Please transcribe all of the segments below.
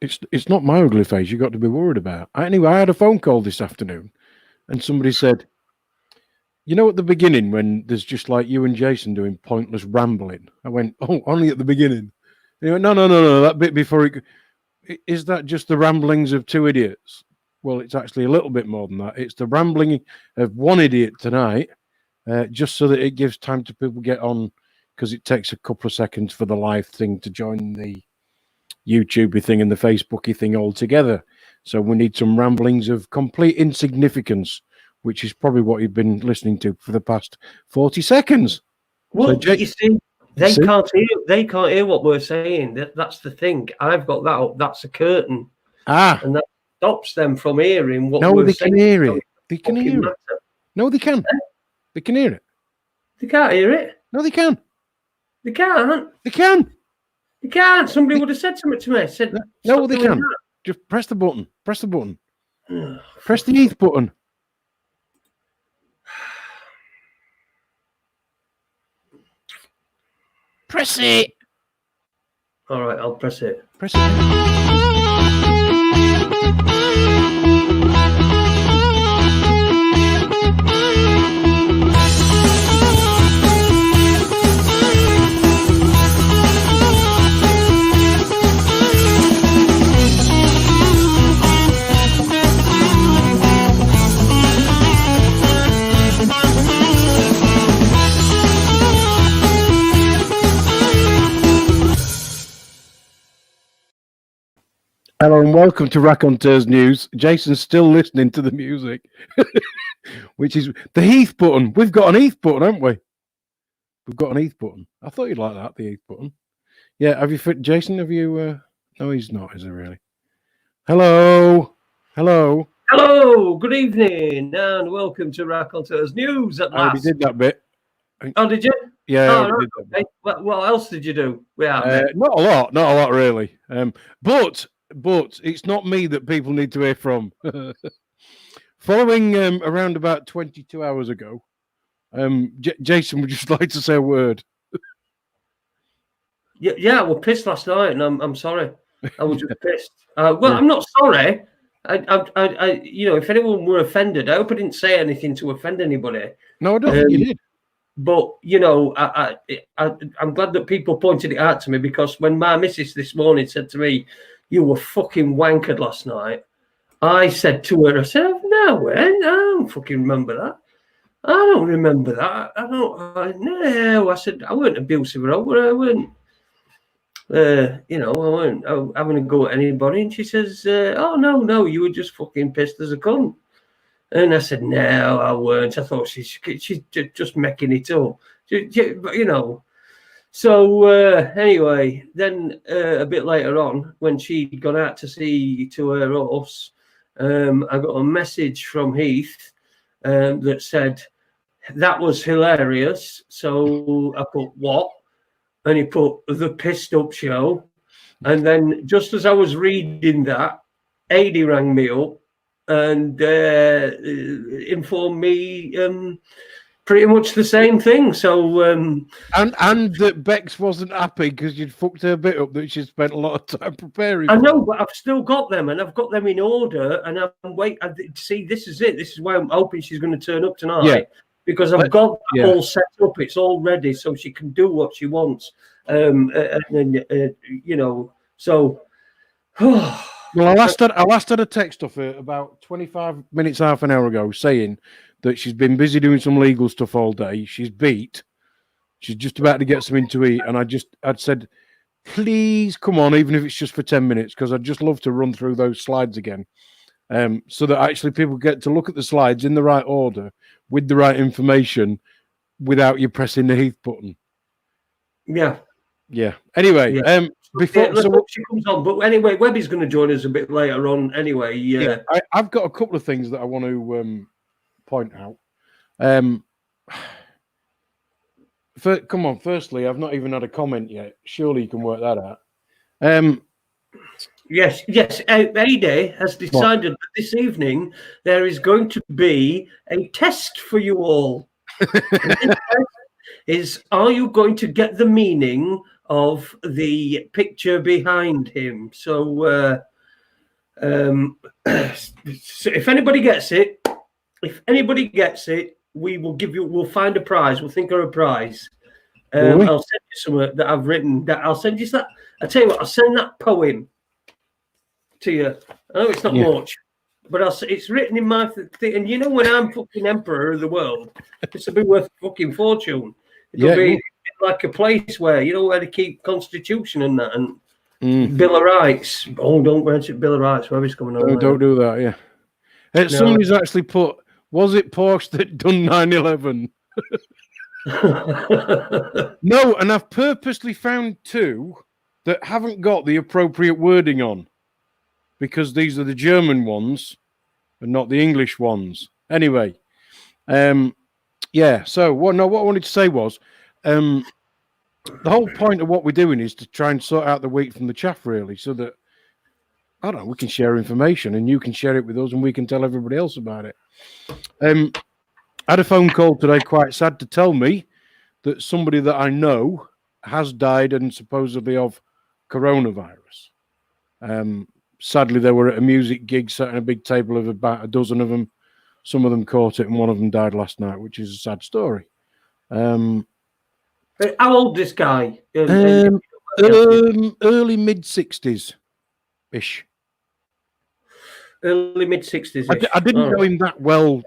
It's not my ugly face you've got to be worried about. Anyway, I had a phone call this afternoon, and somebody said, "You know, at the beginning when there's just like you and Jason doing pointless rambling." I went, "Oh, only at the beginning." And he went, No. That bit before it is that just the ramblings of two idiots? Well, it's actually a little bit more than that. It's the rambling of one idiot tonight, just so that it gives time to people get on, because it takes a couple of seconds for the live thing to join the YouTubey thing and the Facebooky thing all together. So we need some ramblings of complete insignificance, which is probably what you've been listening to for the past 40 seconds. Well, you see, they can't hear what we're saying. That's the thing. I've got that up. That's a curtain. And that stops them from hearing what we're saying. Can hear it. They can hear it. No, they can. They can hear it. They can't hear it. No, they can. They can't. They can. They can't. Somebody would have said something to me. Said, no, they can. Just press the button. Press the button. Press the Heath button. Press it. All right, I'll press it. Press it. Hello and welcome to Raconteurs News. Jason's still listening to the music, which is the Heath button. We've got an Heath button, haven't we? We've got an Heath button. I thought you'd like that, the Heath button. Yeah, have you, Jason, have you, no, he's not, is he really? Hello. Hello. Hello, good evening, and welcome to Raconteurs News at last. You did that bit. Oh, did you? Yeah. Right. Okay. What else did you do? Not a lot, really. But it's not me that people need to hear from. Following around about 22 hours ago, Jason would just like to say a word. Yeah, I was pissed last night, and I'm sorry. I was just pissed. I'm not sorry. I if anyone were offended, I hope I didn't say anything to offend anybody. No, I don't think you did. But I'm glad that people pointed it out to me, because when my missus this morning said to me, "You were fucking wankered last night," I said to her, I said, "No, I don't fucking remember that. I don't remember that. No." I said, "I weren't abusive at all. I weren't, I weren't having a go at anybody." And she says, "Oh, no, you were just fucking pissed as a cunt." And I said, "No, I weren't. I thought she's just making it up." So anyway, then a bit later on, when she'd gone out to see to her horse, I got a message from Heath that said, "That was hilarious." So I put, "What?" And he put, "The pissed up show." And then just as I was reading that, Ade rang me up and informed me pretty much the same thing. So and that Bex wasn't happy because you'd fucked her bit up that she spent a lot of time preparing. I know, but I've still got them, and I've got them in order, and I'm waiting. See, this is it. This is why I'm hoping she's going to turn up tonight, because I've got that all set up. It's all ready, so she can do what she wants. So. Well, I last had a text off her about 25 minutes, half an hour ago, saying that she's been busy doing some legal stuff all day. She's beat. She's just about to get something to eat. And I'd said, "Please come on, even if it's just for 10 minutes, because I'd just love to run through those slides again. So that actually people get to look at the slides in the right order with the right information without you pressing the Heath button." Yeah. Anyway, before she comes on, but anyway, Webby's going to join us a bit later on. Anyway, I've got a couple of things that I want to point out. Come on. Firstly, I've not even had a comment yet. Surely you can work that out. Yes. Ade has decided that this evening there is going to be a test for you all. Is, are you going to get the meaning of the picture behind him? So So if anybody gets it, we'll find a prize. We'll think of a prize. I'll send you something that I've written. I'll send you that. I tell you what, I'll send that poem to you. I know it's not much, but it's written in my thing. And you know, when I'm fucking emperor of the world, this will be worth a fucking fortune. It'll be like a place where, you know, where they keep Constitution and that, and Bill of Rights. Oh, don't mention Bill of Rights. Whoever's coming on. No, don't do that. Yeah. Somebody's actually put, was it Porsche that done 9/11? No, and I've purposely found two that haven't got the appropriate wording on, because these are the German ones and not the English ones. Anyway, so what I wanted to say was, the whole point of what we're doing is to try and sort out the wheat from the chaff, really, so that, I don't know, we can share information and you can share it with us and we can tell everybody else about it. I had a phone call today, quite sad, to tell me that somebody that I know has died, and supposedly of coronavirus. Sadly, they were at a music gig, sat at a big table of about a dozen of them. Some of them caught it, and one of them died last night, which is a sad story. How old this guy? Early mid-60s ish. Early mid-60s. I didn't know him that well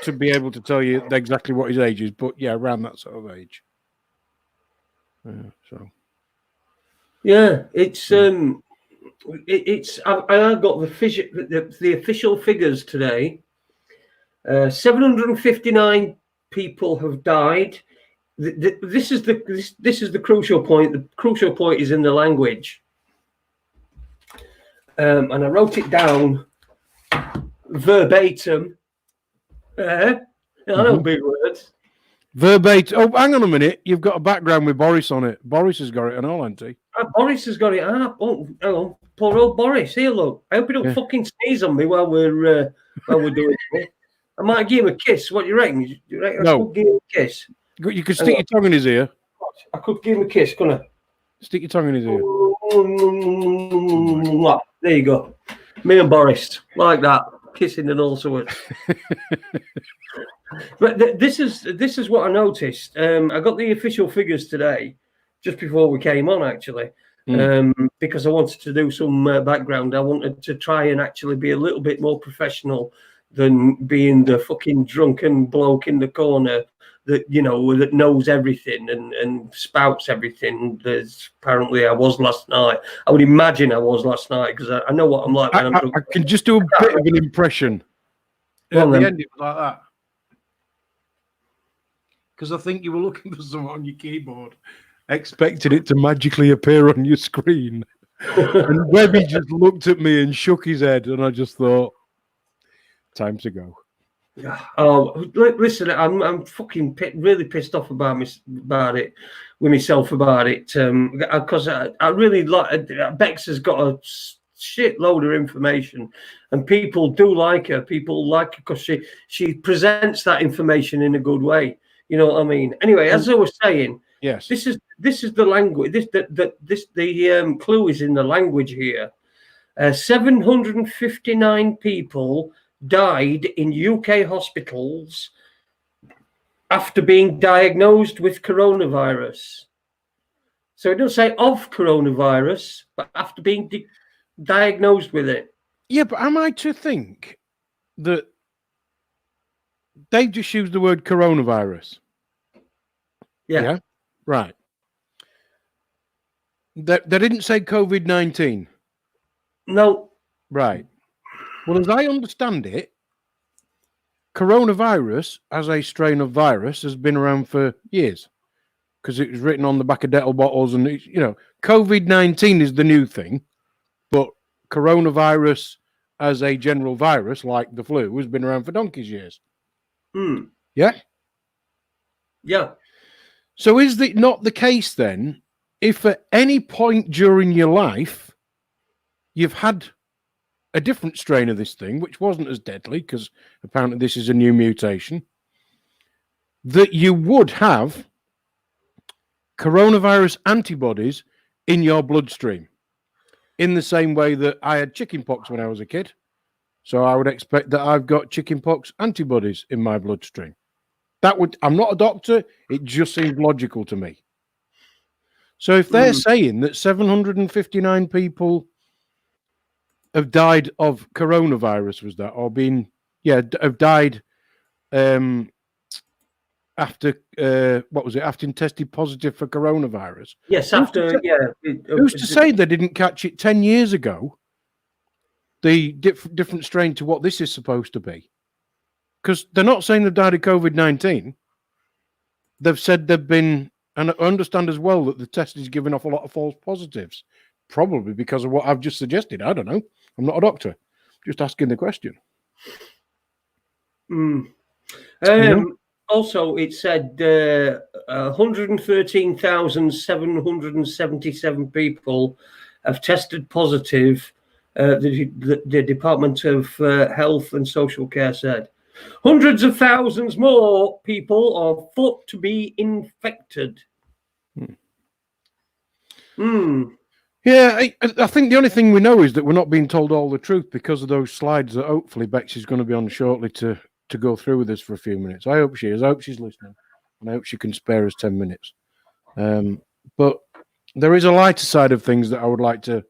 to be able to tell you exactly what his age is, but yeah, around that sort of age. I got the official figures today. 759 people have died. This is the crucial point. The crucial point is in the language, and I wrote it down verbatim. I know big words. Verbatim. Oh, hang on a minute. You've got a background with Boris on it. Boris has got it and all, hasn't he? Boris has got it. Oh, hang on. Poor old Boris. Here, look. I hope he don't fucking sneeze on me while we're doing it. I might give him a kiss. What do you reckon? I could give him a kiss? You could stick your tongue in his ear. I could give him a kiss, couldn't I? Stick your tongue in his ear. There you go. Me and Boris, like that, kissing and all sorts. But this is what I noticed. I got the official figures today, just before we came on, actually, because I wanted to do some background. I wanted to try and actually be a little bit more professional than being the fucking drunken bloke in the corner that, you know, that knows everything and spouts everything. There's apparently I was last night. I would imagine I was last night, because I know what I'm like when I'm drunk. I can just do a bit of an impression. At the end, it was like that. Because I think you were looking for something on your keyboard, expecting it to magically appear on your screen. And Webby just looked at me and shook his head, and I just thought, time to go. Oh, listen, I'm fucking really pissed off about it, with myself about it, because I really like Bex has got a shitload of information, and people do like her. People like her because she presents that information in a good way. You know what I mean? Anyway, as I was saying, yes, this is the language. The clue is in the language here. 759 people died in UK hospitals after being diagnosed with coronavirus. So it doesn't say of coronavirus, but after being diagnosed with it. Yeah, but am I to think that they just used the word coronavirus? Yeah? Right. They didn't say COVID-19? No. Right. Well, as I understand it, coronavirus as a strain of virus has been around for years, because it was written on the back of Dettol bottles, and COVID-19 is the new thing, but coronavirus as a general virus, like the flu, has been around for donkey's years. Yeah? Yeah. So is it not the case then, if at any point during your life you've had a different strain of this thing, which wasn't as deadly, because apparently this is a new mutation, that you would have coronavirus antibodies in your bloodstream? in the same way that I had chickenpox when I was a kid. So I would expect that I've got chickenpox antibodies in my bloodstream. I'm not a doctor. It just seems logical to me. So if they're saying that 759 people have died of coronavirus, was that, or have died after what was it? After tested positive for coronavirus. Yes, Who's to say they didn't catch it 10 years ago? The different strain to what this is supposed to be, because they're not saying they've died of COVID-19. They've said they've been, and I understand as well that the test is giving off a lot of false positives, probably because of what I've just suggested. I don't know. I'm not a doctor. Just asking the question. Also, it said 113,777 people have tested positive. The Department of Health and Social Care said hundreds of thousands more people are thought to be infected. Yeah, I think the only thing we know is that we're not being told all the truth because of those slides that hopefully Bex is going to be on shortly to go through with us for a few minutes. I hope she is. I hope she's listening, and I hope she can spare us 10 minutes. But there is a lighter side of things that I would like to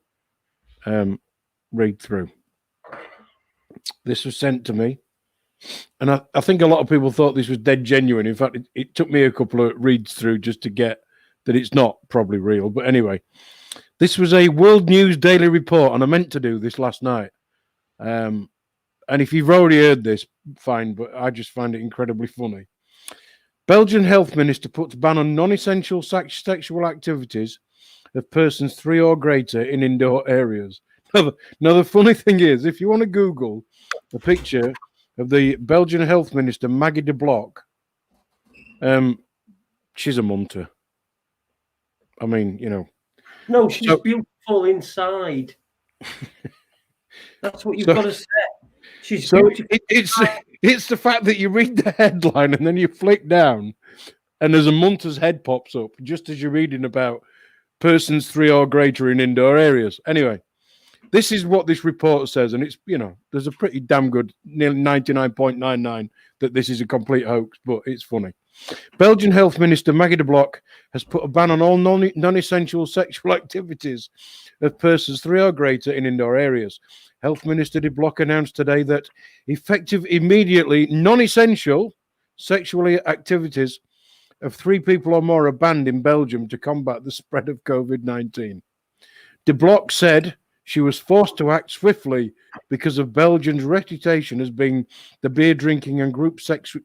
read through. This was sent to me, and I think a lot of people thought this was dead genuine. In fact, it took me a couple of reads through just to get that it's not probably real. But anyway, this was a World News Daily Report, and I meant to do this last night. And if you've already heard this, fine, but I just find it incredibly funny. Belgian health minister puts ban on non-essential sexual activities of persons 3 or greater in indoor areas. Now, the funny thing is, if you want to Google a picture of the Belgian health minister, Maggie de Block, she's a munter. I mean, you know. No, she's beautiful inside. That's what you've got to say. She's beautiful. It's the fact that you read the headline and then you flick down and there's a munter's head pops up just as you're reading about persons 3 or greater in indoor areas. Anyway, this is what this report says, and it's, you know, there's a pretty damn good, nearly 99.99 that this is a complete hoax, but it's funny. Belgian Health Minister Maggie de Block has put a ban on all non-essential sexual activities of persons 3 or greater in indoor areas. Health Minister de Block announced today that effective immediately non-essential sexual activities of 3 people or more are banned in Belgium to combat the spread of COVID-19. De Block said she was forced to act swiftly because of Belgium's reputation as being the beer drinking and group sex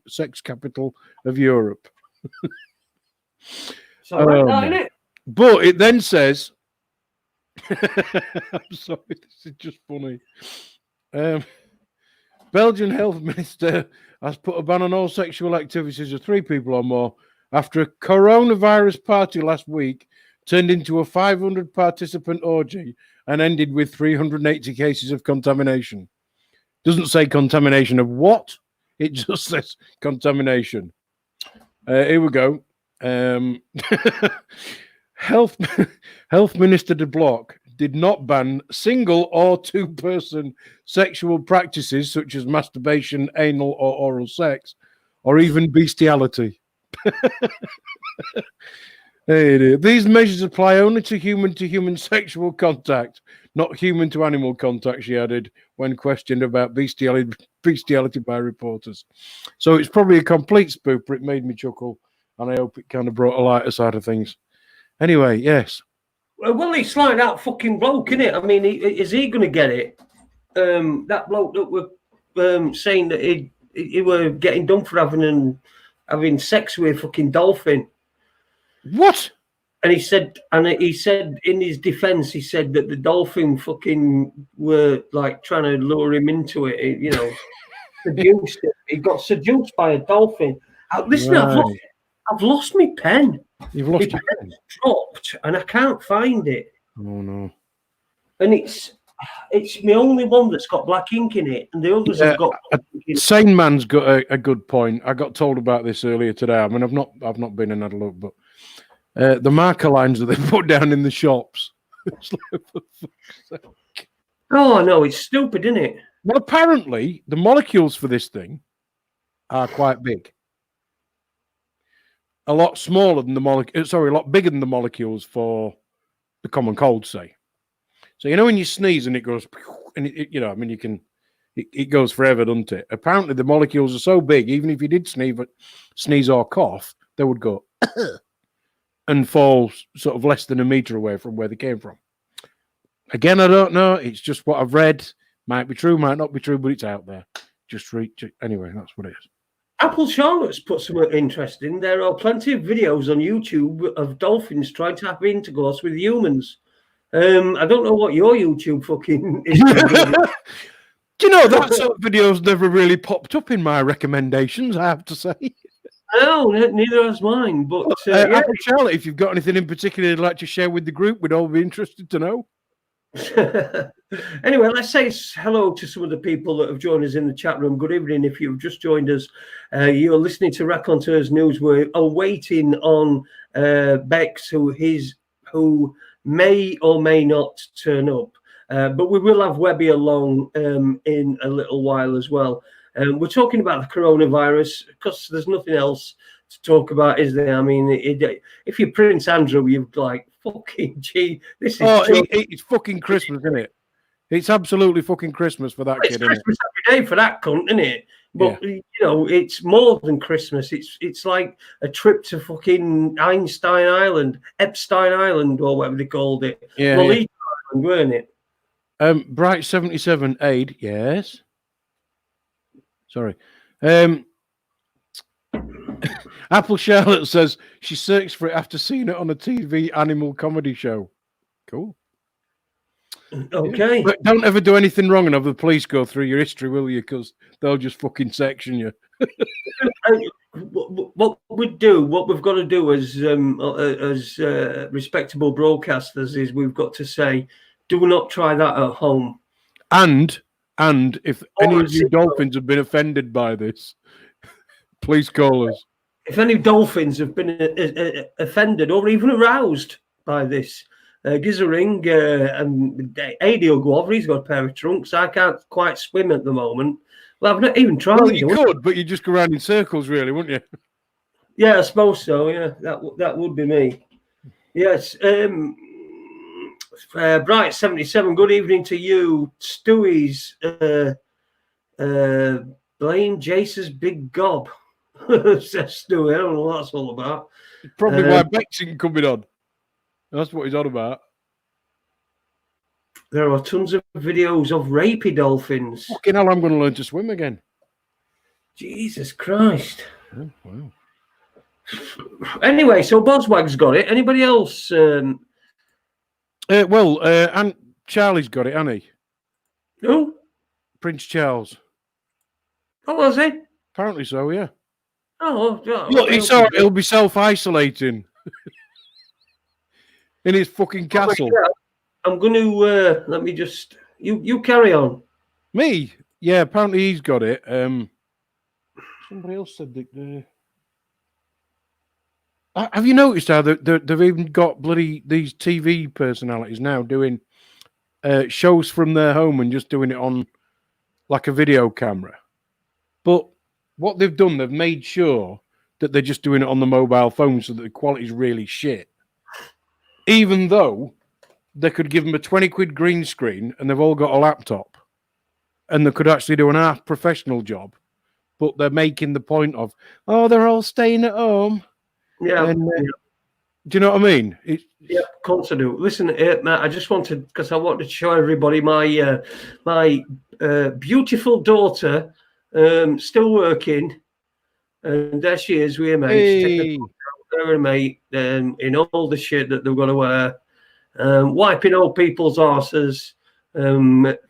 capital of Europe. But it then says, I'm sorry, this is just funny. Belgian health minister has put a ban on all sexual activities of 3 people or more after a coronavirus party last week turned into a 500 participant orgy and ended with 380 cases of contamination. Doesn't say contamination of what, it just says contamination. Here we go. Health Minister de Block did not ban single or 2-person sexual practices such as masturbation, anal or oral sex, or even bestiality. These measures apply only to human sexual contact, not human to animal contact, she added when questioned about bestiality by reporters. So it's probably a complete spoof, but it made me chuckle, and I hope it kind of brought a lighter side of things. Anyway, yes. Well, it's like that fucking bloke, isn't it? I mean, is he going to get it? That bloke that were saying that he were getting done for having sex with a fucking dolphin. What? And he said in his defense, he said that the dolphin fucking were like trying to lure him into it, you know, seduced him. He got seduced by a dolphin. Listen, right. I've lost my pen. You've lost your pen? Dropped, and I can't find it. Oh no! And it's the only one that's got black ink in it, and the others have got. Sane Man's got a good point. I got told about this earlier today. I mean, I've not been and had a look, but the marker lines that they put down in the shops It's like, for fuck's sake. Oh no, it's stupid, isn't it? Well, apparently the molecules for this thing are quite big. A lot smaller than the molecule. Sorry, a lot bigger than the molecules for the common cold, say. So you know when you sneeze and it goes, and you know, I mean, you can, it goes forever, doesn't it? Apparently the molecules are so big, even if you did sneeze or cough, they would go and fall sort of less than a meter away from where they came from. Again, I don't know. It's just what I've read. Might be true, might not be true, but it's out there. Anyway, that's what it is. Apple Charlotte's put something interesting. There are plenty of videos on YouTube of dolphins trying to have intercourse with humans. I don't know what your YouTube fucking is. Do you know that sort of video's never really popped up in my recommendations, I have to say. No, neither has mine. But Apple Charlotte, if you've got anything in particular you'd like to share with the group, we'd all be interested to know. Anyway, let's say hello to some of the people that have joined us in the chat room. Good evening. If you've just joined us, you're listening to Raconteurs News. We're awaiting on Bex, who may or may not turn up. But we will have Webby along in a little while as well. We're talking about the coronavirus because there's nothing else to talk about, is there? I mean, if you're Prince Andrew, you're like, fucking gee, this is... it's fucking Christmas, isn't it? It's absolutely fucking Christmas for that kid, Christmas isn't it? every day for that cunt, isn't it? But, Yeah. you know, it's more than Christmas. It's like a trip to fucking Epstein Island, or whatever they called it. Yeah, Lolita Island, weren't it? Bright 77 Ade, yes. Sorry. Apple Charlotte says she searched for it after seeing it on a TV animal comedy show. Cool. Okay. But don't ever do anything wrong and have the police go through your history, will you? Because they'll just fucking section you. What we've got to do as respectable broadcasters is we've got to say, do not try that at home. And if any of you dolphins have been offended by this, please call us. If any dolphins have been offended or even aroused by this, give us a ring. And Ade will go over. He's got a pair of trunks. I can't quite swim at the moment. Well, I've not even tried. Well, you could, but you just go around in circles, really, wouldn't you? Yeah, I suppose so. Yeah, that would be me. Yes. Bright 77. Good evening to you, Stewie's. Blame Jason's big gob. Says Stewie. I don't know what that's all about. Probably why Bexing coming on. That's what he's on about. There are tons of videos of rapey dolphins. Fucking hell, I'm going to learn to swim again. Jesus Christ. Oh, wow. Anyway, so Boswag's got it. Anybody else? And Charlie's got it, hasn't he? Who? Prince Charles. Oh, was he? Apparently so, yeah. Oh, look, he'll be self-isolating in his fucking castle. I'm going to let me just you carry on. Me? Yeah, apparently he's got it. Somebody else said that. Have you noticed how they've even got bloody these TV personalities now doing shows from their home and just doing it on like a video camera? But what they've done, they've made sure that they're just doing it on the mobile phone so that the quality's really shit. Even though they could give them a 20 quid green screen and they've all got a laptop and they could actually do an half professional job, but they're making the point of, oh, they're all staying at home. Yeah. And, do you know what I mean? Yeah, of course I do. Listen, Matt, I just wanted, because I wanted to show everybody my beautiful daughter still working. And there she is with her mate. Hey. Her mate in all the shit that they've got to wear. Wiping old people's arses,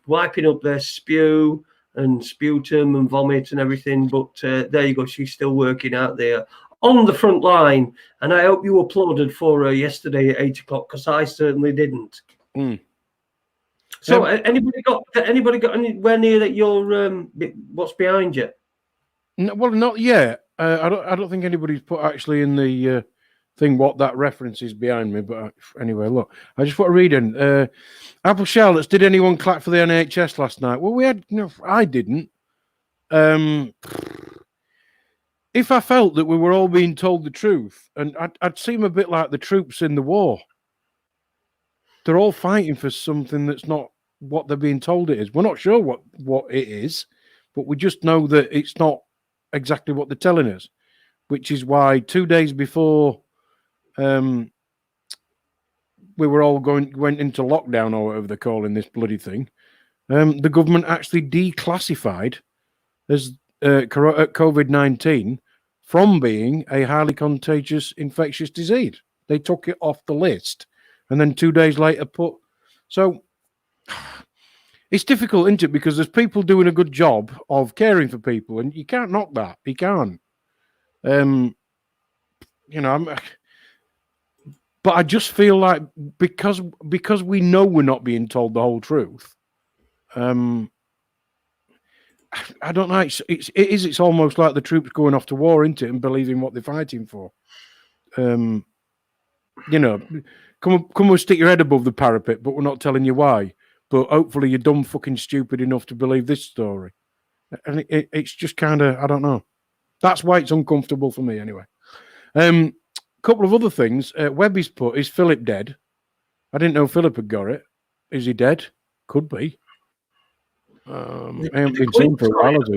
wiping up their spew and sputum and vomit and everything. But there you go. She's still working out there on the front line. And I hope you applauded for her yesterday at 8 o'clock, because I certainly didn't. Mm. So anybody got anywhere near that you're what's behind you? No, well, not yet. I don't think anybody's put actually in the thing what that reference is behind me. But anyway, look, I just want to read in. Apple Charlottes, did anyone clap for the NHS last night? Well, we had, I didn't. If I felt that we were all being told the truth, and I'd seem a bit like the troops in the war. They're all fighting for something that's not what they're being told it is. We're not sure what it is, but we just know that it's not exactly what they're telling us, which is why 2 days before we were all went into lockdown or whatever they're calling this bloody thing, the government actually declassified as COVID-19 from being a highly contagious infectious disease. They took it off the list. And then 2 days later so it's difficult, isn't it? Because there's people doing a good job of caring for people, and you can't knock that. You can't. But I just feel like because we know we're not being told the whole truth. I don't know. It's almost like the troops going off to war, isn't it, and believing what they're fighting for. Come and stick your head above the parapet, but we're not telling you why. But hopefully you're dumb fucking stupid enough to believe this story. And it's just kind of, I don't know. That's why it's uncomfortable for me anyway. Couple of other things. Webby's put, is Philip dead? I didn't know Philip had got it. Is he dead? Could be. I haven't been seen for a while, has he?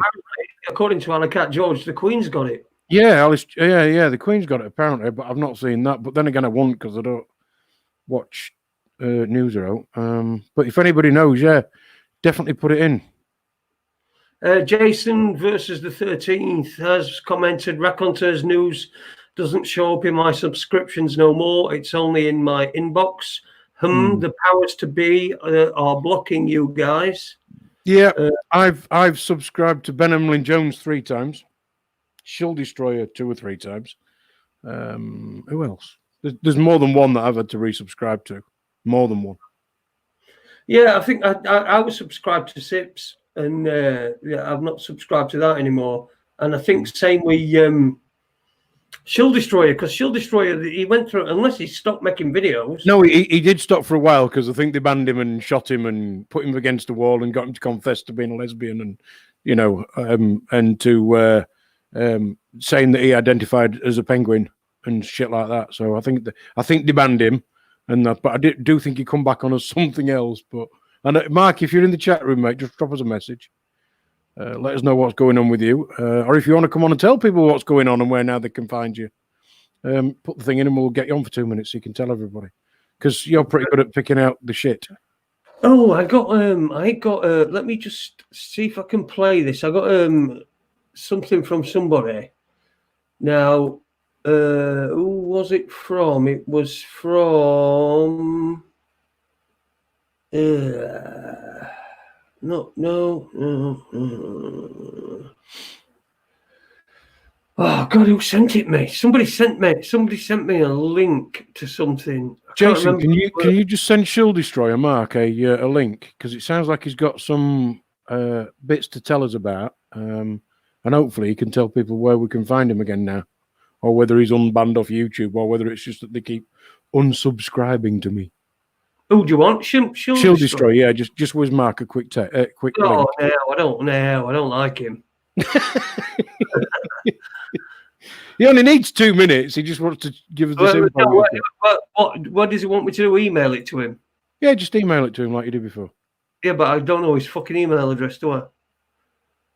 According to Alicat George, the Queen's got it. Yeah, Alice. Yeah. The Queen's got it apparently, but I've not seen that. But then again, I won't because I don't watch news out. But if anybody knows, yeah, definitely put it in. Jason versus the 13th has commented, Raconteurs news doesn't show up in my subscriptions no more. It's only in my inbox. The powers to be are blocking you guys. Yeah, I've subscribed to Ben Emlyn Jones 3 times. Shill Destroyer 2 or 3 times. Who else? There's more than one that I've had to resubscribe to. More than one. Yeah, I think I was subscribed to SIPs, and I've not subscribed to that anymore. And I think same with Shill Destroyer, because Shill Destroyer, he went through, unless he stopped making videos. No, he did stop for a while because I think they banned him and shot him and put him against the wall and got him to confess to being a lesbian and, and to saying that he identified as a penguin and shit like that. So I think they banned him, but I do think he come back on as something else. But Mark, if you're in the chat room, mate, just drop us a message. Let us know what's going on with you, or if you want to come on and tell people what's going on and where now they can find you. Put the thing in and we'll get you on for 2 minutes so you can tell everybody, because you're pretty good at picking out the shit. Oh, I got let me just see if I can play this. I got something from somebody. Now, who was it from? It was from no. Oh God, who sent it me? Somebody sent me a link to something. Jason, can you just send Shill Destroyer Mark a link, because it sounds like he's got some bits to tell us about, and hopefully he can tell people where we can find him again now, or whether he's unbanned off YouTube, or whether it's just that they keep unsubscribing to me. Who do you want? Shill Destroyer, yeah. Just whiz Mark a quick link. No, I don't like him. He only needs 2 minutes. He just wants to give us this info. What does he want me to do? Email it to him? Yeah, just email it to him like you did before. Yeah, but I don't know his fucking email address, do I?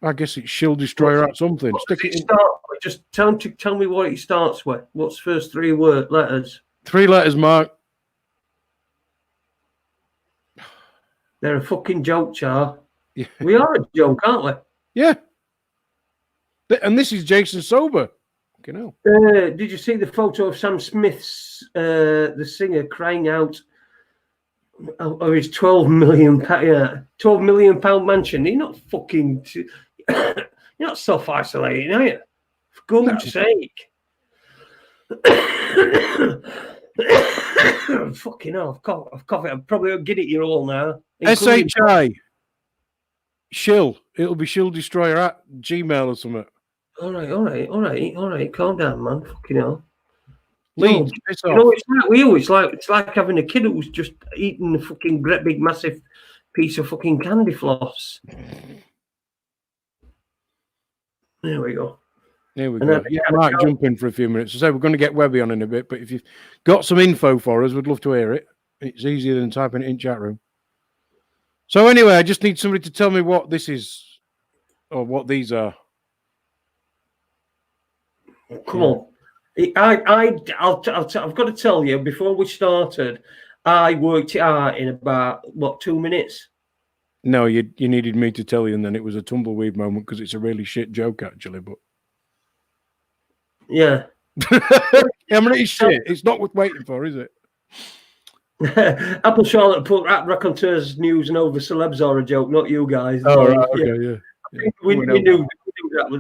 I guess it's Shill Destroyer at something. Stick it in. Just tell me what it starts with. What's first 3 letters? 3 letters, Mark. They're a fucking joke, Char. Yeah. We are a joke, aren't we? Yeah. And this is Jason Sober. You know. Did you see the photo of Sam Smith's, the singer, crying out of his £12 million mansion? You're not fucking, you're not self-isolating, are you? For God's sake. Fucking hell, I've coughed. I'll probably get it you all now. SHI. Shill. It'll be Shill Destroyer at Gmail or something. All right. Calm down, man. Fucking hell. No, Leeds, piss you off. know, it's like with you. It's like having a kid who's just eating a fucking great big massive piece of fucking candy floss. There we go. Here we And go. Yeah, Mark, jump in for a few minutes. So we're going to get Webby on in a bit, but if you've got some info for us, we'd love to hear it. It's easier than typing it in chat room. So anyway, I just need somebody to tell me what this is or what these are. Come on. I've got to tell you, before we started, I worked it out in about, 2 minutes? No, you needed me to tell you, and then it was a tumbleweed moment because it's a really shit joke, actually. But yeah. I mean, it's shit. It's not worth waiting for, is it? Apple Charlotte put Raconteurs news and over celebs are a joke, not you guys. Oh, right, okay, yeah. We knew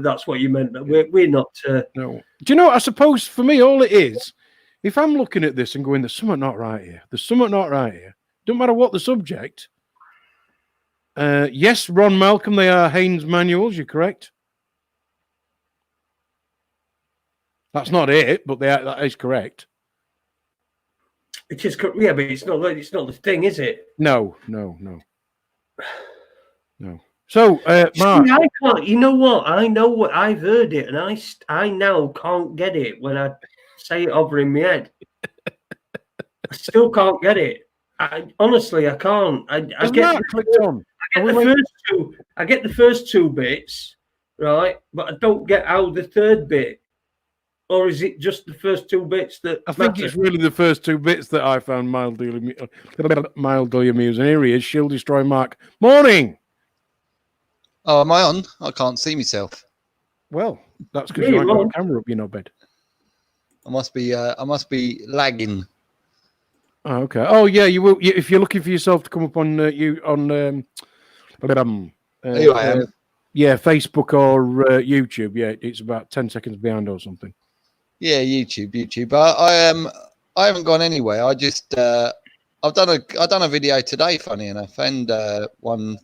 that's what you meant. We're not. No. Do you know? I suppose for me, all it is, if I'm looking at this and going, "There's something not right here. There's something not right here." Don't matter what the subject. Yes, Ron Malcolm, they are Haynes manuals. You're correct. That's not it, but that is correct. It is, yeah, but it's not the thing, is it? No. So, Mark, I can't. You know what? I know what I've heard it, and I now can't get it when I say it over in my head. I still can't get it. Honestly, I can't. I get the first two bits, right? But I don't get how the third bit. Or is it just the first two bits that I think it's really the first two bits that I found mildly amusing. Here he is, Shield Destroy Mark. Morning! Oh, am I on? I can't see myself. Well, that's because you haven't got a camera up your knobhead. I must be lagging. Oh, okay. Oh, yeah, you will. If you're looking for yourself to come up on here I am. Yeah, Facebook or YouTube. Yeah, it's about 10 seconds behind or something. Yeah, YouTube. I haven't gone anywhere. I just I've done a video today, funny enough, and 1-2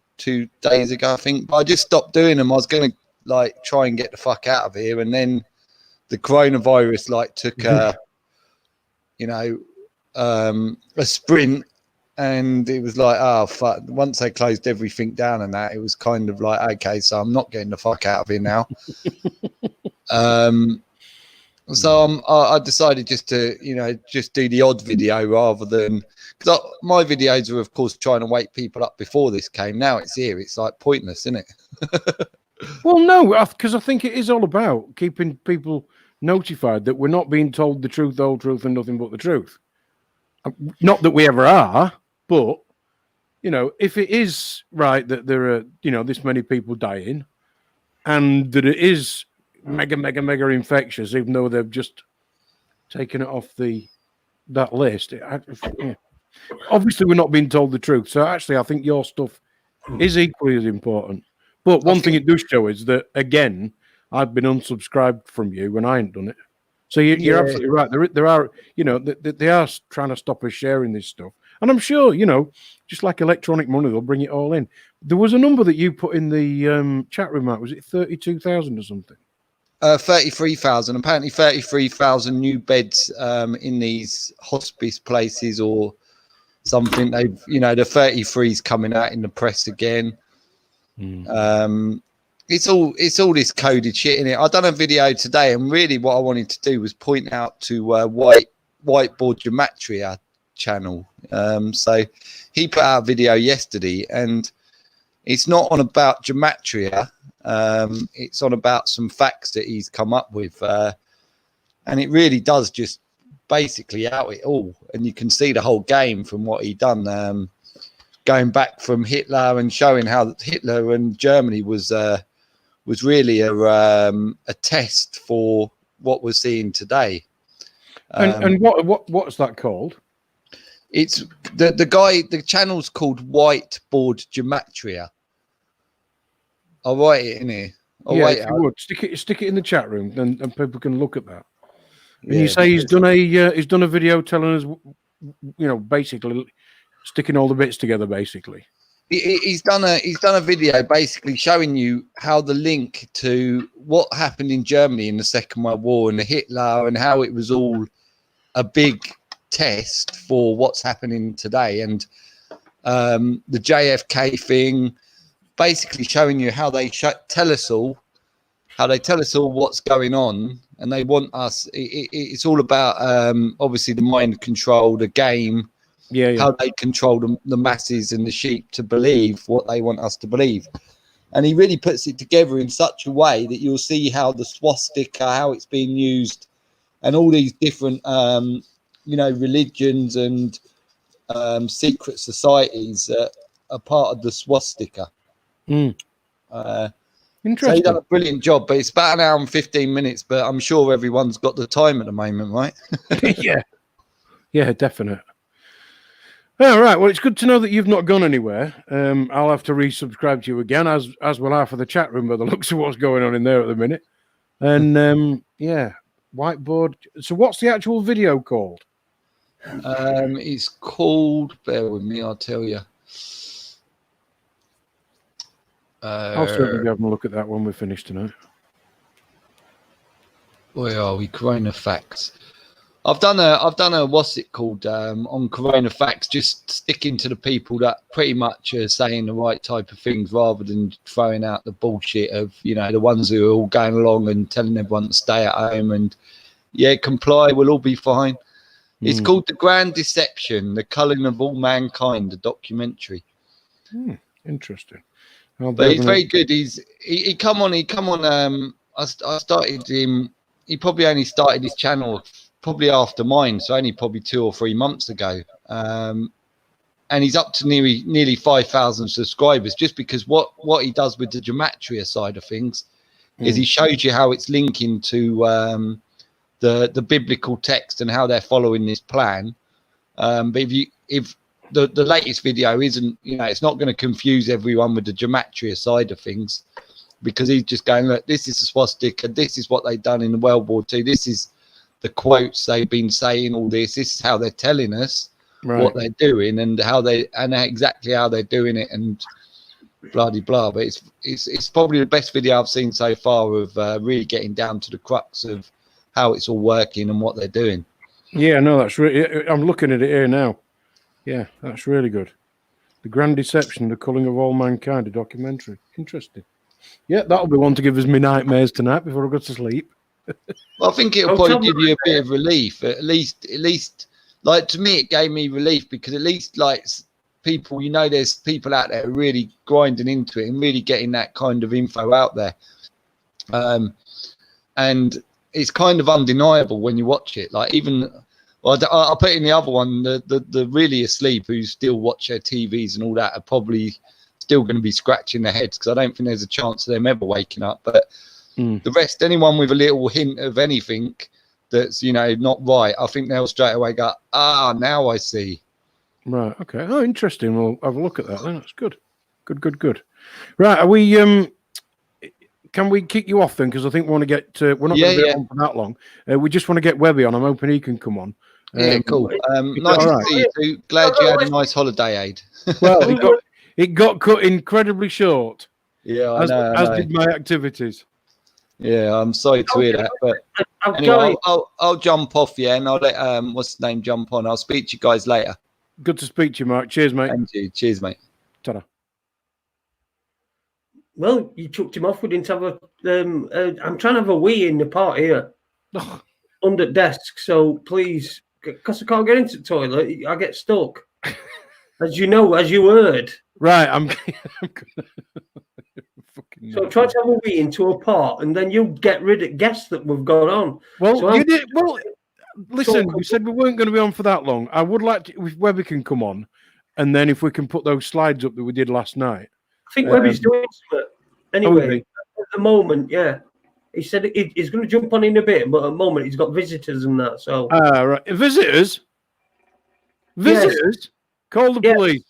days ago, I think. But I just stopped doing them. I was going to try and get the fuck out of here, and then the coronavirus took a sprint, and it was oh fuck. Once they closed everything down and that, it was kind of okay, so I'm not getting the fuck out of here now. So I decided just to just do the odd video rather than, because my videos were of course trying to wake people up before this came. Now it's here, it's pointless, isn't it? Well, no, because I think it is all about keeping people notified that we're not being told the truth, the whole truth, and nothing but the truth. Not that we ever are, but if it is right that there are this many people dying, and that it is mega infectious, even though they've just taken it off that list. Obviously, we're not being told the truth. So actually, I think your stuff is equally as important. But one thing it does show is that, again, I've been unsubscribed from you when I ain't done it. So you're absolutely right. There are, they are trying to stop us sharing this stuff. And I'm sure, just like electronic money, they'll bring it all in. There was a number that you put in the chat room, Mark. Was it 32,000 or something? 33,000. Apparently 33,000 new beds in these hospice places or something. They've, the 33's coming out in the press again. It's all this coded shit in it. I done a video today, and really what I wanted to do was point out to Whiteboard Gematria channel. So he put out a video yesterday, and it's not on about gematria. It's on about some facts that he's come up with, and it really does just basically out it all. And you can see the whole game from what he done, going back from Hitler and showing how Hitler and Germany was really a test for what we're seeing today. And what's that called? It's the channel's called Whiteboard Gematria. I'll write it in here. If you would stick it in the chat room, and people can look at that. And you say he's done a video telling us, basically sticking all the bits together, basically. He's done a video basically showing you how the link to what happened in Germany in the Second World War and the Hitler and how it was all a big test for what's happening today. And the JFK thing, basically showing you how they tell us all what's going on, and they want us. It's all about obviously the mind control, the game, how they control the masses and the sheep to believe what they want us to believe. And he really puts it together in such a way that you'll see how the swastika, how it's being used, and all these different, religions and secret societies are part of the swastika. Interesting. So he's done a brilliant job, but it's about an hour and 15 minutes, but I'm sure everyone's got the time at the moment, right? Yeah, definite. All right. Well, it's good to know that you've not gone anywhere. I'll have to resubscribe to you again, as will I for the chat room by the looks of what's going on in there at the minute. And whiteboard. So what's the actual video called? It's called, bear with me, I'll tell you. I'll certainly be having a look at that when we're finished tonight. Where are we? Corona Facts. I've done a what's it called on Corona Facts, just sticking to the people that pretty much are saying the right type of things rather than throwing out the bullshit of, the ones who are all going along and telling everyone to stay at home and comply, we'll all be fine. It's called The Grand Deception, The Culling of All Mankind, a documentary. Interesting. But he's very good. He come on. I started him. He probably only started his channel probably after mine, so only probably 2 or 3 months ago. And he's up to nearly 5,000 subscribers, just because what he does with the gematria side of things is he shows you how it's linking to the biblical text and how they're following this plan. But if the latest video isn't, it's not going to confuse everyone with the gematria side of things, because he's just going, look, this is the swastika, this is what they've done in World War II, this is the quotes they've been saying, all this is how they're telling us what they're doing and exactly how they're doing it, and blah de blah. But it's probably the best video I've seen so far of really getting down to the crux of how it's all working and what they're doing. Yeah, no, that's really. I'm looking at it here now. Yeah, that's really good. The Grand Deception, The Culling of All Mankind, a documentary. Interesting. Yeah, that'll be one to give us me nightmares tonight before I go to sleep. Well, I think it'll probably give you a bit of relief. At least, like, to me, it gave me relief, because at least, like, people, there's people out there really grinding into it and really getting that kind of info out there. And it's kind of undeniable when you watch it. Like, even, well, I'll put in the other one, the really asleep who still watch their TVs and all that are probably still going to be scratching their heads, because I don't think there's a chance of them ever waking up. But the rest, anyone with a little hint of anything that's, not right, I think they'll straight away go, now I see. Right. Okay. Oh, interesting. We'll have a look at that then. That's good. Good. Right. Are we, can we kick you off then? Because I think we want to get, we're not going to be on for that long. We just want to get Webby on. I'm hoping he can come on. Yeah, cool. Nice to see you too. Glad you had a nice holiday, Ade. Well, it got cut incredibly short. Yeah, I know. As did my activities. Yeah, I'm sorry to hear that, but anyway, I'll jump off, and I'll let what's his name jump on. I'll speak to you guys later. Good to speak to you, Mark. Cheers, mate. Thank you. Cheers, mate. Ta-da. Well, you chucked him off. We didn't have a. I'm trying to have a wee in the part here, under desk. So please, because I can't get into the toilet, I get stuck. As you know, as you heard. Right, I'm so try to have a wee into a pot, and then you get rid of guests that we've got on. Well, so you did. Well, listen, we said we weren't going to be on for that long. I would like to, if Webby can come on, and then if we can put those slides up that we did last night. I think Webby's doing something anyway. At the moment, yeah. He said he's going to jump on in a bit, but at the moment he's got visitors and that. So, right, visitors. Yes. Call the police.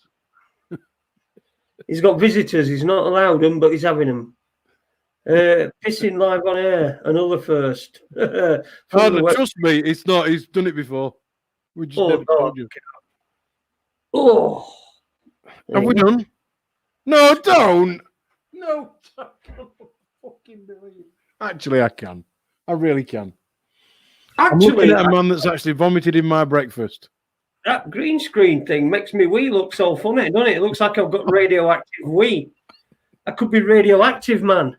He's got visitors. He's not allowed them, but he's having them. Pissing live on air. Another first. Trust me, it's not. He's done it before. We just never told you. Oh. Have we done? No, don't. No. I can't fucking believe it. Actually, I can. I really can. I'm looking Actually, at a man that's actually vomited in my breakfast. that green screen thing makes me wee look so funny, doesn't it? It looks like I've got radioactive wee. I could be radioactive, man.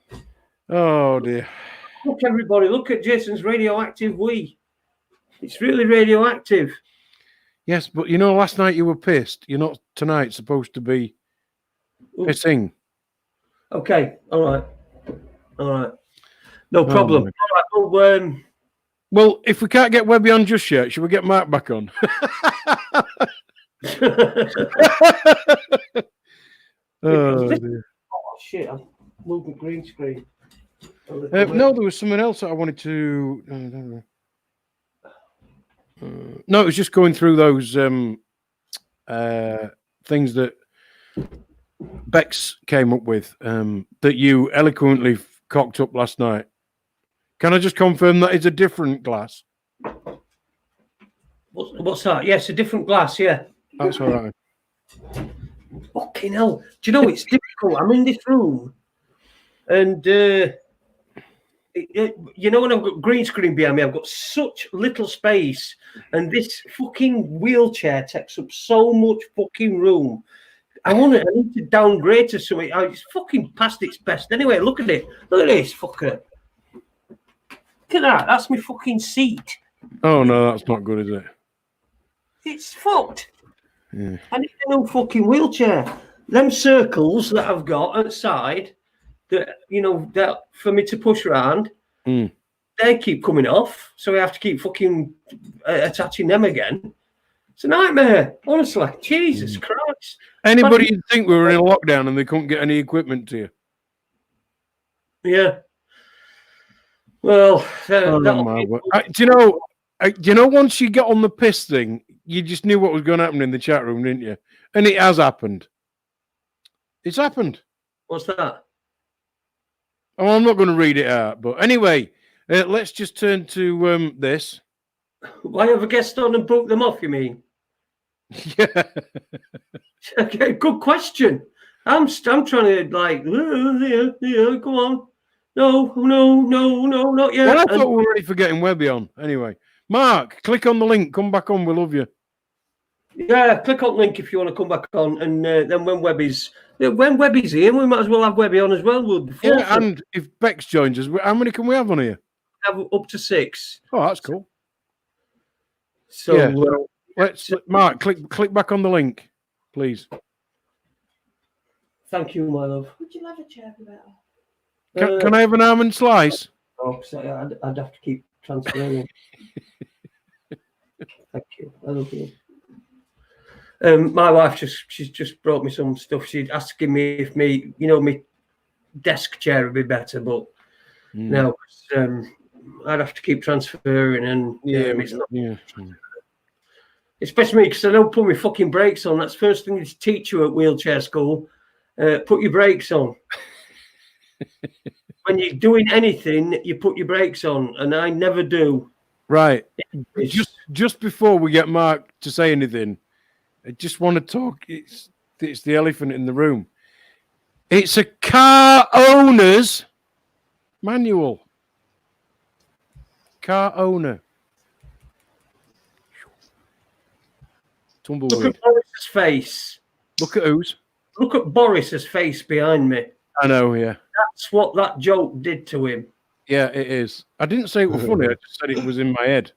Oh dear. Look, everybody, look at Jason's radioactive wee. It's really radioactive. Yes, but you know, last night you were pissed. You're not tonight supposed to be pissing. Okay, all right. No problem. All right, well, if we can't get Webby on just yet, should we get Mark back on? Oh, dear. Oh shit! I'm moving green screen. No, there was something else that I wanted to. No, it was just going through those things that Bex came up with that you eloquently cocked up last night. Can I just confirm that it's a different glass? What's that? Yes, a different glass. Yeah. That's all right. Fucking hell! Do you know it's difficult? I'm in this room, and you know when I've got green screen behind me, I've got such little space, and this fucking wheelchair takes up so much fucking room. I need to downgrade to something. It's fucking past its best. Anyway, look at it. Look at this fucker. Look at that. That's my fucking seat. Oh no, that's not good, is it? It's fucked. Yeah. I need a new fucking wheelchair. Them circles that I've got outside, that that for me to push around, they keep coming off. So we have to keep fucking attaching them again. It's a nightmare, honestly. Jesus Christ. Anybody would think we were in a lockdown and they couldn't get any equipment to you? Yeah. Well, do you know? Once you get on the piss thing, you just knew what was going to happen in the chat room, didn't you? And it has happened. It's happened. What's that? Oh, I'm not going to read it out, but anyway, let's just turn to this. Why have a guest on and book them off? You mean? Yeah. Okay, good question. I'm trying to go on. No, not yet. Well, I thought we were already forgetting Webby on. Anyway, Mark, click on the link. Come back on. We love you. Yeah, click on the link if you want to come back on, and then when Webby's here, we might as well have Webby on as well. And if Bex joins us, how many can we have on here? Have up to 6. Oh, that's cool. So yeah, let's Mark click back on the link, please. Thank you, my love. Would you have a chair for better? Can I have an almond slice? Oh, I'd have to keep transferring. Thank you. I love you. My wife she's just brought me some stuff. She's asking me if my desk chair would be better, but no, I'd have to keep transferring, and it's not. Yeah. Especially me, because I don't put my fucking brakes on. That's the first thing they teach you at wheelchair school. Put your brakes on. When you're doing anything, you put your brakes on, and I never do. Right. Just before we get Mark to say anything, I just want to talk. It's the elephant in the room. It's a car owner's manual. Car owner. Tumbleweed. Look at Boris's face. Look at whose? Look at Boris's face behind me. I know, yeah. That's what that joke did to him. Yeah, it is. I didn't say it was funny. I just said it was in my head.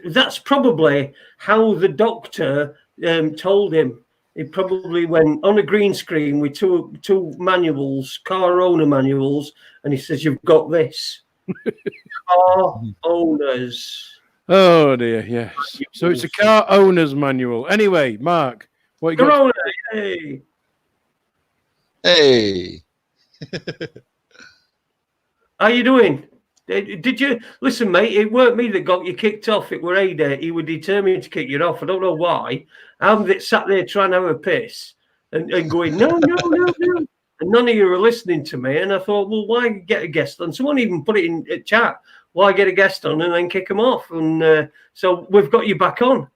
That's probably how the doctor told him. He probably went on a green screen with two manuals, car owner manuals, and he says, "You've got this." Car owners. Oh dear, yes. So it's a car owner's manual. Anyway, Mark, what you got? Corona, hey. Hey. How you doing? Did you listen, mate? It weren't me that got you kicked off. It were Ade. He was determined to kick you off. I don't know why. I'm sat there trying to have a piss and going, no. And none of you were listening to me. And I thought, well, why get a guest on? Someone even put it in chat. Why get a guest on and then kick them off? And so we've got you back on.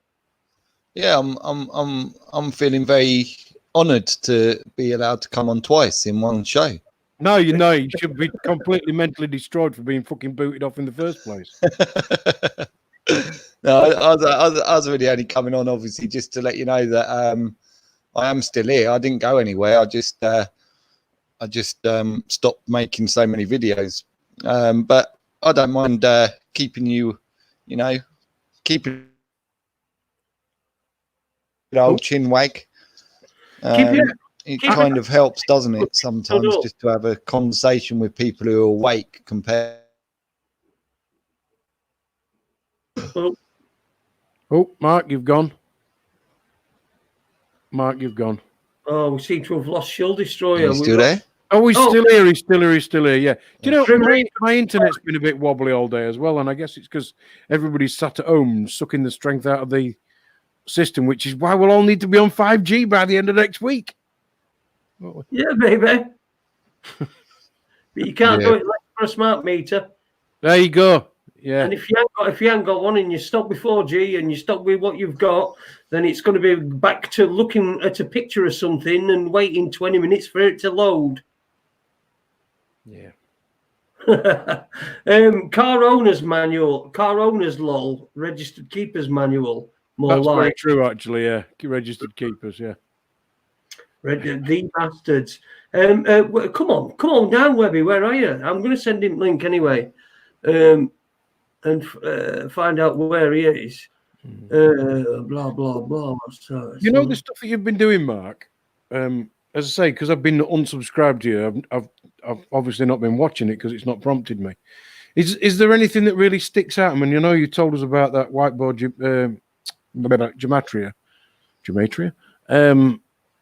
Yeah, I'm feeling very honoured to be allowed to come on twice in one show. No, you should be completely mentally destroyed for being fucking booted off in the first place. No, I was really only coming on, obviously, just to let you know that I am still here. I didn't go anywhere. I just stopped making so many videos. But I don't mind keeping you, keeping the old chin wag. It kind of helps, doesn't it? Sometimes just to have a conversation with people who are awake compared. Oh, Mark, you've gone. Mark, you've gone. Oh, we seem to have lost Shield Destroyer. Are you still there? Oh, he's still here. He's still here. Yeah. Do you know, Trim- my internet's been a bit wobbly all day as well, and I guess it's because everybody's sat at home sucking the strength out of the system, which is why we'll all need to be on 5G by the end of next week. Yeah, baby. But you can't do it like for a smart meter. There you go. Yeah. And if you ain't got one and you stop with 4G and you stop with what you've got, then it's going to be back to looking at a picture of something and waiting 20 minutes for it to load. Yeah. Car owner's manual, car owner's lol, registered keeper's manual. More That's like very true, actually. Yeah. Registered keepers. Yeah. the bastards. Come on down, Webby. Where are you? I'm going to send him link anyway, and find out where he is. Blah blah blah. So, you know the stuff that you've been doing, Mark. As I say, because I've been unsubscribed to you, I've obviously not been watching it because it's not prompted me. Is there anything that really sticks out? I mean, you told us about that whiteboard gematria.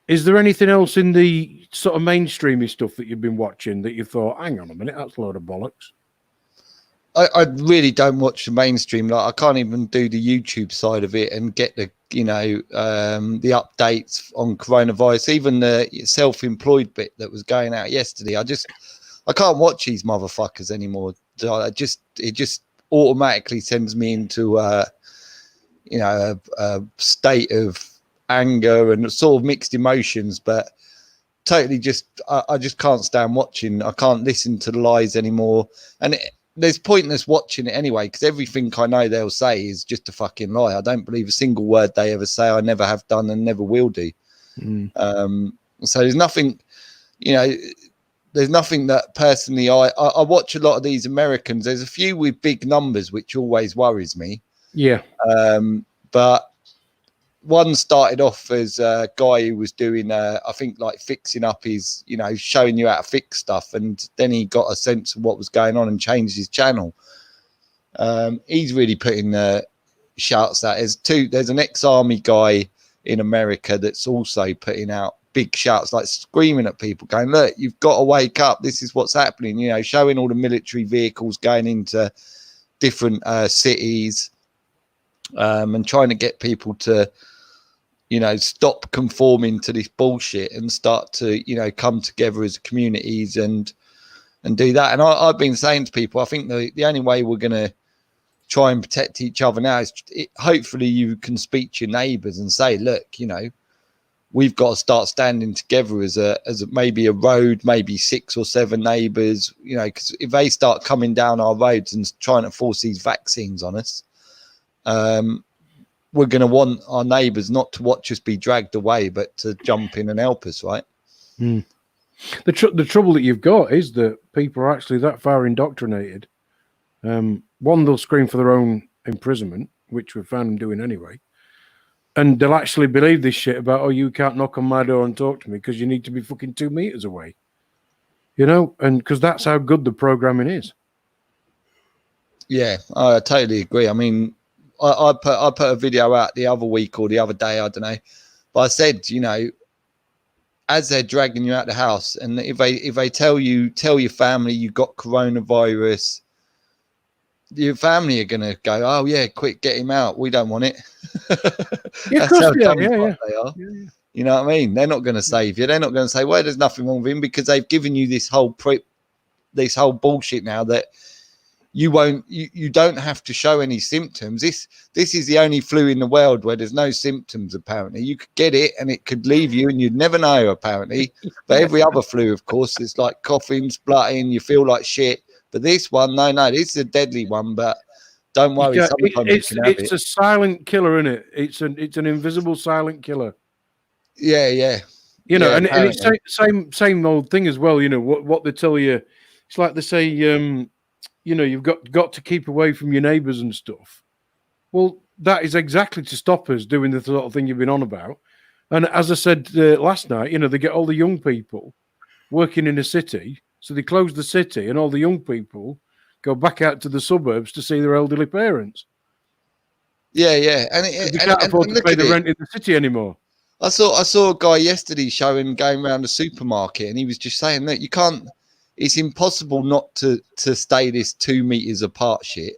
Is there anything else in the sort of mainstreamy stuff that you've been watching that you thought, hang on a minute, that's a load of bollocks? I really don't watch the mainstream. Like I can't even do the YouTube side of it and get the the updates on coronavirus. Even the self-employed bit that was going out yesterday. I can't watch these motherfuckers anymore. It just automatically sends me into a state of anger and sort of mixed emotions, but totally I just can't stand watching. I can't listen to the lies anymore, and there's pointless watching it anyway, because everything I know they'll say is just a fucking lie. I don't believe a single word they ever say. I never have done and never will do. So there's nothing, there's nothing that personally I watch a lot of these Americans. There's a few with big numbers, which always worries me. Yeah. But one started off as a guy who was doing, I think, like fixing up his, showing you how to fix stuff. And then he got a sense of what was going on and changed his channel. He's really putting shouts out. There's an ex-army guy in America that's also putting out big shouts, like screaming at people, going, look, you've got to wake up. This is what's happening. Showing all the military vehicles going into different cities and trying to get people to, stop conforming to this bullshit and start to, come together as communities and do that. And I've been saying to people, I think the only way we're going to try and protect each other now is hopefully you can speak to your neighbours and say, look, we've got to start standing together as maybe a road, maybe 6 or 7 neighbours, because if they start coming down our roads and trying to force these vaccines on us, we're going to want our neighbours not to watch us be dragged away, but to jump in and help us, right? The trouble that you've got is that people are actually that far indoctrinated. One, they'll scream for their own imprisonment, which we've found them doing anyway. And they'll actually believe this shit about, oh, you can't knock on my door and talk to me because you need to be fucking 2 meters away. And because that's how good the programming is. Yeah, I totally agree. I mean, I put a video out the other week or the other day, I don't know. But I said, as they're dragging you out the house, and if they tell your family you got coronavirus, your family are gonna go, oh yeah, quick, get him out. We don't want it. Yeah, That's how dumb yeah. they are. Yeah. You know what I mean? They're not going to save you. They're not going to say, well, there's nothing wrong with him, because they've given you this whole bullshit now that you don't have to show any symptoms. This is the only flu in the world where there's no symptoms. Apparently, you could get it and it could leave you, and you'd never know. Apparently, but every other flu, of course, is like coughing, splutting. You feel like shit. But this one, no, this is a deadly one. But don't worry, sometimes you can have it. It's a silent killer, isn't it? It's an invisible silent killer. Yeah. You know, Yeah, and it's same old thing as well. You know what they tell you. It's like they say, you know, you've got to keep away from your neighbours and stuff. Well, that is exactly to stop us doing the sort of thing you've been on about. And as I said last night, you know, they get all the young people working in a city, so they close the city, and all the young people go back out to the suburbs to see their elderly parents. Yeah, and they can't afford to pay the rent in the city anymore. I saw a guy yesterday showing going around the supermarket, and he was just saying that you can't. It's impossible not to stay this 2 meters apart shit,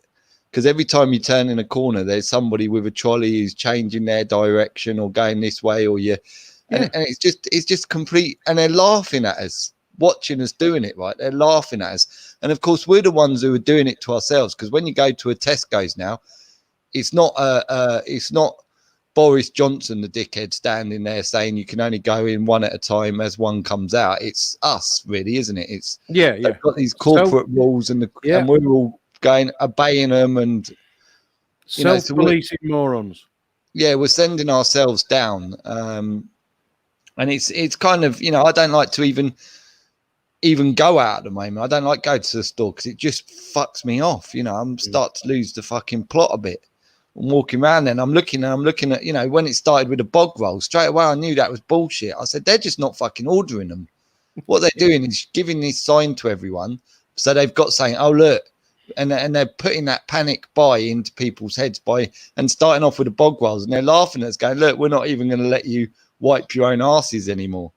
because every time you turn in a corner, there's somebody with a trolley who's changing their direction or going this way, or and it's just complete. And they're laughing at us, watching us doing it. Right, they're laughing at us, and of course we're the ones who are doing it to ourselves. Because when you go to a Tesco's now, it's not Boris Johnson, the dickhead, standing there saying you can only go in one at a time as one comes out. It's us, really, isn't it? It's they've got these corporate rules, and we're all going obeying them, and self-policing morons. Yeah, we're sending ourselves down, and it's kind of, you know, I don't like to even go out at the moment. I don't like go to the store because it just fucks me off. You know, I'm starting to lose the fucking plot a bit. I'm walking around there and I'm looking at, you know, when it started with the bog roll, straight away I knew that was bullshit. I said, they're just not fucking ordering them. What they're doing is giving this sign to everyone. So they've got saying, oh, look, and they're putting that panic buy into people's heads and starting off with the bog rolls, and they're laughing at us going, look, we're not even going to let you wipe your own asses anymore.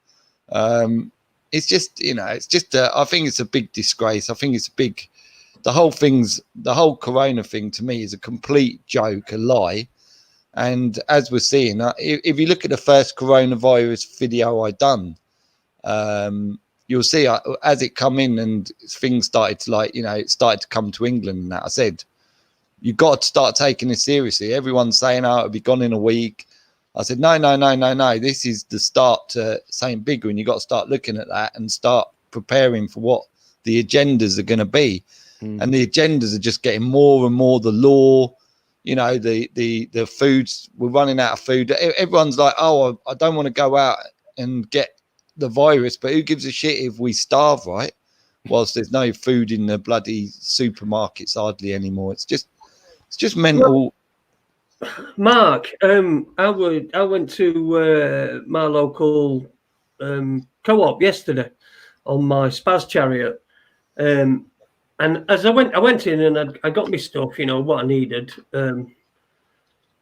It's just, you know, I think it's a big disgrace. I think it's the whole corona thing to me is a complete joke, a lie. And as we're seeing, if you look at the first coronavirus video I done, you'll see as it come in and things started to, like, you know, it started to come to England and that, I said, you've got to start taking this seriously. Everyone's saying, oh, it'll be gone in a week. I said, no. This is the start to something bigger, and you've got to start looking at that and start preparing for what the agendas are going to be. And the agendas are just getting more and more the law, you know, the foods, we're running out of food. Everyone's like, oh, I don't want to go out and get the virus, but who gives a shit if we starve, right? Whilst there's no food in the bloody supermarkets hardly anymore. It's just mental. Mark, I went to my local co-op yesterday on my Spaz chariot. And as I went in and I got my stuff, you know, what I needed. And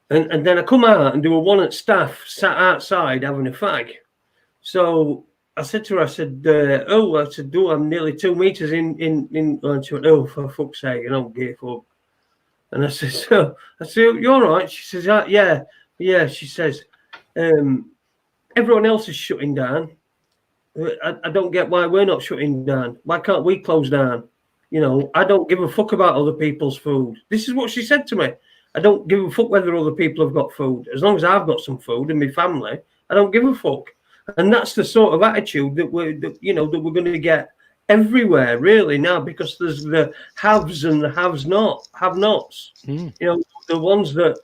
then I come out and there were one at staff sat outside having a fag. So I said to her, I said, I'm nearly 2 meters in. And she went, oh, for fuck's sake, I don't give a fuck. And I said, you're all right. She says, yeah. She says, everyone else is shutting down. I don't get why we're not shutting down. Why can't we close down? You know, I don't give a fuck about other people's food. This is what she said to me. I don't give a fuck whether other people have got food. As long as I've got some food and my family, I don't give a fuck. And that's the sort of attitude that we're going to get everywhere, really, now, because there's the haves and the have-nots. You know, the ones that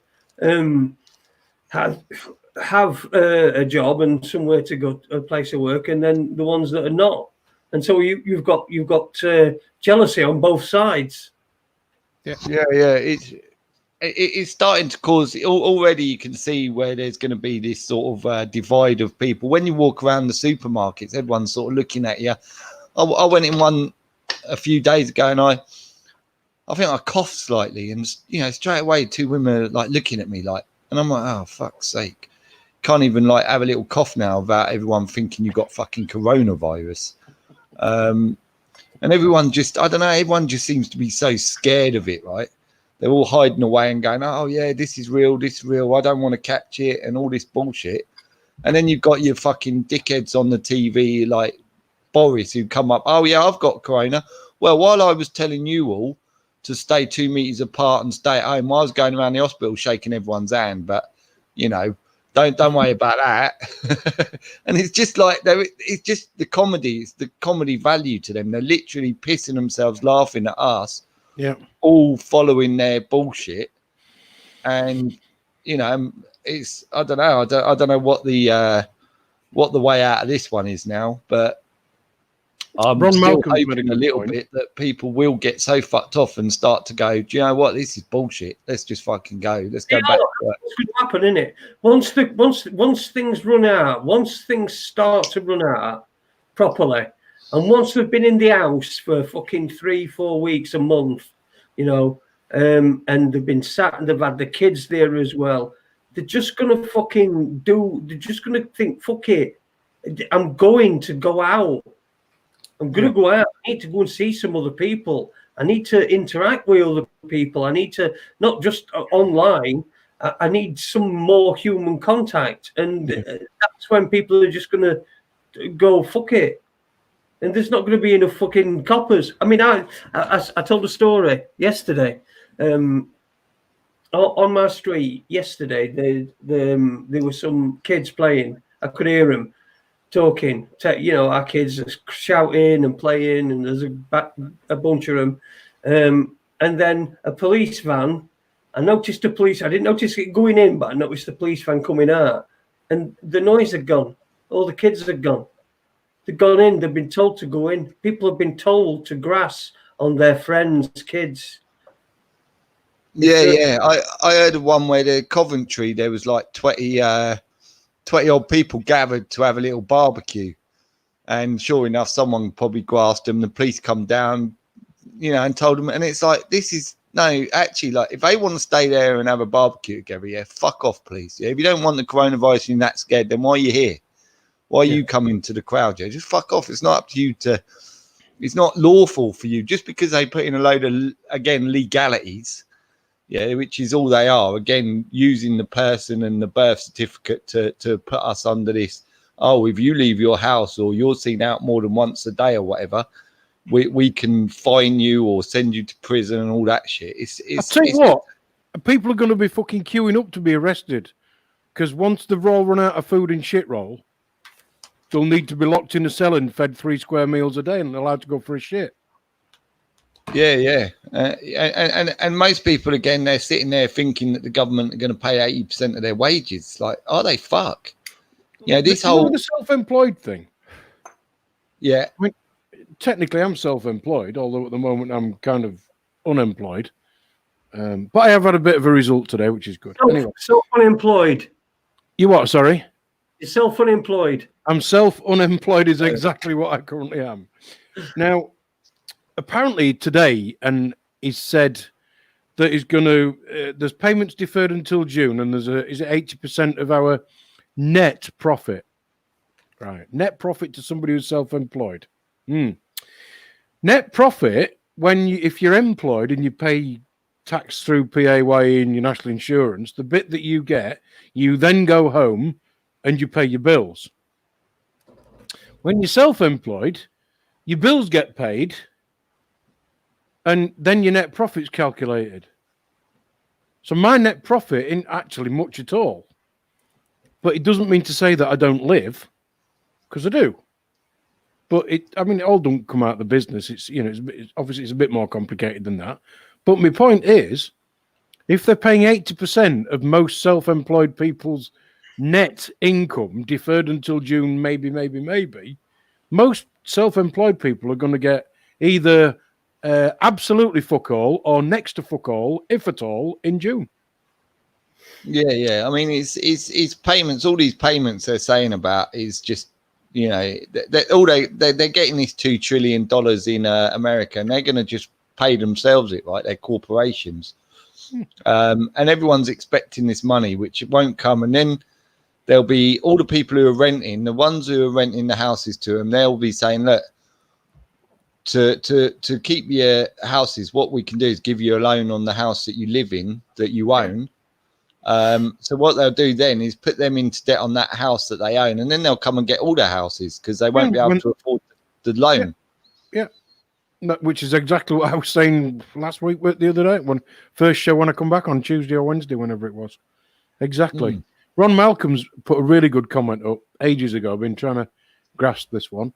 have a job and somewhere to go, a place of work, and then the ones that are not. And so you've got jealousy on both sides. Yeah. It's starting to cause. Already, you can see where there's going to be this sort of divide of people. When you walk around the supermarkets, everyone's sort of looking at you. I went in one a few days ago, and I think I coughed slightly, and you know, straight away 2 women are like looking at me like, and I'm like, oh fuck's sake, can't even like have a little cough now without everyone thinking you got fucking coronavirus. And everyone just, I don't know, everyone just seems to be so scared of it, right? They're all hiding away and going, oh yeah, this is real, I don't want to catch it, and all this bullshit. And then you've got your fucking dickheads on the TV like Boris who come up, oh yeah, I've got corona. Well, while I was telling you all to stay 2 meters apart and stay at home. I was going around the hospital shaking everyone's hand, but you know, don't worry about that. And it's just like it's just the comedy. It's the comedy value to them. They're literally pissing themselves laughing at us. Yeah, all following their bullshit, and you know, it's I don't know. I don't know what the way out of this one is now, but I'm Ron still Malcolm's made a hoping a good little point. bit that people will get so fucked off and start to go, do you know what? This is bullshit. Let's just fucking go. Let's go back to work. What's going to happen, isn't it? Once things run out, once things start to run out properly, and once they've been in the house for fucking 3-4 weeks, a month, you know, and they've been sat and they've had the kids there as well, they're just going to fucking they're just going to think, fuck it, I'm going to go out. I'm going to go out. I need to go and see some other people. I need to interact with other people. I need to, not just online, I need some more human contact. And that's when people are just going to go, fuck it. And there's not going to be enough fucking coppers. I mean, I told a story yesterday. On my street yesterday, there were some kids playing. I could hear them talking. You know, our kids are shouting and playing, and there's a bunch of them. And then a police van. I noticed the police. I didn't notice it going in, but I noticed the police van coming out. And the noise had gone. All the kids had gone. They've gone in. They've been told to go in. People have been told to grass on their friends' kids. Yeah. I heard of one where the Coventry, there was like 20 odd people gathered to have a little barbecue, and sure enough, someone probably grasped them. The police come down, you know, and told them. And it's like, this is no, actually, like, if they want to stay there and have a barbecue together, yeah, fuck off, please. Yeah, if you don't want the coronavirus and you're that scared, then why are you here? Why are you coming to the crowd? Yeah, just fuck off. It's not up to you to. It's not lawful for you just because they put in a load of legalities. Yeah, which is all they are. Again, using the person and the birth certificate to put us under this. Oh, if you leave your house or you're seen out more than once a day or whatever, we can fine you or send you to prison and all that shit. I'll tell you what, people are going to be fucking queuing up to be arrested, because once they've all run out of food and shit roll, they'll need to be locked in a cell and fed 3 square meals a day and allowed to go for a shit. Yeah. And most people, again, they're sitting there thinking that the government are going to pay 80% of their wages. Like, are they fuck? Yeah, this whole the self-employed thing. Yeah. I mean, technically, I'm self-employed, although at the moment I'm kind of unemployed. But I have had a bit of a result today, which is good. Anyway, Self-unemployed. You what? Sorry? You're self-unemployed. I'm self-unemployed is exactly what I currently am. Now, apparently today, and he said that he's going to, there's payments deferred until June, and is it 80% of our net profit? Right. Net profit to somebody who's self-employed. Net profit, if you're employed and you pay tax through PAYE and your national insurance, the bit that you get, you then go home and you pay your bills. When you're self-employed, your bills get paid, and then your net profit's calculated. So my net profit isn't actually much at all. But it doesn't mean to say that I don't live, because I do. But it all don't come out of the business. It's, you know, obviously it's a bit more complicated than that. But my point is, if they're paying 80% of most self-employed people's net income deferred until June, maybe, most self-employed people are going to get either absolutely fuck all or next to fuck all, if at all, in June. Yeah. I mean, it's payments. All these payments they're saying about is just, you know, they're getting this $2 trillion in America, and they're going to just pay themselves it, right? They're corporations, and everyone's expecting this money, which it won't come. And then there'll be all the people who are renting, the ones who are renting the houses to them. They'll be saying, look, to keep your houses, what we can do is give you a loan on the house that you live in, that you own. So what they'll do then is put them into debt on that house that they own, and then they'll come and get all the houses because they won't be able to afford the loan. Yeah. Which is exactly what I was saying last week, the other day, first show when I come back on Tuesday or Wednesday, whenever it was. Exactly. Ron Malcolm's put a really good comment up ages ago. I've been trying to grasp this one.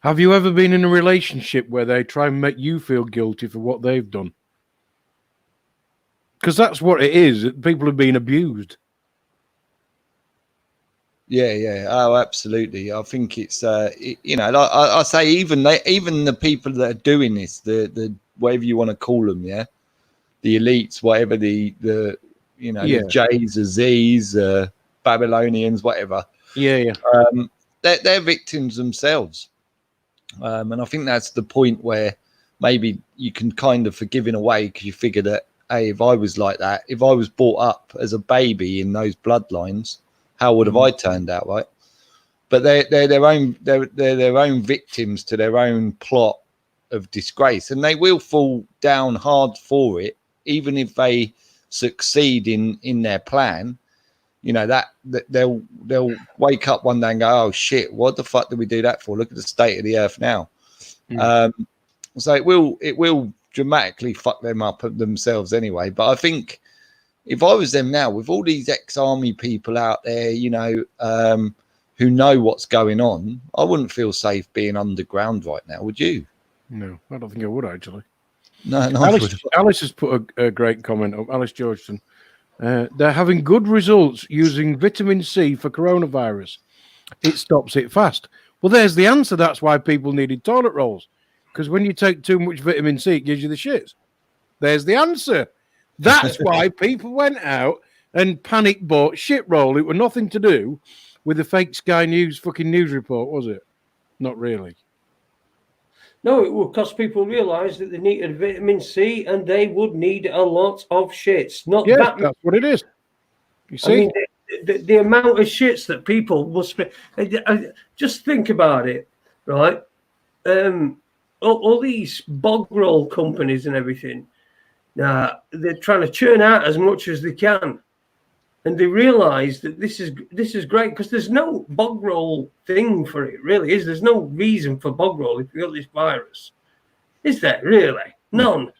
Have you ever been in a relationship where they try and make you feel guilty for what they've done? Because that's what it is. People have been abused. Yeah. Oh, absolutely. I think it's, you know, like I say, even the people that are doing this, the whatever you want to call them, yeah, the elites, whatever the you know, the J's, the Z's, Babylonians, whatever. Yeah. They're victims themselves, and I think that's the point where maybe you can kind of forgive in a way because you figure that, hey, if I was like that, if I was brought up as a baby in those bloodlines, how would have I turned out, right? But they're their own victims to their own plot of disgrace, and they will fall down hard for it, even if they succeed in their plan. You know that they'll wake up one day and go, oh shit, what the fuck did we do that for? Look at the state of the earth now. So it will dramatically fuck them up themselves anyway. But I think if I was them now, with all these ex-army people out there, you know, who know what's going on, I wouldn't feel safe being underground right now, would you? No, I don't think I would actually. No, Alice has put a great comment up. Alice Georgeson. They're having good results using vitamin C for coronavirus. It stops it fast. Well, there's the answer. That's why people needed toilet rolls. Because when you take too much vitamin C, it gives you the shits. There's the answer. That's why people went out and panic bought shit roll. It was nothing to do with the fake Sky News fucking news report, was it? Not really. No, it would because people realised that they needed vitamin C and they would need a lot of shits. Not that. That's what it is. You see? I mean, the amount of shits that people will spend. Just think about it, right? All these bog roll companies and everything, now they're trying to churn out as much as they can. And they realise that this is great because there's no bog roll thing for it, really, is there's no reason for bog roll if you've got this virus. Is there really? None.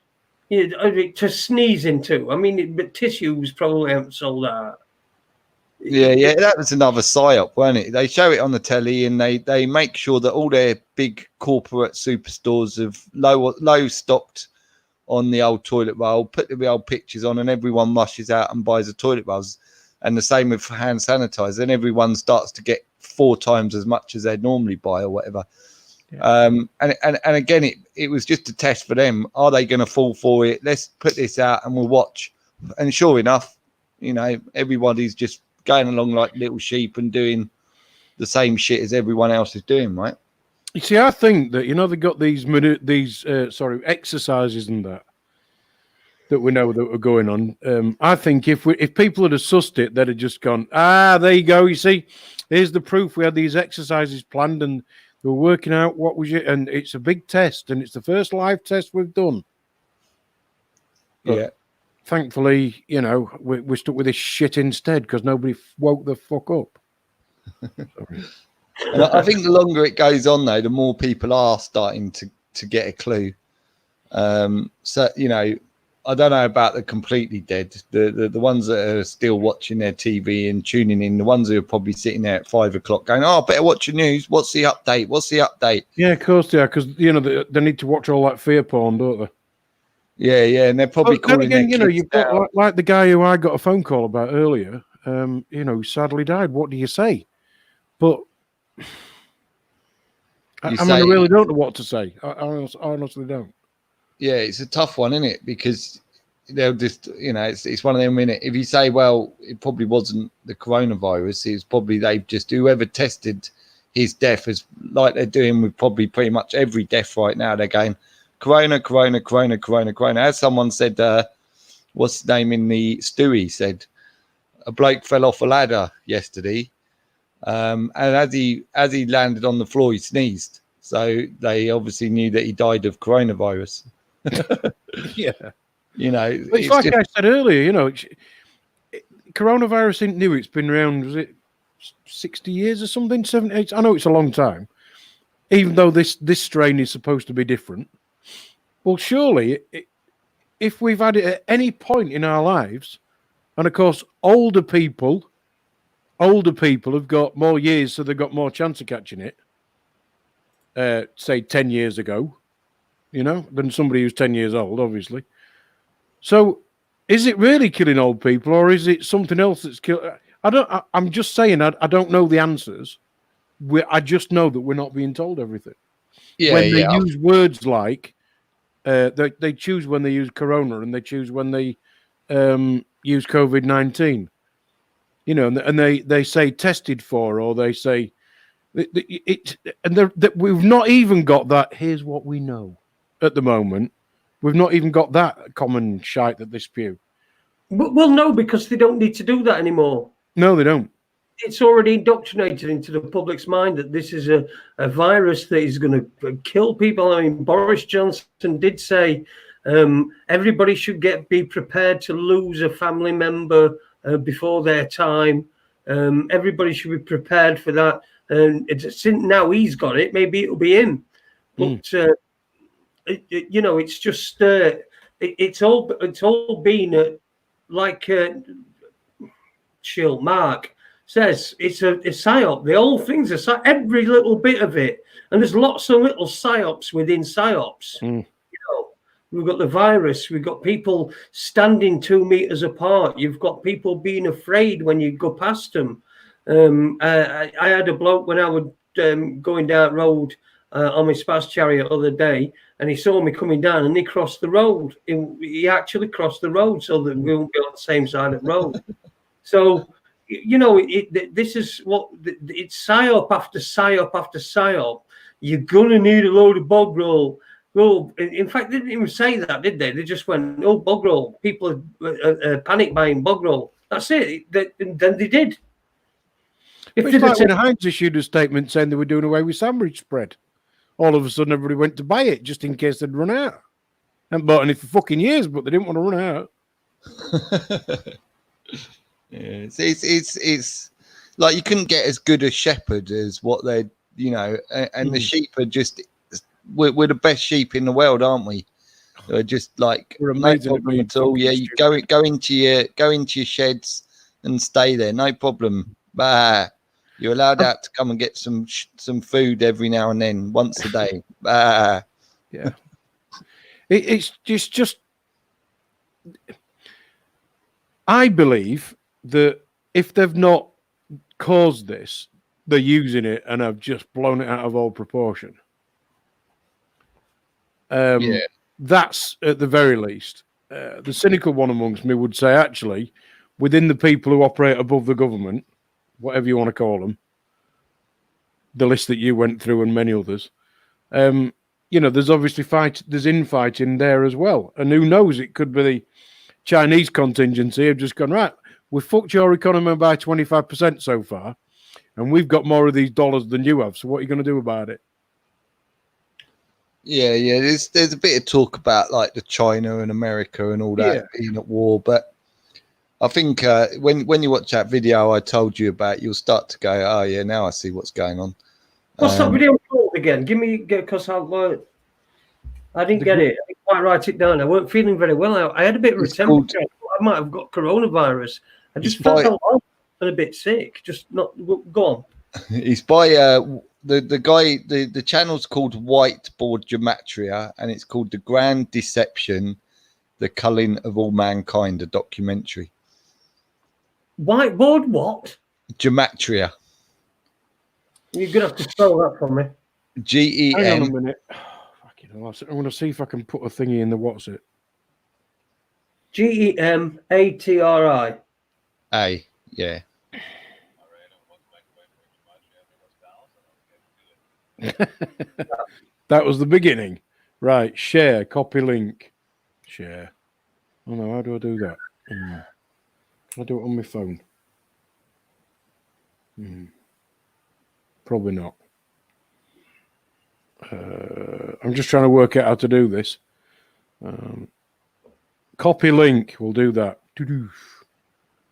To sneeze into. I mean, but tissues probably haven't sold out. Yeah, that was another psyop, wasn't it? They show it on the telly and they make sure that all their big corporate superstores have low stocked on the old toilet roll, put the old pictures on, and everyone rushes out and buys the toilet rolls. And the same with hand sanitizer. Then everyone starts to get 4 times as much as they'd normally buy or whatever. Yeah. And again, it was just a test for them. Are they going to fall for it? Let's put this out and we'll watch. And sure enough, you know, everybody's just going along like little sheep and doing the same shit as everyone else is doing, right? You see, I think that, you know, they've got these exercises and that we know that are going on. I think if people had sussed it, they'd have just gone, there you go. You see, here's the proof. We had these exercises planned and they were working out what was it. And it's a big test and it's the first live test we've done. But yeah. Thankfully, you know, we're stuck with this shit instead because nobody woke the fuck up. And I think the longer it goes on, though, the more people are starting to get a clue. So, you know, I don't know about the completely dead, the ones that are still watching their TV and tuning in, the ones who are probably sitting there at 5 o'clock going, oh, I better watch the news. What's the update? What's the update? Yeah, of course they are, because, you know, they need to watch all that fear porn, don't they? Yeah, and they're probably calling again, their you know, kids you've got like the guy who I got a phone call about earlier, you know, who sadly died. What do you say? But I really don't know what to say. I honestly don't. Yeah, it's a tough one, isn't it? Because they'll just, you know, it's one of them, innit? If you say, well, it probably wasn't the coronavirus, it's probably they've just, whoever tested his death, is like they're doing with probably pretty much every death right now. They're going, corona. As someone said, what's the name in the Stewie said, a bloke fell off a ladder yesterday, and as he landed on the floor, he sneezed. So they obviously knew that he died of coronavirus. Yeah, you know, it's like I said earlier. You know, coronavirus isn't new. It's been around. Was it 60 years or something? 70? I know it's a long time. even though this strain is supposed to be different. Well, surely, if we've had it at any point in our lives, and of course, older people have got more years, so they've got more chance of catching it. Say 10 years ago, than somebody who's 10 years old, obviously. So, is it really killing old people, or is it something else that's killing? I'm just saying. I don't know the answers. I just know that we're not being told everything. Yeah, when they yeah. use words like they choose when they use corona, and they choose when they use COVID-19. And they say tested for, or they say we've not even got that. Here's what we know at the moment. We've not even got that common shite that they spew. Well, no, because they don't need to do that anymore. No, they don't. It's already indoctrinated into the public's mind that this is a virus that is going to kill people. I mean, Boris Johnson did say everybody should be prepared to lose a family member before their time. Everybody should be prepared for that. And since now he's got it, maybe it'll be him. But it's just it's all been like chill. Mark says it's a psyop. The whole thing's a psyop, every little bit of it, and there's lots of little psyops within psyops. We've got the virus. We've got people standing 2 meters apart. You've got people being afraid when you go past them. I had a bloke when I was going down road on my Spaz chariot the other day, and he saw me coming down, and he crossed the road. He actually crossed the road so that we won't be on the same side of the road. So, this is what it's psyop after psyop after psyop. You're gonna need a load of bog roll. Well, in fact, they didn't even say that, did they? They just went, "Oh, bog roll." People are panic buying bog roll. That's it. Then they did. It's like when Heinz issued a statement saying they were doing away with sandwich spread. All of a sudden, everybody went to buy it just in case they'd run out. Haven't bought any for fucking years, but they didn't want to run out. Yeah, it's like you couldn't get as good a shepherd as what they, and the sheep are just we're the best sheep in the world, aren't we? They're just like We're no amazing problem at all. Yeah, you go into your sheds and stay there, no problem. Bah. You're allowed out to come and get some food every now and then, once a day. Bah. Yeah, it's just. I believe that if they've not caused this, they're using it and have just blown it out of all proportion. That's at the very least. The cynical one amongst me would say, actually, within the people who operate above the government, whatever you want to call them, the list that you went through and many others, there's obviously there's infighting there as well. And who knows, it could be the Chinese contingency have just gone, right, we've fucked your economy by 25% so far, and we've got more of these dollars than you have. So what are you going to do about it? Yeah. There's a bit of talk about like the China and America and all that being at war, but I think when you watch that video I told you about, you'll start to go, oh yeah, now I see what's going on. What's that video called again? Give me, because I didn't get it. I didn't quite write it down. I weren't feeling very well. I had a bit of a temperature. I might have got coronavirus. I just felt off and a bit sick. Just not go on. It's by the guy. The channel's called Whiteboard Gematria, and it's called The Grand Deception: The Culling of All Mankind, a documentary. Whiteboard what? Gematria. You're gonna have to spell that for me. GEM. Hang on a minute. I'm going to see if I can put a thingy in the what's it. GEMATRI. A, yeah. That was the beginning. Right. Share, copy link. Share. Oh no, how do I do that? Can I do it on my phone? Probably not. I'm just trying to work out how to do this. Copy link. We'll do that.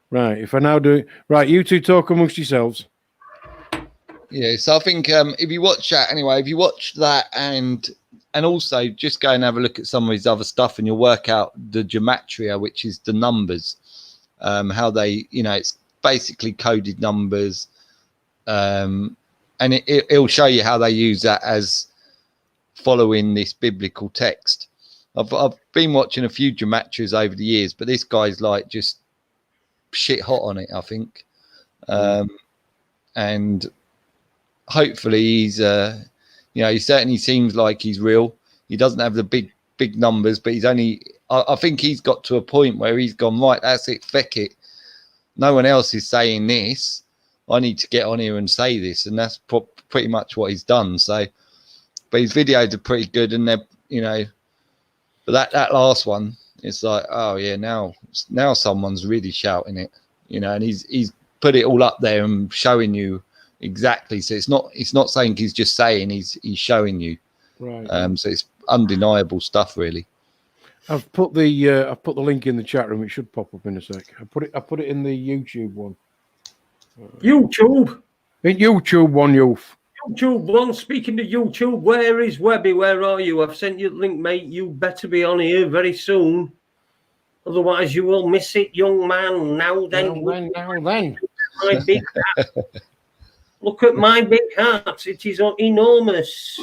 Right. If I now do it. Right. You two talk amongst yourselves. Yeah, so I think if you watch that anyway, if you watch that and also just go and have a look at some of his other stuff, and you'll work out the gematria, which is the numbers, how they, it's basically coded numbers, and it'll show you how they use that as following this biblical text. I've been watching a few gematrias over the years, but this guy's like just shit hot on it, I think, and hopefully he's he certainly seems like he's real. He doesn't have the big numbers, but he's only, I think he's got to a point where he's gone, right, that's it, feck it, no one else is saying this, I need to get on here and say this, and that's pretty much what he's done. So, but his videos are pretty good, and they're, but that last one, it's like, oh yeah, now someone's really shouting it, and he's put it all up there and showing you exactly. So it's not saying he's just saying, he's showing you. Right. So it's undeniable stuff, really. I've put the link in the chat room. It should pop up in a sec. I put it in the YouTube one. YouTube. In YouTube one, YouTube one. Speaking of YouTube, where is Webby? Where are you? I've sent you the link, mate. You better be on here very soon. Otherwise, you will miss it, young man. Now then. My big hat. Look at my big hat. It is enormous.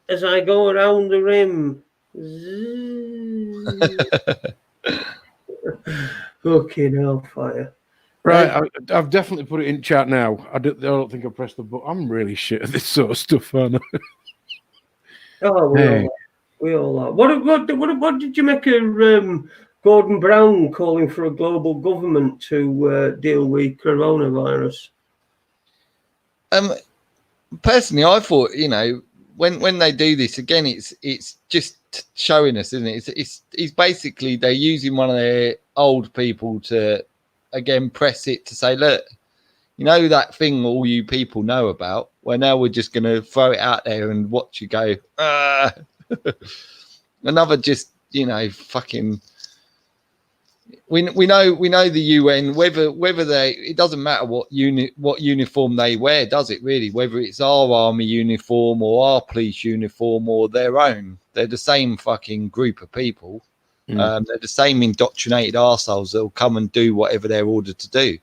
As I go around the rim. Fucking hellfire. Right, I've definitely put it in chat now. I don't think I pressed the button. I'm really shit at this sort of stuff, aren't I? Oh, we all are. What did you make of Gordon Brown calling for a global government to deal with coronavirus? Personally, I thought, when they do this again, it's just showing us, isn't it? It's basically they're using one of their old people to again press it to say, look, that thing all you people know about. Well, now we're just going to throw it out there and watch you go. Another just fucking. We know the UN, whether they, it doesn't matter what uniform they wear, does it really? Whether it's our army uniform or our police uniform or their own, they're the same fucking group of people. They're the same indoctrinated arseholes that will come and do whatever they're ordered to do.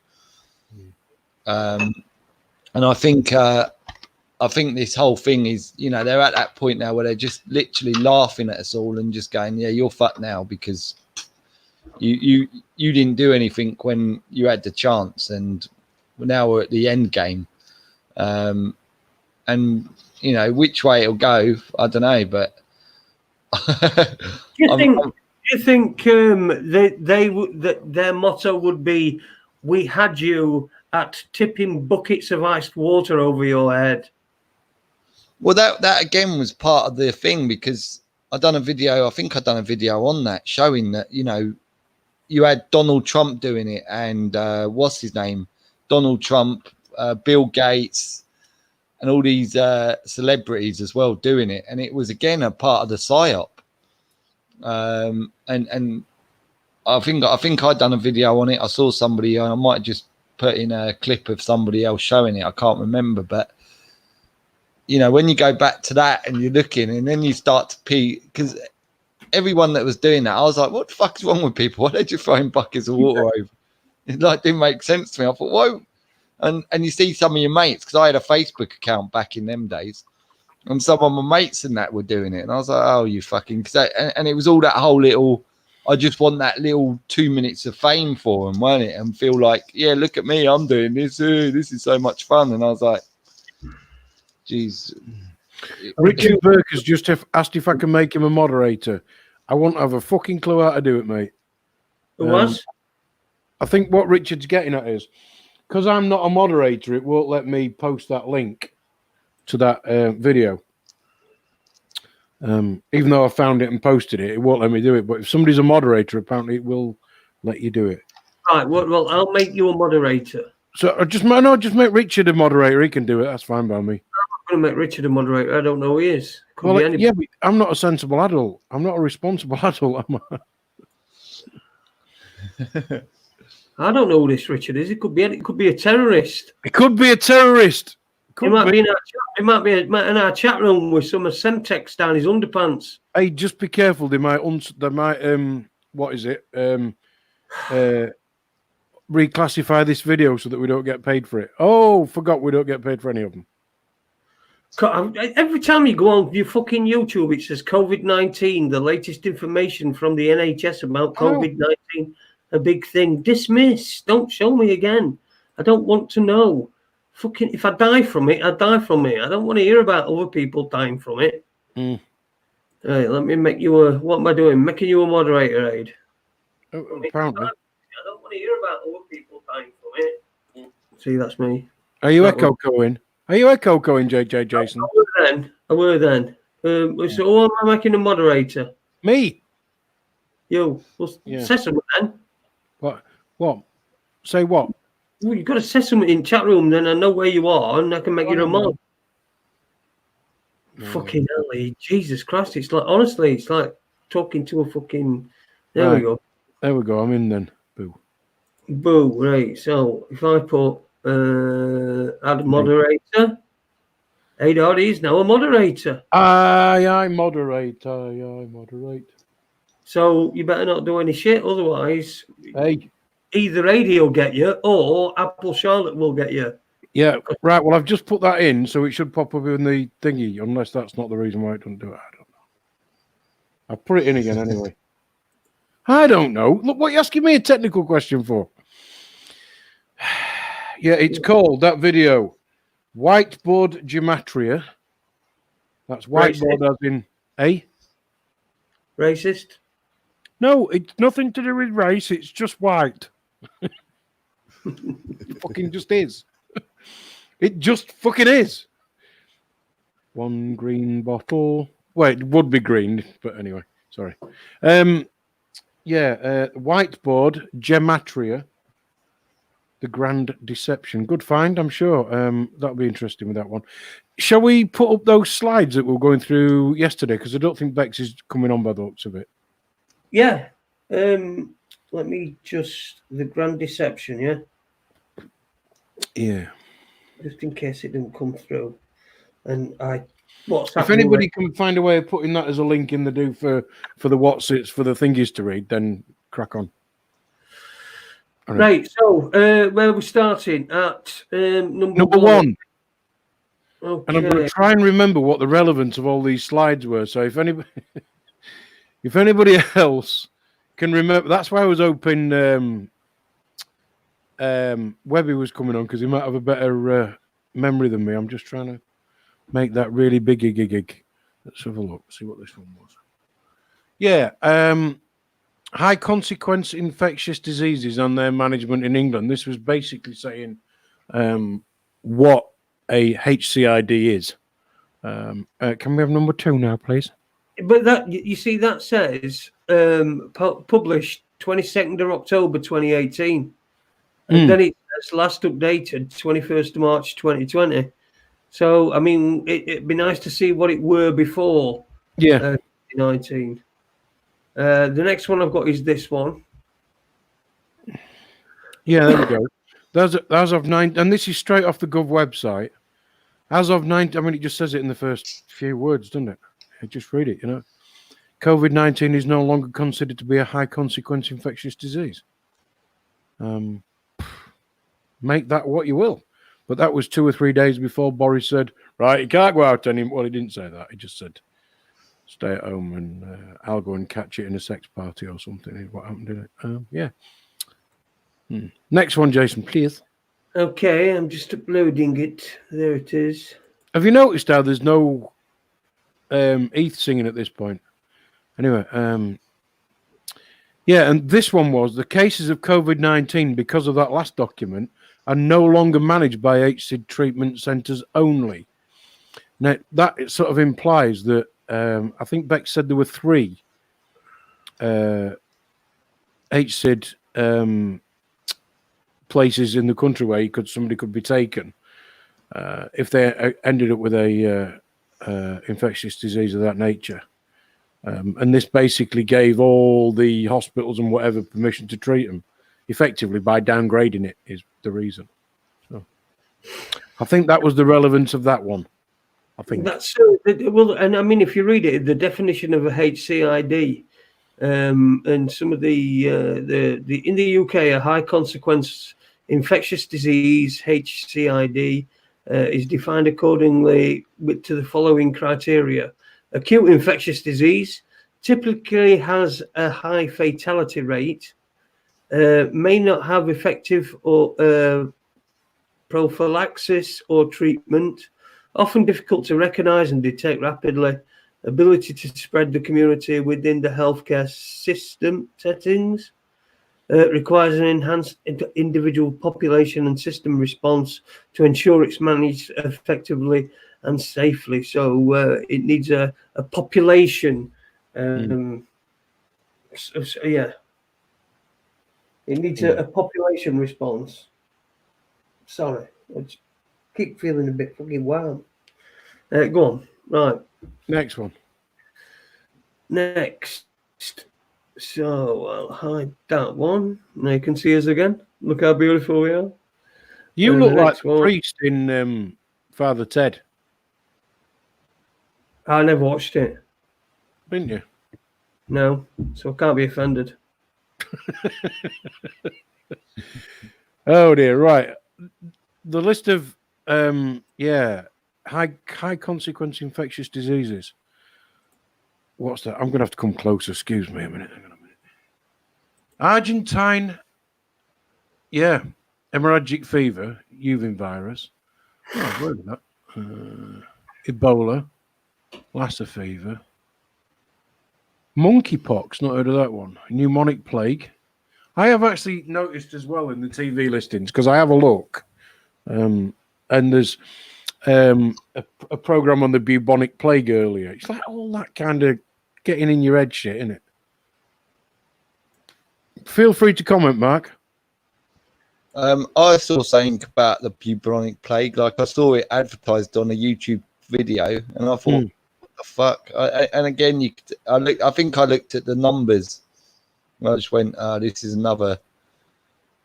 And I think this whole thing is, they're at that point now where they're just literally laughing at us all and just going, yeah, you're fucked now because you didn't do anything when you had the chance, and now we're at the end game. And which way it'll go, I don't know, but Do you think that their motto would be, "We had you at tipping buckets of iced water over your head"? Well, that again was part of the thing, because I think I'd done a video on that showing that, you had Donald Trump doing it, and what's his name? Donald Trump, Bill Gates, and all these celebrities as well doing it. And it was, again, a part of the PSYOP. And I think I'd done a video on it. I saw somebody, I might just put in a clip of somebody else showing it. I can't remember. But, when you go back to that and you're looking, and then you start to pee, because everyone that was doing that, I was like, what the fuck is wrong with people? Why are they just throwing buckets of water over? It didn't make sense to me. I thought, whoa. And you see some of your mates, because I had a Facebook account back in them days, and some of my mates and that were doing it. And I was like, oh, you fucking... And it was all that whole little, I just want that little 2 minutes of fame for them, weren't it? And feel like, yeah, look at me, I'm doing this. This is so much fun. And I was like, geez... Richard Burke has just asked if I can make him a moderator. I won't have a fucking clue how to do it, mate. Who was? I think what Richard's getting at is, because I'm not a moderator, it won't let me post that link to that video. Even though I found it and posted it, it won't let me do it. But if somebody's a moderator, apparently it will let you do it. Right. Well, I'll make you a moderator. So just make Richard a moderator. He can do it. That's fine by me. I'm going to make Richard a moderator. I don't know who he is. Well, yeah, but I'm not a sensible adult. I'm not a responsible adult, am I? I don't know who this Richard is. It could be a terrorist. It could be a terrorist. He might be in our chat. He might be in our chat room with some Semtex down his underpants. Hey, just be careful. They might what is it? Reclassify this video so that we don't get paid for it. Oh, forgot we don't get paid for any of them. Every time you go on your fucking YouTube, it says COVID-19, the latest information from the NHS about COVID-19, a big thing. Dismiss. Don't show me again. I don't want to know. Fucking, if I die from it, I die from it. I don't want to hear about other people dying from it. Mm. Right, let me make you what am I doing? Making you a moderator, Ade. Oh, apparently. I don't want to hear about other people dying from it. See, that's me. Are you echo going? Are you echo going, JJ Jason? I were then. So who am I making a moderator? Me. You. Well, say something then. What? Say what? Well, you've got to say something in chat room, then I know where you are, and I can make you a mod. No. Fucking hell, Jesus Christ! It's like, honestly, it's like talking to a fucking. There we go. There we go. I'm in then. Boo. Boo. Right. So if I put add moderator, Ade is now a moderator. I moderate. I moderate. So you better not do any shit, otherwise. Hey. Either Ade will get you, or Apple Charlotte will get you. Yeah, right. Well, I've just put that in, so it should pop up in the thingy, unless that's not the reason why it doesn't do it. I don't know. I'll put it in again anyway. I don't know. Look, what are you asking me a technical question for? Yeah, it's called, that video, Whiteboard Gematria. That's whiteboard as in, Racist? No, it's nothing to do with race. It's just white. It fucking just is. It just fucking is. One green bottle. Wait, it would be green, but anyway, sorry. Whiteboard Gematria. The Grand Deception. Good find, I'm sure. That'll be interesting with that one. Shall we put up those slides that we were going through yesterday? Because I don't think Bex is coming on by the looks of it. Yeah. Let me just... The Grand Deception, yeah? Yeah. Just in case it didn't come through. And if anybody can find a way of putting that as a link in the do for the what's it's for the thingies to read, then crack on. Right, so where are we starting? At number one. Okay. And I'm going to try and remember what the relevance of all these slides were. So if anybody else can remember, that's why I was hoping Webby was coming on, because he might have a better memory than me. I'm just trying to make that really big gig. Let's have a look, see what this one was. Yeah, high consequence infectious diseases and their management in England. This was basically saying what a HCID is. Can we have number 2 now, please? But that, you see, that says published 22nd of October 2018. And then it says last updated 21st of March 2020. So, I mean, it'd be nice to see what it were before 2019. The next one I've got is this one. Yeah, there we go. As of 9, and this is straight off the Gov website. As of 9, I mean, it just says it in the first few words, doesn't it? Just read it, you know. COVID-19 is no longer considered to be a high consequence infectious disease. Make that what you will. But that was 2 or 3 days before Boris said, right, you can't go out anymore. Well, he didn't say that. He just said, stay at home and I'll go and catch it in a sex party or something. Is what happened, didn't it? Yeah. Next one, Jason, please. Okay, I'm just uploading it. There it is. Have you noticed how there's no Heath singing at this point? Anyway, yeah, and this one was the cases of COVID-19 because of that last document are no longer managed by HCID treatment centres only. Now, that sort of implies that I think Bex said there were 3 HCID places in the country where somebody could be taken if they ended up with a infectious disease of that nature. And this basically gave all the hospitals and whatever permission to treat them effectively by downgrading it is the reason. So I think that was the relevance of that one. I think that's well, and I mean, if you read it, the definition of a HCID, and some of the in the UK, a high consequence infectious disease (HCID) is defined accordingly to the following criteria: acute infectious disease typically has a high fatality rate, may not have effective or prophylaxis or treatment, often difficult to recognize and detect rapidly, ability to spread the community within the healthcare system settings, requires an enhanced individual population and system response to ensure it's managed effectively and safely. So it needs a population. Yeah, it needs a population response. Sorry, I just keep feeling a bit fucking wild. Go on. Right. next one. Next. So I'll hide that one. Now you can see us again. Look how beautiful we are. You And look the like next the one. priest in Father Ted, I never watched it. didn't you? No, so I can't be offended. Oh dear, right. The list of high consequence infectious diseases. What's that? I'm gonna have to come closer. Excuse me a minute. Hang on a minute. Argentine, hemorrhagic fever, UV virus. Oh, I've heard of that. Ebola, Lassa fever, monkeypox. Not heard of that one. Pneumonic plague. I have actually noticed as well in the TV listings because I have a look, and there's a program on the bubonic plague earlier. It's like all that kind of getting in your head shit, isn't it? Feel free to comment, Mark. I saw something about the bubonic plague. Like I saw it advertised on a YouTube video, and I thought, "What the fuck?" And again, I think I looked at the numbers. And I just went, "This is another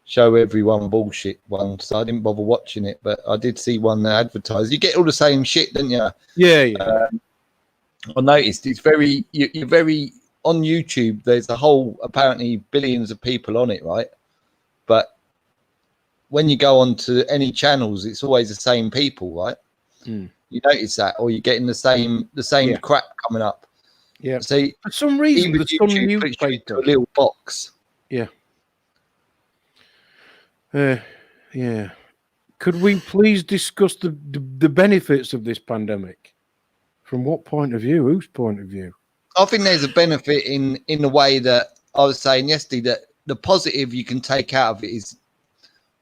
show everyone bullshit one." So I didn't bother watching it, but I did see one that advertised. You get all the same shit, don't you? Yeah. I noticed it's very you're very on YouTube. There's a whole apparently billions of people on it, right? But when you go on to any channels, it's always the same people, right? You notice that, or you're getting the same crap coming up. Yeah. So for some reason, even there's some YouTube new puts you into people. a little box. Yeah. Yeah. Could we please discuss the benefits of this pandemic? From what point of view? Whose point of view? I think there's a benefit in the way that I was saying yesterday, that the positive you can take out of it is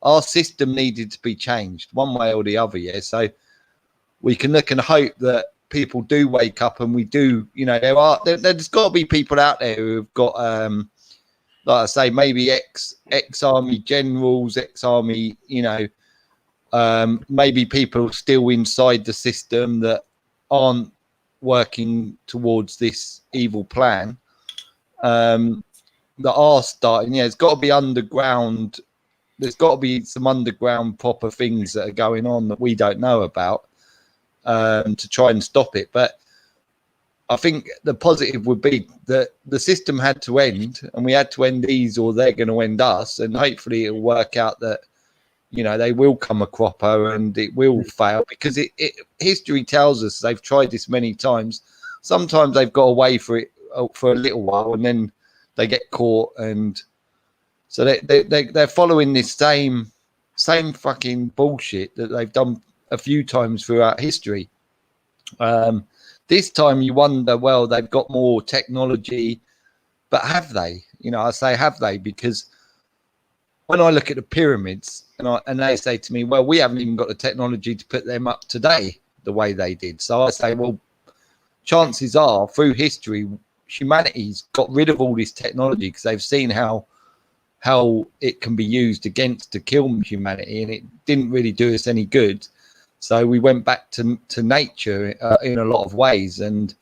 our system needed to be changed one way or the other. Yeah. So we can look and hope that people do wake up, and we do, there's got to be people out there who have got, like I say, maybe ex-army generals, ex-army, maybe people still inside the system that aren't working towards this evil plan, that are starting. Yeah, it's got to be underground. There's got to be some underground proper things that are going on that we don't know about, to try and stop it. But I think the positive would be that the system had to end, and we had to end these, or they're going to end us. And hopefully it'll work out that, they will come a cropper and it will fail, because history tells us they've tried this many times. Sometimes they've got away for it for a little while, and then they get caught, and so they're following this same fucking bullshit that they've done a few times throughout history. This time you wonder, well, they've got more technology, but have they? I say, have they? Because when I look at the pyramids, and they say to me, well, we haven't even got the technology to put them up today the way they did. So I say, well, chances are through history, humanity's got rid of all this technology because they've seen how it can be used to kill humanity, and it didn't really do us any good. So we went back to nature in a lot of ways, and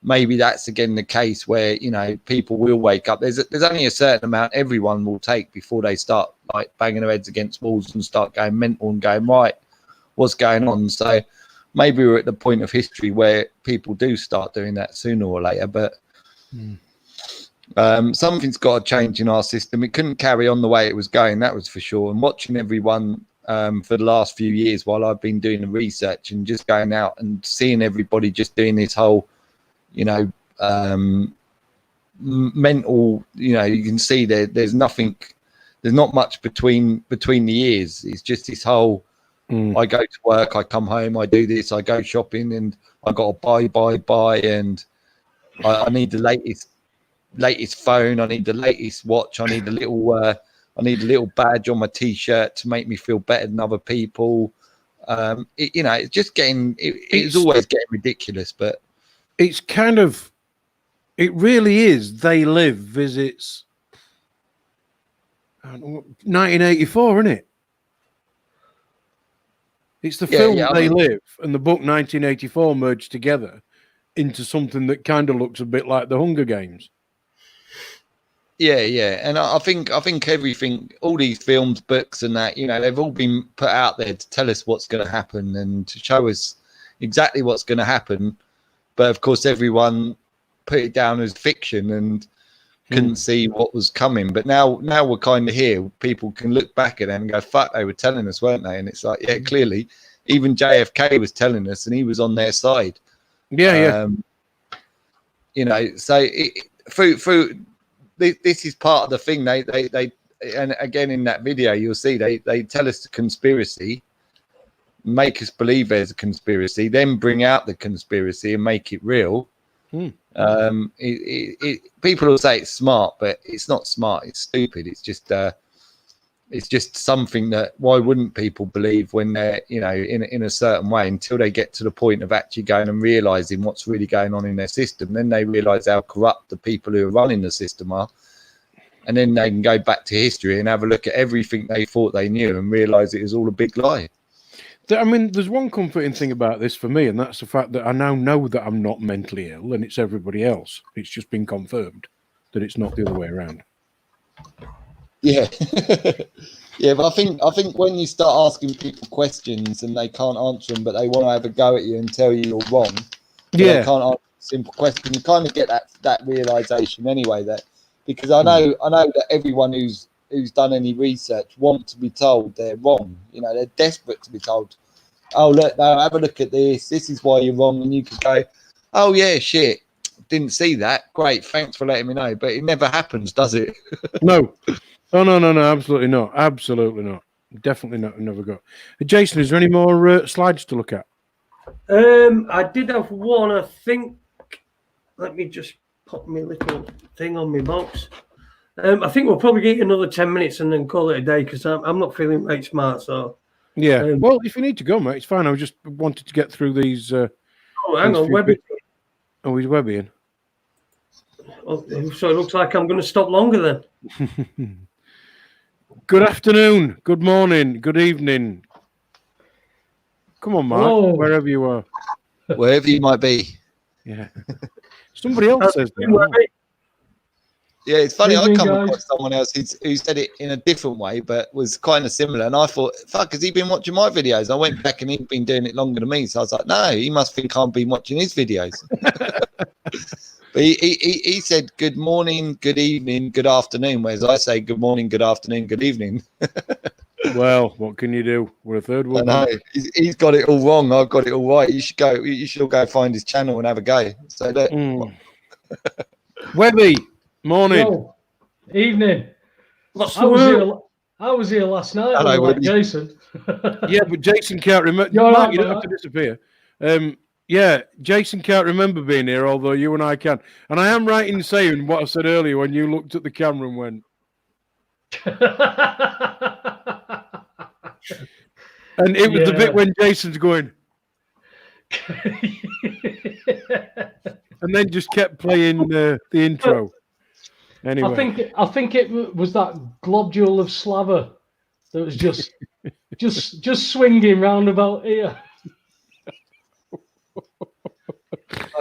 maybe that's again the case where, you know, people will wake up. There's only a certain amount everyone will take before they start like banging their heads against walls and start going mental and going, right, what's going on? So maybe we're at the point of history where people do start doing that sooner or later. But something's got to change in our system. It couldn't carry on the way it was going, that was for sure. And watching everyone for the last few years while I've been doing the research and just going out and seeing everybody just doing this whole, you know, mental, you know, you can see there's nothing, there's not much between the ears. It's just this whole, I go to work, I come home, I do this, I go shopping, and I got to buy, and I need the latest phone, I need the latest watch, I need a little badge on my t-shirt to make me feel better than other people. You know, it's just getting, it's always getting ridiculous, but it's kind of, it really is. They Live visits 1984, isn't it? It's the film They Live and the book 1984 merged together into something that kind of looks a bit like the Hunger Games. Yeah, and I think everything, all these films, books, and that, you know, they've all been put out there to tell us what's going to happen and to show us exactly what's going to happen. But of course, everyone put it down as fiction and couldn't see what was coming. But now we're kind of here. People can look back at them and go, "Fuck, they were telling us, weren't they?" And it's like, yeah, clearly, even JFK was telling us, and he was on their side. Yeah. You know, so through. This is part of the thing. They and again in that video you'll see they tell us the conspiracy, make us believe there's a conspiracy, then bring out the conspiracy and make it real. People will say it's smart, but it's not smart. It's stupid. It's just something that, why wouldn't people believe when they're, you know, in a certain way, until they get to the point of actually going and realizing what's really going on in their system. Then they realize how corrupt the people who are running the system are. And then they can go back to history and have a look at everything they thought they knew and realize it was all a big lie. I mean, there's one comforting thing about this for me, and that's the fact that I now know that I'm not mentally ill and it's everybody else. It's just been confirmed that it's not the other way around. Yeah. Yeah, but I think when you start asking people questions and they can't answer them, but they want to have a go at you and tell you you're wrong, they can't answer a simple question. You kind of get that realization anyway, that because I know that everyone who's done any research want to be told they're wrong. You know, they're desperate to be told, oh look, no, have a look at this. This is why you're wrong, and you could go, oh yeah, shit, didn't see that. Great, thanks for letting me know. But it never happens, does it? No. Oh, no, absolutely not. Absolutely not. Definitely not. Never got. Jason, is there any more slides to look at? I did have one, I think. Let me just pop my little thing on my box. I think we'll probably get another 10 minutes and then call it a day, because I'm not feeling right smart. So yeah. Well, if you need to go, mate, it's fine. I just wanted to get through these. Oh, hang on, Webby. Oh, he's Webbying. Oh, so it looks like I'm going to stop longer then. Good afternoon, good morning, good evening. Come on, Mark, wherever you are. Wherever you might be. Yeah. Somebody else says that. Yeah, it's funny. I come across someone else who said it in a different way, but was kind of similar. And I thought, fuck, has he been watching my videos? I went back and he'd been doing it longer than me. So I was like, no, he must think I've been watching his videos. But he said good morning, good evening, good afternoon, whereas I say good morning, good afternoon, good evening. Well, what can you do? We're a third one. I know. He's got it all wrong. I've got it all right. You should all go find his channel and have a go. So look. Webby, morning. Yo, evening. I was here last night. Hello, like Jason. Yeah, but Jason can't remember. Mark, you don't have to disappear. Yeah, Jason can't remember being here, although you and I can. And I am right in saying what I said earlier when you looked at the camera and went. And it was the bit when Jason's going. And then just kept playing the intro. Anyway, I think it was that globule of slaver that was just swinging round about here.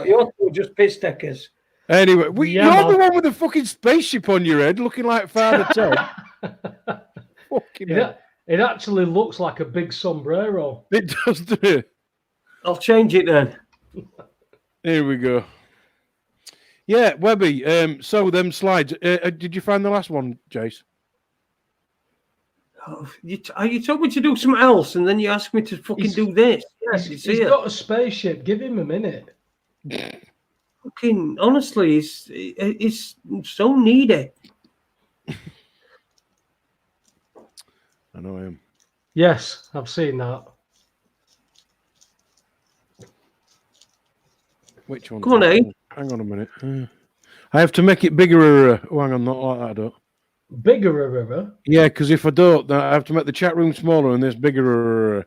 You're two are just piss takers. Anyway, Yeah, you're the man. one with the fucking spaceship on your head, looking like Father Ted. Fucking hell. It actually looks like a big sombrero. It does, doesn't it? I'll change it then. Here we go. Yeah, Webby. So them slides. Did you find the last one, Jace? Oh, you told me to do something else, and then you asked me to fucking do this. Yes, you see He's it. got a spaceship. Give him a minute. Fucking honestly, it's so needy. I know I am. Yes, I've seen that. Which one? Come on, eh? Hang on a minute. I have to make it bigger. Oh, hang on, not like that. I don't. Bigger a river. Yeah, because if I don't, then I have to make the chat room smaller and this bigger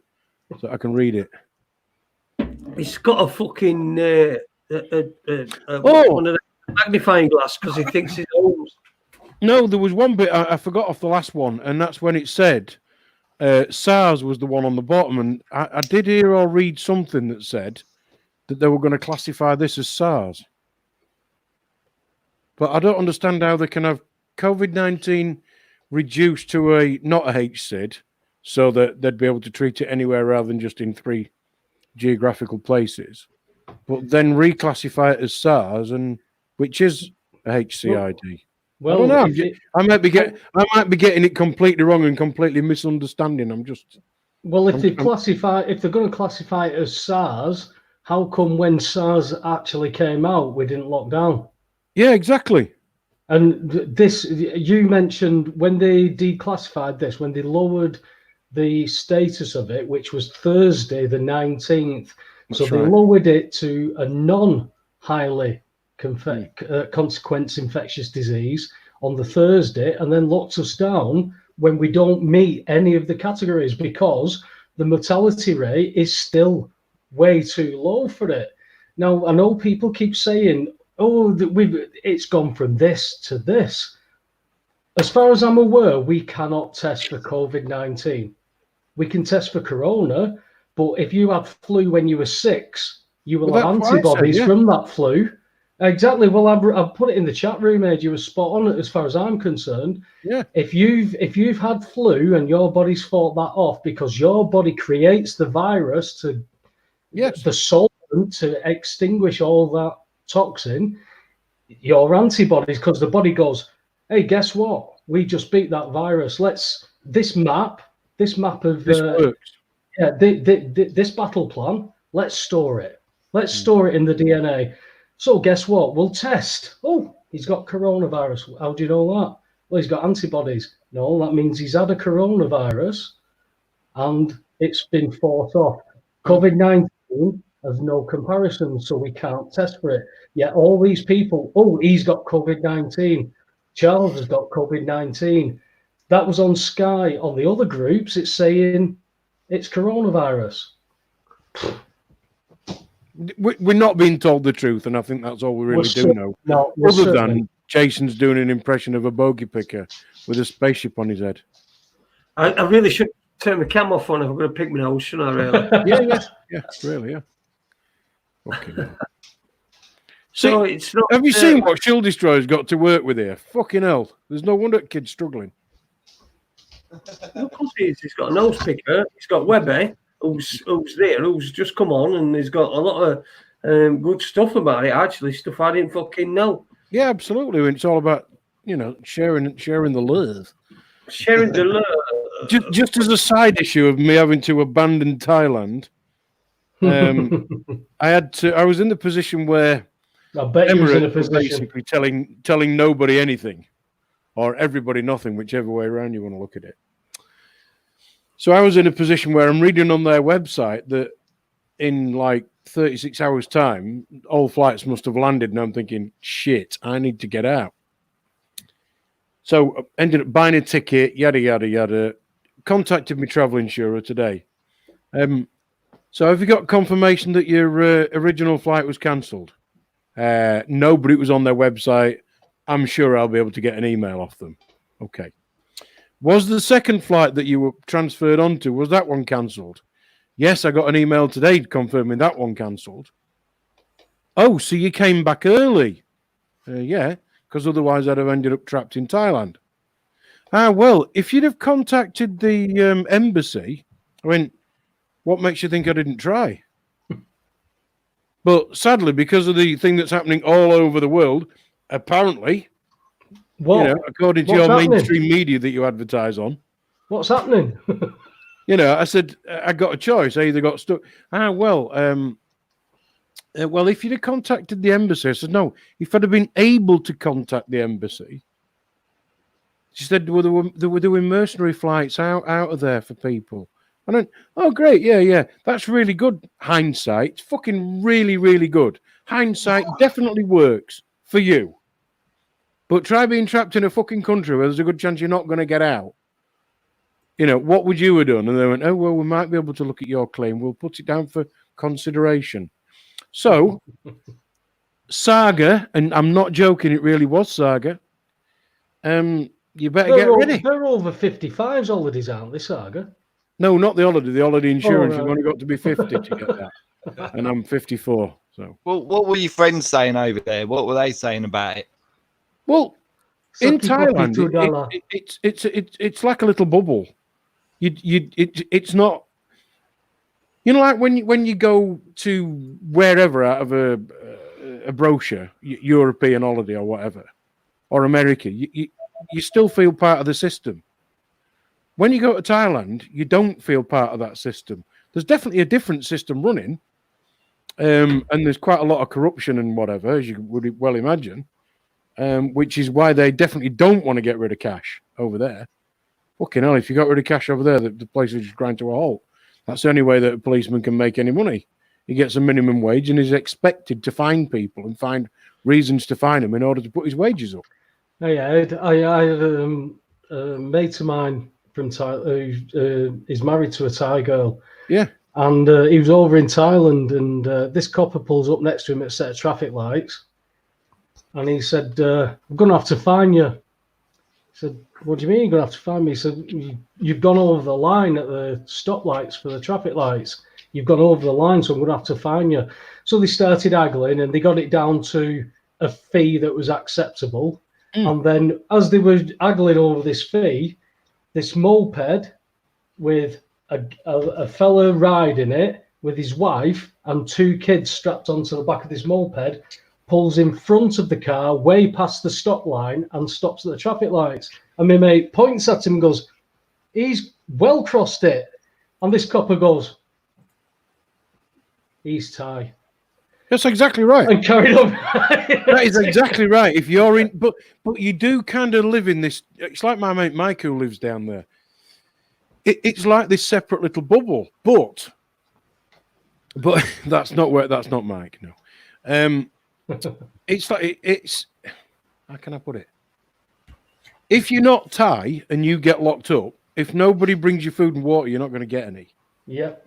so I can read it. He's got a fucking Oh! one of the magnifying glass because he thinks he's old. No, there was one bit I forgot off the last one, and that's when it said SARS was the one on the bottom, and I did hear or read something that said that they were going to classify this as SARS. But I don't understand how they can have COVID-19 reduced to not a HSID, so that they'd be able to treat it anywhere rather than just in 3 geographical places, but then reclassify it as SARS, and which is a HCID. Well, I don't know. I might be getting it completely wrong and completely misunderstanding. if they're going to classify it as SARS, how come when SARS actually came out, we didn't lock down? Yeah, exactly. And this, you mentioned when they declassified this, when they lowered the status of it, which was Thursday the 19th. So they lowered it to a non-highly consequence infectious disease on the Thursday, and then locked us down when we don't meet any of the categories because the mortality rate is still way too low for it. Now, I know people keep saying, oh, it's gone from this to this. As far as I'm aware, we cannot test for COVID-19. We can test for corona, but if you had flu when you were 6, you will have antibodies from that flu. Exactly. Well, I've put it in the chat room, Ed. You were spot on as far as I'm concerned. Yeah. If you've had flu and your body's fought that off because your body creates the virus the solvent to extinguish all that toxin, your antibodies, because the body goes, hey, guess what? We just beat that virus. This map of this works. Yeah, this battle plan, let's store it. Let's store it in the DNA. So guess what? We'll test. Oh, he's got coronavirus. How do you know that? Well, he's got antibodies. No, that means he's had a coronavirus and it's been fought off. COVID-19 has no comparison, so we can't test for it. Yet all these people, oh, he's got COVID-19. Charles has got COVID-19. That was on Sky. On the other groups, it's saying it's coronavirus. We're not being told the truth, and I think that's all we really do know. No, other than Jason's doing an impression of a bogey picker with a spaceship on his head. I really should turn my cam off on if I'm going to pick my nose, shouldn't I, really? yeah, really, yeah. Fucking hell. So it's not. Have you seen what Shield Destroyer's got to work with here? Fucking hell. There's no wonder kid's struggling. Of course he is. He's got a nose picker. He's got Webby, who's there, who's just come on, and he's got a lot of good stuff about it, actually, stuff I didn't fucking know. Yeah, absolutely. It's all about, sharing the love. Sharing the love. Just as a side issue of me having to abandon Thailand, I was in the position where I bet you was in a Emirates was position basically telling nobody anything, or everybody nothing, whichever way around you want to look at it. So I was in a position where I'm reading on their website that in like 36 hours' time, all flights must have landed, and I'm thinking, shit, I need to get out. So ended up buying a ticket, yada, yada, yada. Contacted my travel insurer today. So have you got confirmation that your original flight was cancelled? No, but it was on their website. I'm sure I'll be able to get an email off them. Okay. Was the second flight that you were transferred onto, was that one cancelled? Yes, I got an email today confirming that one cancelled. Oh, so you came back early? Yeah, because otherwise I'd have ended up trapped in Thailand. Ah, well, if you'd have contacted the embassy, I went, what makes you think I didn't try? But sadly, because of the thing that's happening all over the world, apparently, What? according to What's your happening? mainstream media that you advertise on, What's happening? I said, I got a choice. I either got stuck. Well, if you'd have contacted the embassy, I said, no, if I'd have been able to contact the embassy, she said, well, they were doing mercenary flights out of there for people. I went, oh, great. Yeah. That's really good. Hindsight. It's fucking really, really good. Hindsight definitely works for you. But try being trapped in a fucking country where there's a good chance you're not going to get out. What would you have done? And they went, oh, well, we might be able to look at your claim. We'll put it down for consideration. So, Saga, and I'm not joking, it really was Saga. You better get ready. They're over 55s holidays, aren't they, Saga? No, not the holiday insurance. Oh, You've only got to be 50 to get that. And I'm 54. So, Well, what were your friends saying over there? What were they saying about it? well, in Sucky Thailand, $2. it's like a little bubble. It's not. Like when you go to wherever out of a brochure, European holiday or whatever, or America, you still feel part of the system. When you go to Thailand, you don't feel part of that system. There's definitely a different system running, and there's quite a lot of corruption and whatever, as you would well imagine, which is why they definitely don't want to get rid of cash over there. Fucking hell, if you got rid of cash over there, the place would just grind to a halt. That's the only way that a policeman can make any money. He gets a minimum wage and is expected to find people and find reasons to find them in order to put his wages up. Oh, yeah, I had a mate of mine from Thailand who is married to a Thai girl. Yeah. And he was over in Thailand, and this copper pulls up next to him at a set of traffic lights. And he said, I'm going to have to fine you. I said, what do you mean you're going to have to fine me? He said, you've gone over the line at the stoplights for the traffic lights. You've gone over the line, so I'm going to have to fine you. So they started haggling, and they got it down to a fee that was acceptable. And then as they were haggling over this fee, this moped with a fella riding it with his wife and two kids strapped onto the back of this moped pulls in front of the car way past the stop line and stops at the traffic lights. And my mate points at him and goes, he's well crossed it. And this copper goes, he's Thai. That's exactly right. And carried on. That is exactly right. If you're in, but you do kind of live in this. It's like my mate Mike who lives down there. It's like this separate little bubble, but that's not Mike. No, it's like it's. How can I put it? If you're not Thai and you get locked up, if nobody brings you food and water, you're not going to get any. Yep.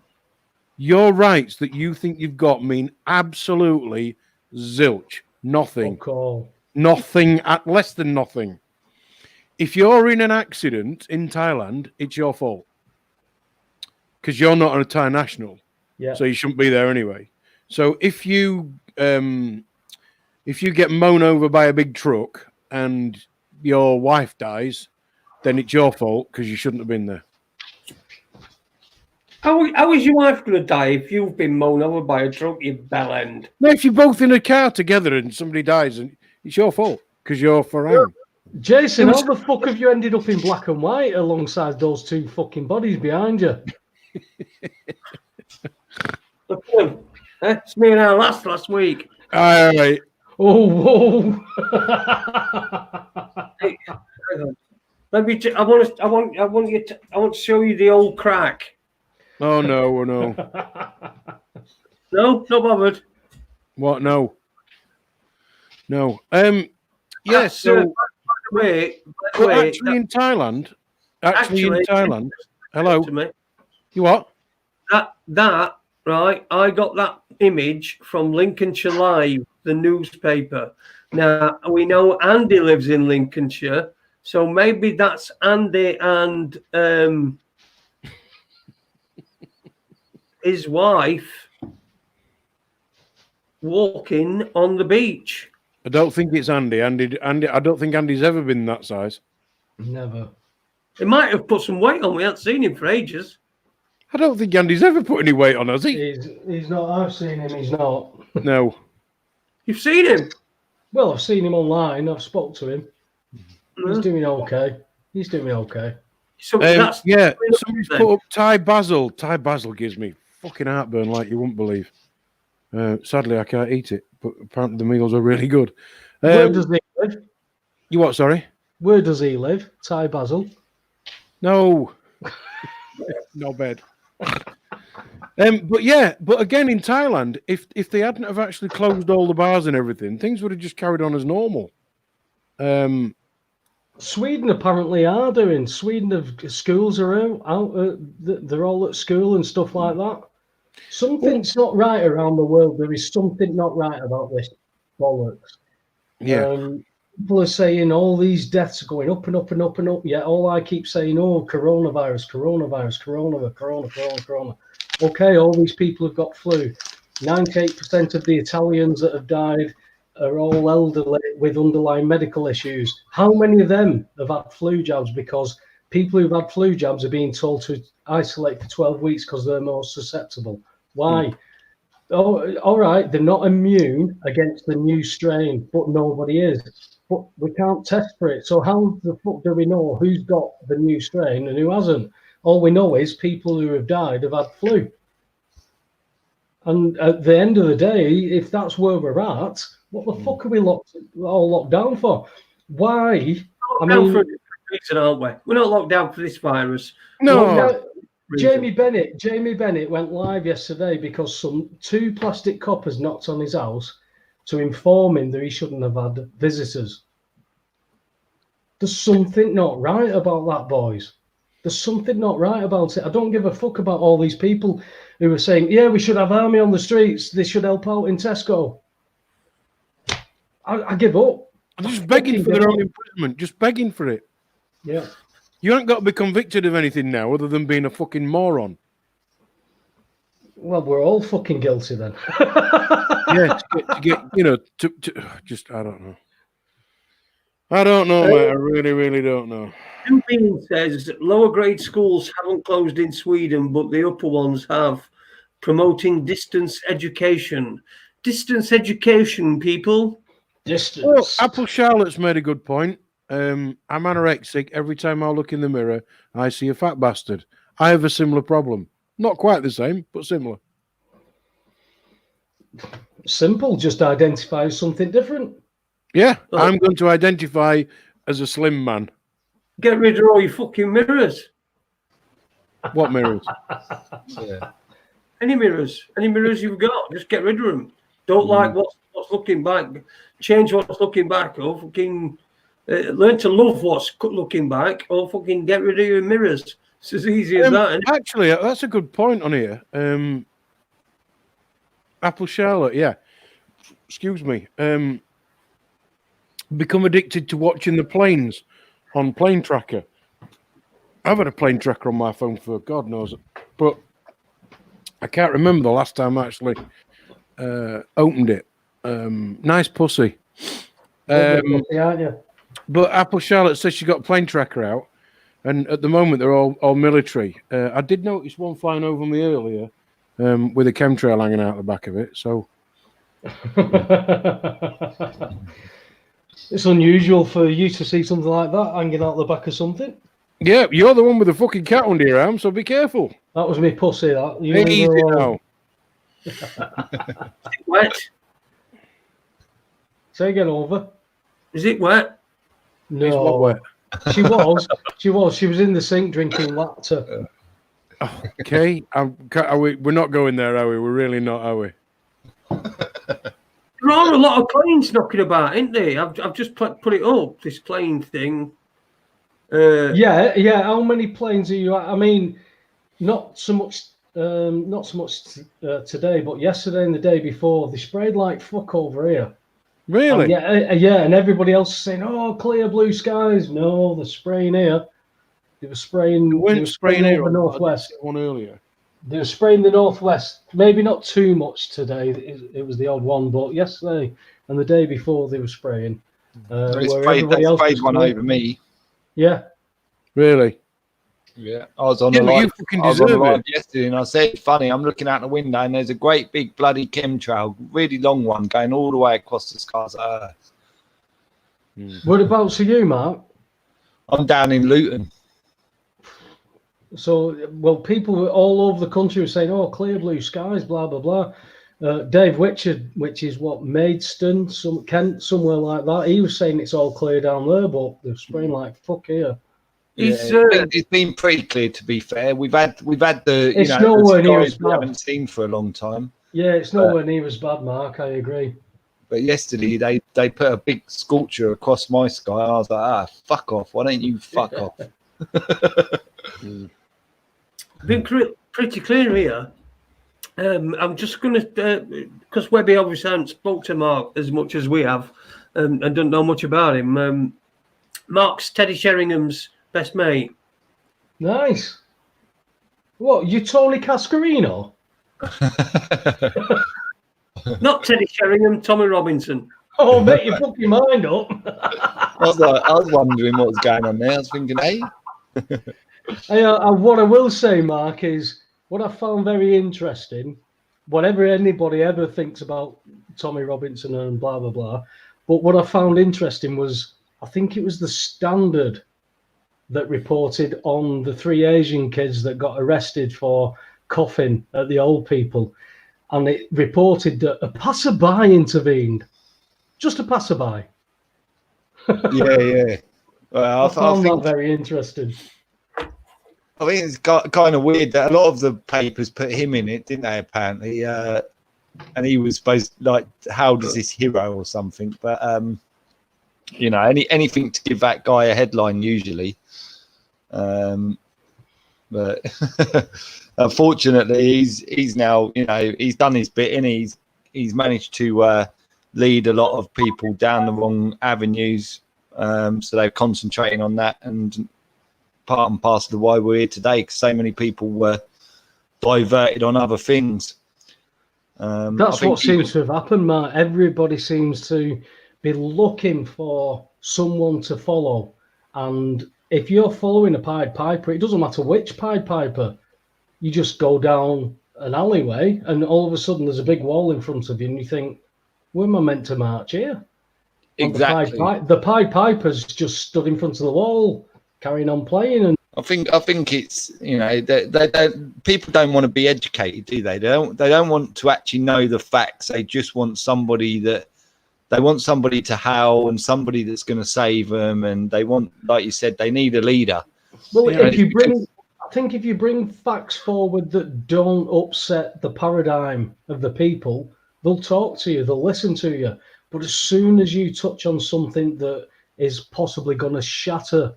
Your rights that you think you've got mean absolutely zilch. Nothing. Nothing, at less than nothing. If you're in an accident in Thailand, it's your fault. Because you're not a Thai national. Yeah. So you shouldn't be there anyway. So if you get mown over by a big truck and your wife dies, then it's your fault because you shouldn't have been there. How is your wife going to die if you've been mown over by a truck, you bellend? No, if you're both in a car together and somebody dies, and it's your fault because you're Farang. Jason, how the fuck have you ended up in black and white alongside those two fucking bodies behind you? Look at him. It's me and our last week. All right. Oh, whoa. Hey, I want to show you the old crack. Oh no, No, not bothered. What? No. Yes. By So, the way, in Thailand. Hello. To me, You what? that right? I got that image from Lincolnshire Live, the newspaper. Now we know Andy lives in Lincolnshire, so maybe that's Andy and his wife walking on the beach. I don't think it's Andy. Andy. I don't think Andy's ever been that size. Never. He might have put some weight on. We haven't seen him for ages. I don't think Andy's ever put any weight on, has he? He's not. I've seen him. He's not. No. You've seen him? Well, I've seen him online. I've spoke to him. He's Mhm. doing okay. He's doing okay. So that's Yeah, somebody's then. put up Thai basil. Thai basil gives me fucking heartburn like you wouldn't believe. Sadly, I can't eat it, but apparently the meals are really good. Where does he live? You what, sorry? Where does he live? Thai Basil. No. No bed. But again, in Thailand, if they hadn't have actually closed all the bars and everything, things would have just carried on as normal. Sweden apparently are doing. Sweden have schools are out. They're all at school and stuff like that. Something's not right around the world. There is something not right about this bollocks. Yeah. People are saying all these deaths are going up and up and up and up. Yet all I keep saying, oh, coronavirus. Okay, all these people have got flu. 98% of the Italians that have died are all elderly with underlying medical issues. How many of them have had flu jabs? Because people who've had flu jabs are being told to isolate for 12 weeks because they're more susceptible. Why? Oh, all right, they're not immune against the new strain, but nobody is. But we can't test for it. So how the fuck do we know who's got the new strain and who hasn't? All we know is people who have died have had flu. And at the end of the day, if that's where we're at, what the fuck are we all locked down for? Why? I mean, for a reason, aren't we? We're not locked down for this virus. No. Jamie Bennett went live yesterday because two plastic coppers knocked on his house to inform him that he shouldn't have had visitors. There's something not right about that, boys. There's something not right about it. I don't give a fuck about all these people who are saying, yeah, we should have army on the streets. They should help out in Tesco. I give up. I'm just begging for their own imprisonment. Just begging for it. Yeah. You haven't got to be convicted of anything now other than being a fucking moron. Well, we're all fucking guilty then. Yeah, to get just, I don't know. I don't know, mate. I really, really don't know. Bean says lower grade schools haven't closed in Sweden, but the upper ones have, promoting distance education. Distance education, people. Distance. Well, Apple Charlotte's made a good point. I'm anorexic. Every time I look in the mirror, I see a fat bastard. I have a similar problem. Not quite the same, but similar. Simple. Just identify as something different. Yeah, I'm going to identify as a slim man. Get rid of all your fucking mirrors. What mirrors? Yeah. Any mirrors you've got, just get rid of them. Don't like what's looking back. Change what's looking back, or fucking learn to love what's looking back, or fucking get rid of your mirrors. It's as easy as that. Actually, that's a good point on here. Apple Charlotte, yeah. Excuse me. Become addicted to watching the planes on Plane Tracker. I've had a Plane Tracker on my phone for God knows, but I can't remember the last time I actually opened it. Nice pussy. Aren't you? But Apple Charlotte says she got Plane Tracker out, and at the moment they're all military. I did notice one flying over me earlier with a chemtrail hanging out the back of it. So it's unusual for you to see something like that hanging out the back of something. yeah, you're the one with the fucking cat under your arm, so be careful. That was me pussy. That you Easy now. Wet? Say again, over. Is it wet? No, It's what wet. She was in the sink drinking water. Okay, we're not going there, are we? We're really not, are we? There are a lot of planes knocking about, ain't they? I've just put it up, this plane thing. Yeah. How many planes are you? I mean, not so much today, but yesterday and the day before, they sprayed like fuck over here. Really? Yeah, and everybody else is saying, "Oh, clear blue skies." No, they're spraying here. They were spraying. Spraying here over northwest. one earlier. They were spraying the northwest. Maybe not too much today. It was the odd one, but yesterday and the day before they were spraying. They Where everybody else sprayed was one clear. over me. Yeah. Really? Yeah, I was on Yeah, a but you live. fucking I was on a deserve live it. yesterday, and I said, "Funny, I'm looking out the window, and there's a great big bloody chemtrail, really long one, going all the way across the sky." Whereabouts are you, Mark? I'm down in Luton. So, well, people all over the country were saying, "Oh, clear blue skies, blah blah blah." Dave Witcher, which is what Maidstone, Kent, somewhere like that. He was saying it's all clear down there, but they're spraying like fuck here. He's, It's been pretty clear. To be fair, we've had the It's the nowhere near skies as we bad. haven't seen for a long time. Yeah, it's nowhere near as bad, Mark. I agree. But yesterday they put a big scorcher across my sky. I was like, fuck off! Why don't you fuck off? been pretty clear here. I'm just going to, because Webby obviously hasn't spoke to Mark as much as we have, and don't know much about him. Mark's Teddy Sheringham's best mate. Nice. What, you Tony Cascarino? Not Teddy Sheringham, Tommy Robinson. Oh, make your fucking mind up. I was wondering what was going on there. I was thinking, hey. What I will say, Mark, is what I found very interesting, whatever anybody ever thinks about Tommy Robinson and blah, blah, blah, but what I found interesting was, I think it was the Standard that reported on the 3 Asian kids that got arrested for coughing at the old people. And it reported that a passerby intervened. Just a passerby. Yeah. Well, I found that very interesting. I think it's kind of weird that a lot of the papers put him in it, didn't they? Apparently, and he was supposed like hailed as this hero or something. But anything to give that guy a headline usually. But unfortunately, he's now he's done his bit, and he's managed to lead a lot of people down the wrong avenues. So they're concentrating on that, and part and parcel of why we're here today, because so many people were diverted on other things. That's what seems to have happened, Matt. Everybody seems to be looking for someone to follow. And if you're following a Pied Piper, it doesn't matter which Pied Piper, you just go down an alleyway and all of a sudden there's a big wall in front of you and you think, where am I meant to march here? Exactly. The Pied Pipers just stood in front of the wall, carrying on playing. And I think it's people don't want to be educated, do they? They don't want to actually know the facts. They just want somebody to howl and somebody that's going to save them. And they want, like you said, they need a leader. Well, I think if you bring facts forward that don't upset the paradigm of the people, they'll talk to you, they'll listen to you. But as soon as you touch on something that is possibly going to shatter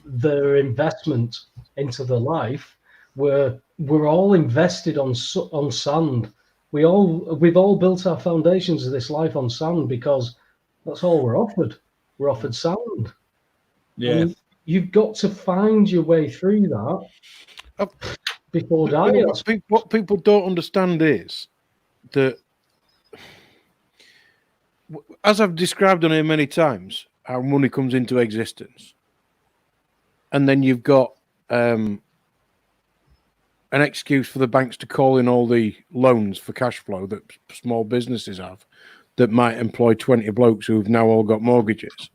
their investment into their life, we're all invested on sand. We've all built our foundations of this life on sand because that's all we're offered. We're offered sand. Yeah. And you've got to find your way through that before dying. What people don't understand is that, as I've described on here many times, how money comes into existence. And then you've got an excuse for the banks to call in all the loans for cash flow that small businesses have that might employ 20 blokes who've now all got mortgages.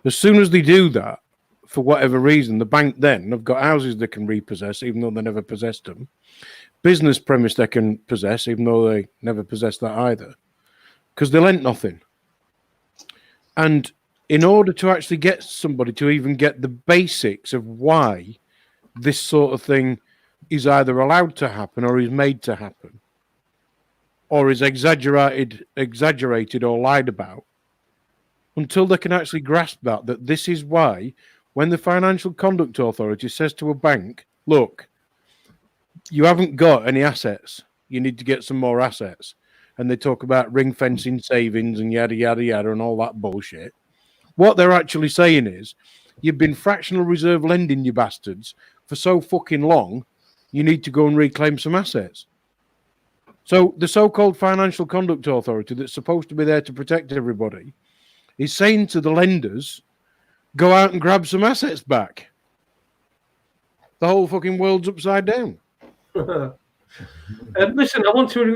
As soon as they do that, for whatever reason, the bank then have got houses they can repossess, even though they never possessed them. Business premise they can possess, even though they never possessed that either. Because they lent nothing. And in order to actually get somebody to even get the basics of why this sort of thing is either allowed to happen or is made to happen, or is exaggerated or lied about, until they can actually grasp that this is why when the Financial Conduct Authority says to a bank, look, you haven't got any assets, you need to get some more assets, and they talk about ring fencing savings and yada, yada, yada, and all that bullshit. What they're actually saying is, you've been fractional reserve lending, you bastards, for so fucking long, you need to go and reclaim some assets. So the so-called Financial Conduct Authority that's supposed to be there to protect everybody is saying to the lenders, go out and grab some assets back. The whole fucking world's upside down. Listen,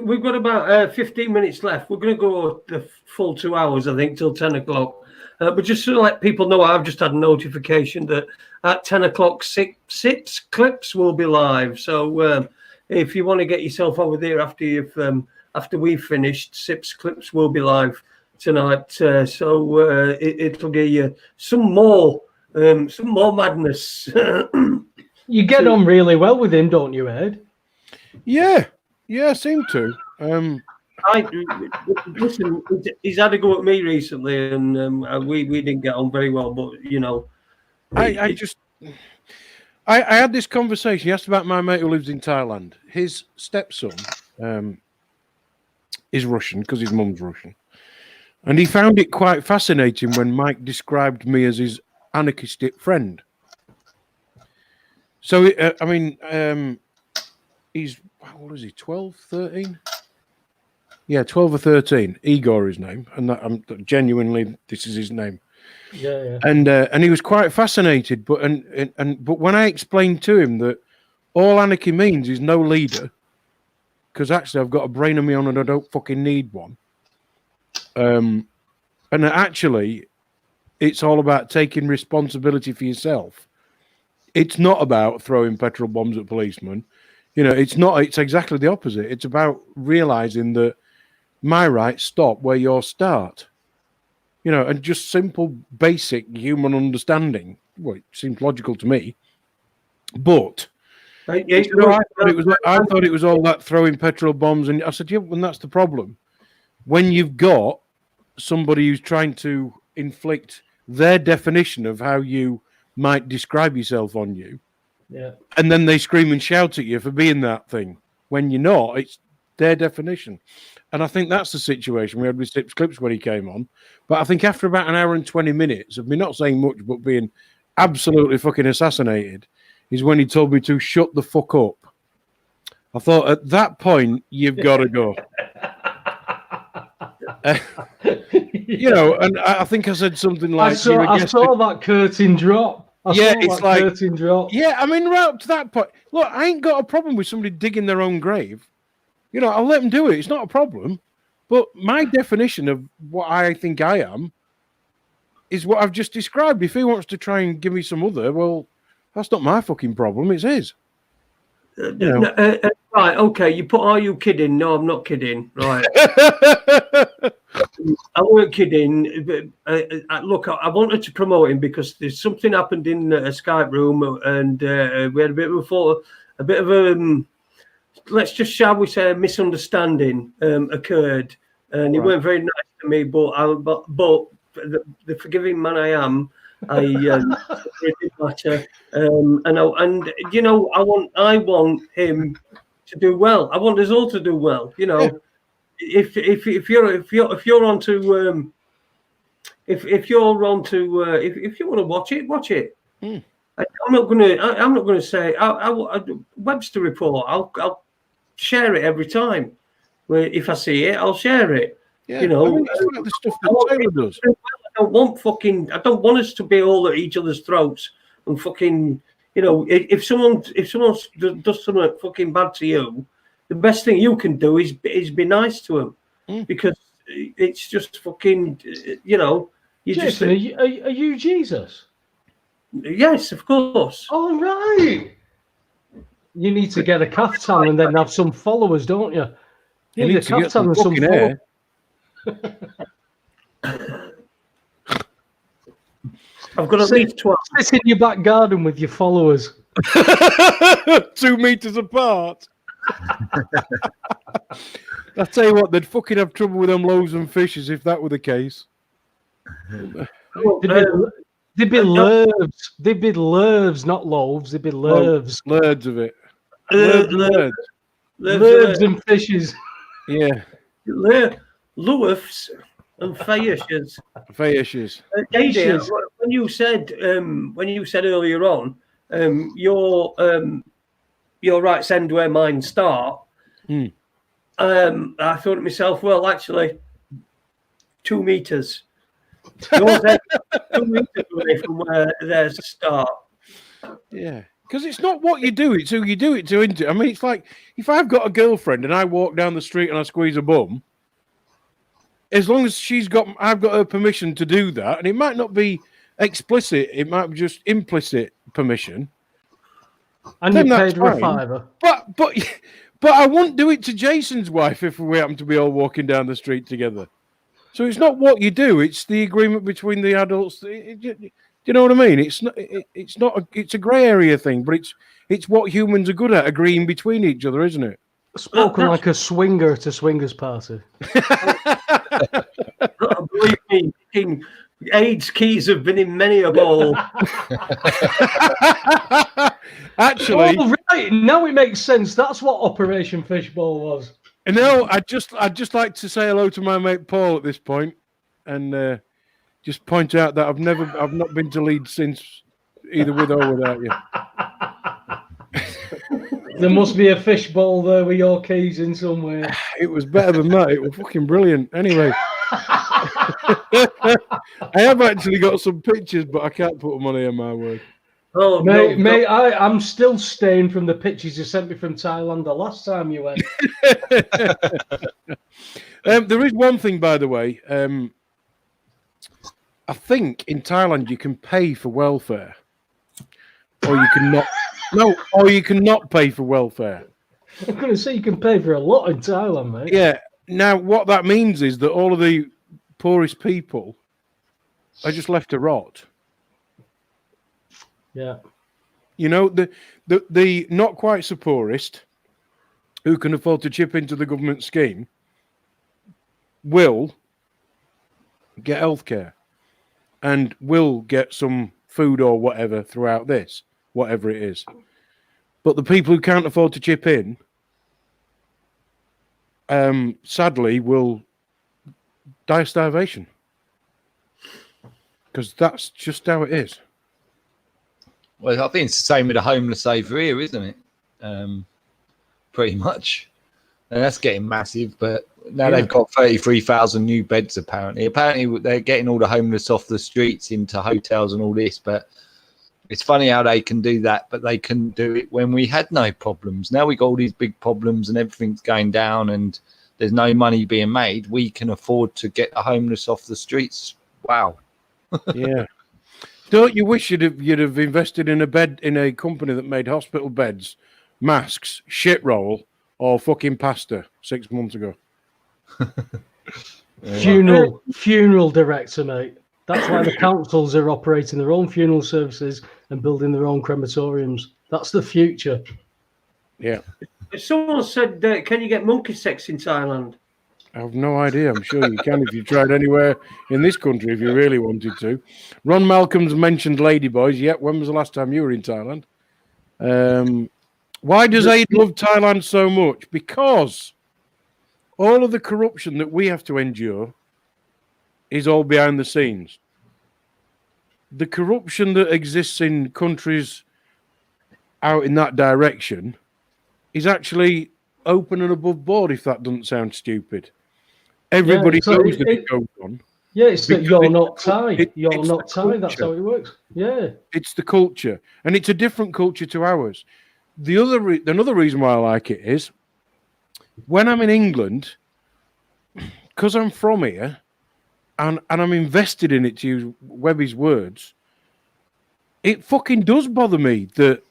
we've got about 15 minutes left. We're going to go the full 2 hours, I think, till 10 o'clock. But just to let people know, I've just had a notification that at 10 o'clock, six clips will be live. So if you want to get yourself over there after we've finished, 6 clips will be live tonight. So it'll give you some more madness. You get on really well with him, don't you, Ed? Yeah, I seem to. Listen, he's had a go at me recently, and we didn't get on very well. But I had this conversation. He asked about my mate who lives in Thailand. His stepson is Russian because his mum's Russian, and he found it quite fascinating when Mike described me as his anarchistic friend. So he's, how old is he? 12, 13? Yeah, 12 or 13. Igor, his name, and I'm genuinely, this is his name. Yeah. And he was quite fascinated, but when I explained to him that all anarchy means is no leader, because actually I've got a brain of my own and I don't fucking need one. And actually, it's all about taking responsibility for yourself. It's not about throwing petrol bombs at policemen. It's not. It's exactly the opposite. It's about realizing that my rights stop where yours start. And just simple, basic human understanding. Well, it seems logical to me. But I thought it was all that throwing petrol bombs, and I said, yeah, and that's the problem. When you've got somebody who's trying to inflict their definition of how you might describe yourself on you, yeah, and then they scream and shout at you for being that thing when you're not. It's their definition, and I think that's the situation we had with 6 clips when he came on. But I think after about an hour and 20 minutes of me not saying much but being absolutely fucking assassinated is when he told me to shut the fuck up. I thought at that point you've got to go. And I think I said something like, I saw that curtain drop. Curtain drop. Yeah, I mean, right up to that point. Look, I ain't got a problem with somebody digging their own grave. I'll let them do it. It's not a problem. But my definition of what I think I am is what I've just described. If he wants to try and give me some other, well, that's not my fucking problem. It's his. Right, okay. You put, are you kidding? No, I'm not kidding. Right. I weren't kidding. But, look, I wanted to promote him because there's something happened in a Skype room, and we had a bit of a let's just, shall we say, a misunderstanding occurred, and he weren't very nice to me. But the forgiving man I am, it didn't matter. I want him to do well. I want us all to do well. If you're onto if you want to watch it. I'm not gonna say Webster report. I'll share it every time. If I see it, I'll share it. Yeah, it's like the stuff that Taylor does. I don't want us to be all at each other's throats and fucking. If someone does something fucking bad to you, the best thing you can do is be nice to them, because it's just fucking. Jason, are you Jesus? Yes, of course. All right. You need to get a kaftan and then have some followers, don't you? You need a kaftan and some followers. I've got at least 12. Sit in your back garden with your followers. 2 meters apart. I tell you what, they'd fucking have trouble with them loaves and fishes if that were the case. They'd be loaves. They'd be loaves, not loaves. They'd be loaves. Loads of it. Loaves and fishes. Yeah. Loaves and fishes. Fishes. When you said earlier on, your your right's end where mine start. Mm. I thought to myself, well, actually, 2 meters. Yours end 2 meters away from where theirs start. Yeah. Because it's not what you do, it's who you do it to, isn't it? I mean, it's like if I've got a girlfriend and I walk down the street and I squeeze a bum, as long as I've got her permission to do that, and it might not be explicit, it might be just implicit permission. And you paid her a fiver. But I wouldn't do it to Jason's wife if we happen to be all walking down the street together. So it's not what you do; it's the agreement between the adults. Do you know what I mean? It's not. It's a grey area thing, but it's what humans are good at, agreeing between each other, isn't it? Spoken like a swinger at a swingers party. Believe me, AIDS keys have been in many a bowl. Actually, oh, right. Now it makes sense. That's what Operation Fishbowl was. No, I'd just like to say hello to my mate Paul at this point, and just point out that I've not been to Leeds since, either with or without you. There must be a fishbowl there with your keys in somewhere. It was better than that. It was fucking brilliant. Anyway, I have actually got some pictures, but I can't put them on here, my word. Oh, mate, I'm still staying from the pictures you sent me from Thailand the last time you went. There is one thing, by the way. I think in Thailand you can pay for welfare, or you can not. No, or you cannot pay for welfare. I'm going to say you can pay for a lot in Thailand, mate. Yeah. Now, what that means is that all of the poorest people are just left to rot. Yeah. You know, the not quite so poorest who can afford to chip into the government scheme will get healthcare and will get some food or whatever throughout this, whatever it is. But the people who can't afford to chip in, sadly, will die of starvation. Because that's just how it is. Well, I think it's the same with the homeless over here, isn't it? Pretty much. And that's getting massive, but now they've got 33,000 new beds, apparently. Apparently, they're getting all the homeless off the streets into hotels and all this, but it's funny how they can do that, but they couldn't do it when we had no problems. Now we got all these big problems and everything's going down and there's no money being made. We can afford to get the homeless off the streets. Wow. Yeah. Don't you wish you'd have invested in a company that made hospital beds, masks, shit roll, or fucking pasta 6 months ago? Funeral director, mate. That's why the councils are operating their own funeral services and building their own crematoriums. That's the future. Yeah. Someone said, can you get monkey sex in Thailand? I have no idea. I'm sure you can if you tried anywhere in this country if you really wanted to. Ron Malcolm's mentioned ladyboys. Yeah, when was the last time you were in Thailand? Why does Ade love Thailand so much? Because all of the corruption that we have to endure is all behind the scenes. The corruption that exists in countries out in that direction is actually open and above board, if that doesn't sound stupid. Everybody knows that it goes on. Yeah, it's that you're not Thai. You're not Thai. That's how it works. Yeah. It's the culture. And it's a different culture to ours. Another reason why I like it is when I'm in England, because I'm from here, and I'm invested in it, to use Webby's words, it fucking does bother me that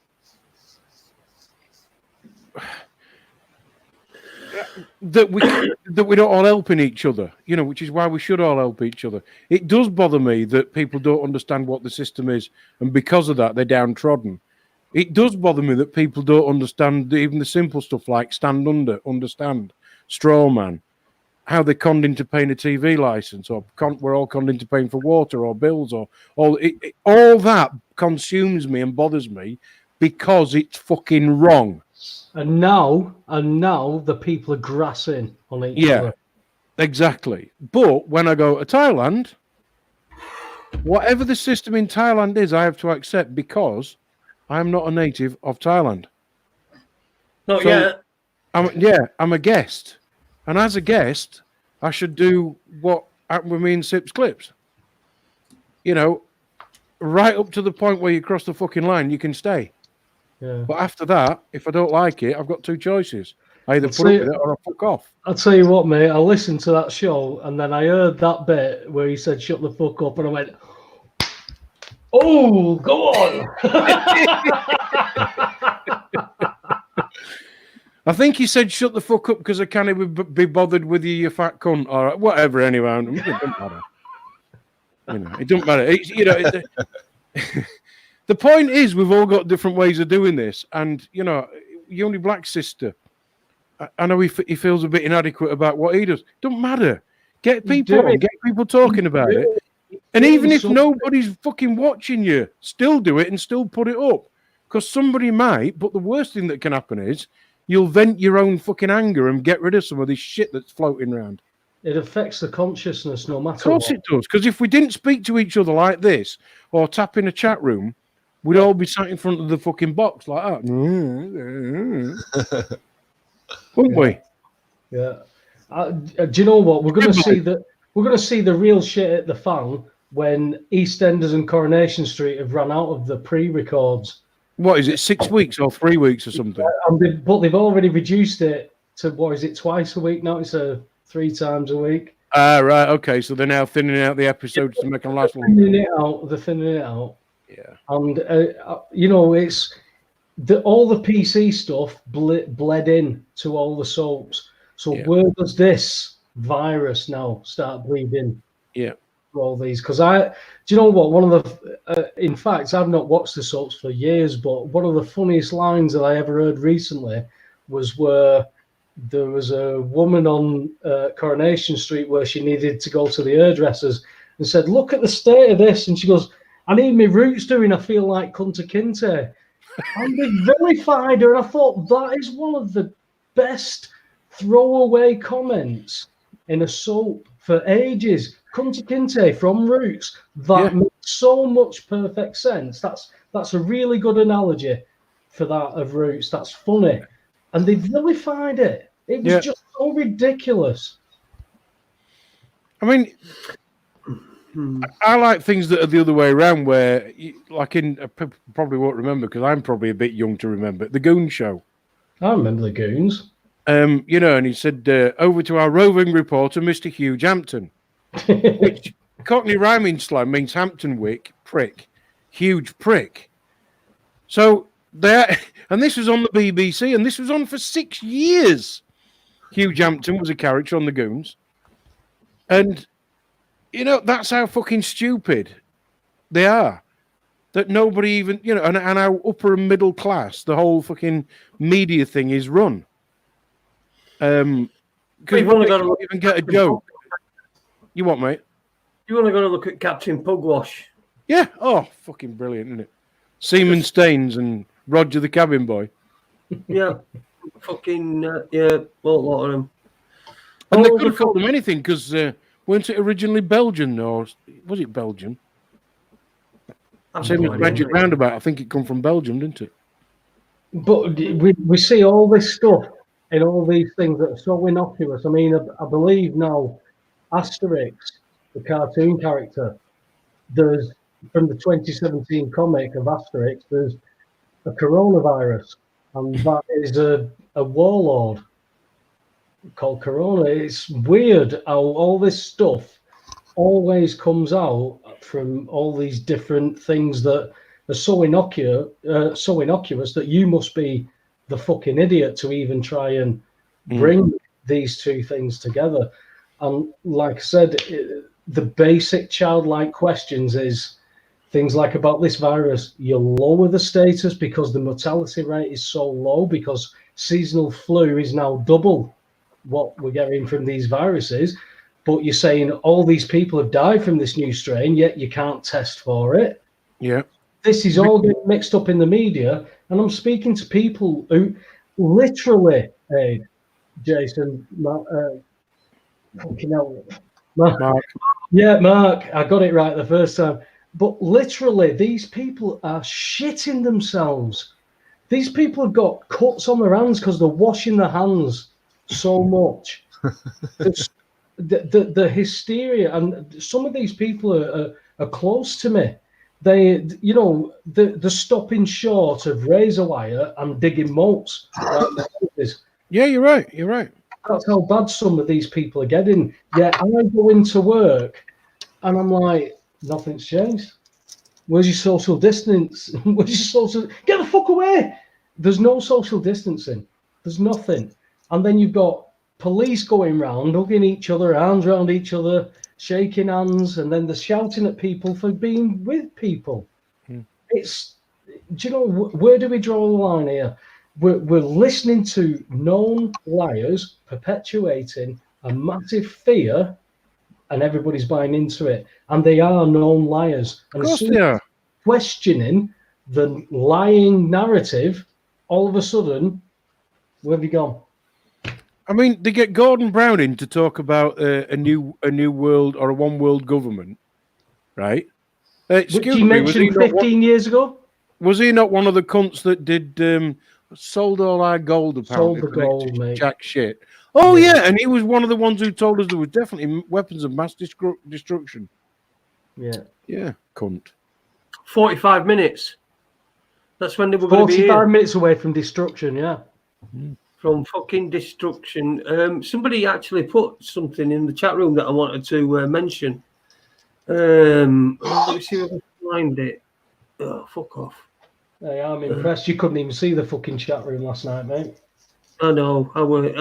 we don't all help in each other, you know, which is why we should all help each other. It does bother me that people don't understand what the system is, and because of that, they're downtrodden. It does bother me that people don't understand even the simple stuff like understand, straw man, how they're conned into paying a TV license, or we're all conned into paying for water or bills, or all that consumes me and bothers me because it's fucking wrong. And now the people are grassing on each other. Yeah, exactly. But when I go to Thailand, whatever the system in Thailand is, I have to accept because I'm not a native of Thailand. Not So- yet. I'm a guest, and as a guest, I should do what happened with me in Sips Clips. You know, right up to the point where you cross the fucking line, you can stay. Yeah. But after that, if I don't like it, I've got two choices: I either I'll put up see- with it or I fuck off. I'll tell you what, mate. I listened to that show, and then I heard that bit where he said, "Shut the fuck up," and I went, "Oh, go on." I think he said, "Shut the fuck up," because I can't be bothered with you, you fat cunt, or whatever. Anyway, it doesn't matter. You know, it doesn't matter. The point is, we've all got different ways of doing this, and you know, Uni Black's sister. I know he feels a bit inadequate about what he does. Don't matter. Get people on, get people talking about it. And even if nobody's fucking watching you, still do it and still put it up. Because somebody might, but the worst thing that can happen is you'll vent your own fucking anger and get rid of some of this shit that's floating around. It affects the consciousness no matter Of course what. it does. Because if we didn't speak to each other like this or tap in a chat room, we'd all be sat in front of the fucking box like that. Wouldn't we? Yeah. Do you know what? We're going to see that. We're going to see the real shit at the fan when EastEnders and Coronation Street have run out of the pre-records. What is it? 6 weeks or 3 weeks or something? But they've already reduced it to what is it? Twice a week now. It's 3 times a week. Ah, right. Okay. So they're now thinning out the episodes to make them last longer. They're thinning it out. Yeah. And you know, it's all the PC stuff bled in to all the soaps. So where does this virus now start bleeding? Yeah. All these, because do you know what? One of the, in fact, I've not watched the soaps for years, but one of the funniest lines that I ever heard recently was where there was a woman on Coronation Street where she needed to go to the hairdressers and said, "Look at the state of this," and she goes, "I need my roots doing. I feel like Kunta Kinte." And they vilified her, and I thought that is one of the best throwaway comments in a soap for ages. Kunta Kinte from Roots. That makes so much perfect sense. That's a really good analogy for that of Roots. That's funny. And they vilified it. It was just so ridiculous. I mean, I like things that are the other way around, where, like people probably won't remember because I'm probably a bit young to remember the Goon Show. I remember the Goons. You know, and he said, "Over to our roving reporter, Mr. Hugh Hampton," which Cockney rhyming slang means Hampton Wick, prick, huge prick. So and this was on the BBC, and this was on for 6 years. Hugh Hampton was a character on the Goons, and you know that's how fucking stupid they are. That nobody even, you know, and how upper and middle class the whole fucking media thing is run. Because You've only got to even get a joke. You what, mate? You want to go and look at Captain Pugwash? Yeah. Oh, fucking brilliant, isn't it? Seaman Staines and Roger the cabin boy. Yeah. Fucking, a lot of them. And they could have called them anything because weren't it originally Belgian or was it Belgian? Same as Magic Roundabout. I think it come from Belgium, didn't it? But we see all this stuff in all these things that are so innocuous. I mean, I believe now Asterix, the cartoon character, there's from the 2017 comic of Asterix, there's a coronavirus, and that is a warlord called Corona. It's weird how all this stuff always comes out from all these different things that are so innocuous that you must be the fucking idiot to even try and bring these two things together. And like I said, the basic childlike questions is things like about this virus. You lower the status because the mortality rate is so low, because seasonal flu is now double what we're getting from these viruses. But you're saying all these people have died from this new strain, yet you can't test for it. Yeah. This is all getting mixed up in the media. And I'm speaking to people who literally, hey, Jason, fucking hell. Mark. Yeah, Mark, I got it right the first time. But literally, these people are shitting themselves. These people have got cuts on their hands because they're washing their hands so much. The hysteria, and some of these people are close to me. They, you know, they're stopping short of razor wire and digging moats. Yeah, you're right. You're right. That's how bad some of these people are getting. Yeah, I go into work and I'm like, nothing's changed. Where's your social distance? Where's your social? Get the fuck away! There's no social distancing. There's nothing. And then you've got police going round, hugging each other, arms around each other, shaking hands, and then they're shouting at people for being with people. It's, do you know, where do we draw the line here? We're listening to known liars perpetuating a massive fear, and everybody's buying into it. And they are known liars. And Of course they are. questioning the lying narrative, all of a sudden, where have you gone? I mean, they get Gordon Brown in to talk about a new world or a one world government, right? Which Excuse he me, was mentioned he 15 years ago. Was he not one of the cunts that did sold all our gold apparently? Sold the gold, mate. Jack shit. Oh yeah, and he was one of the ones who told us there was definitely weapons of mass destruction. Yeah, cunt. 45 minutes. That's when they were going to be 45 here. minutes away from destruction, yeah. From fucking destruction. Somebody actually put something in the chat room that I wanted to mention. Let me see if I can find it. Oh, fuck off. Hey, I'm impressed. You couldn't even see the fucking chat room last night, mate. I know. I weren't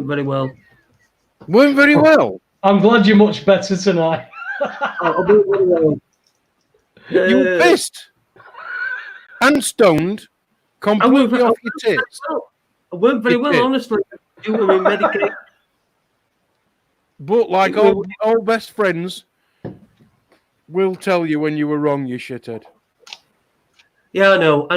very well. Weren't very well. I'm glad you're much better tonight. I weren't very well. You were pissed and stoned, completely off your tits. I weren't very well, honestly. You were medicated. But like all best friends will tell you when you were wrong, you shithead. Yeah, I know.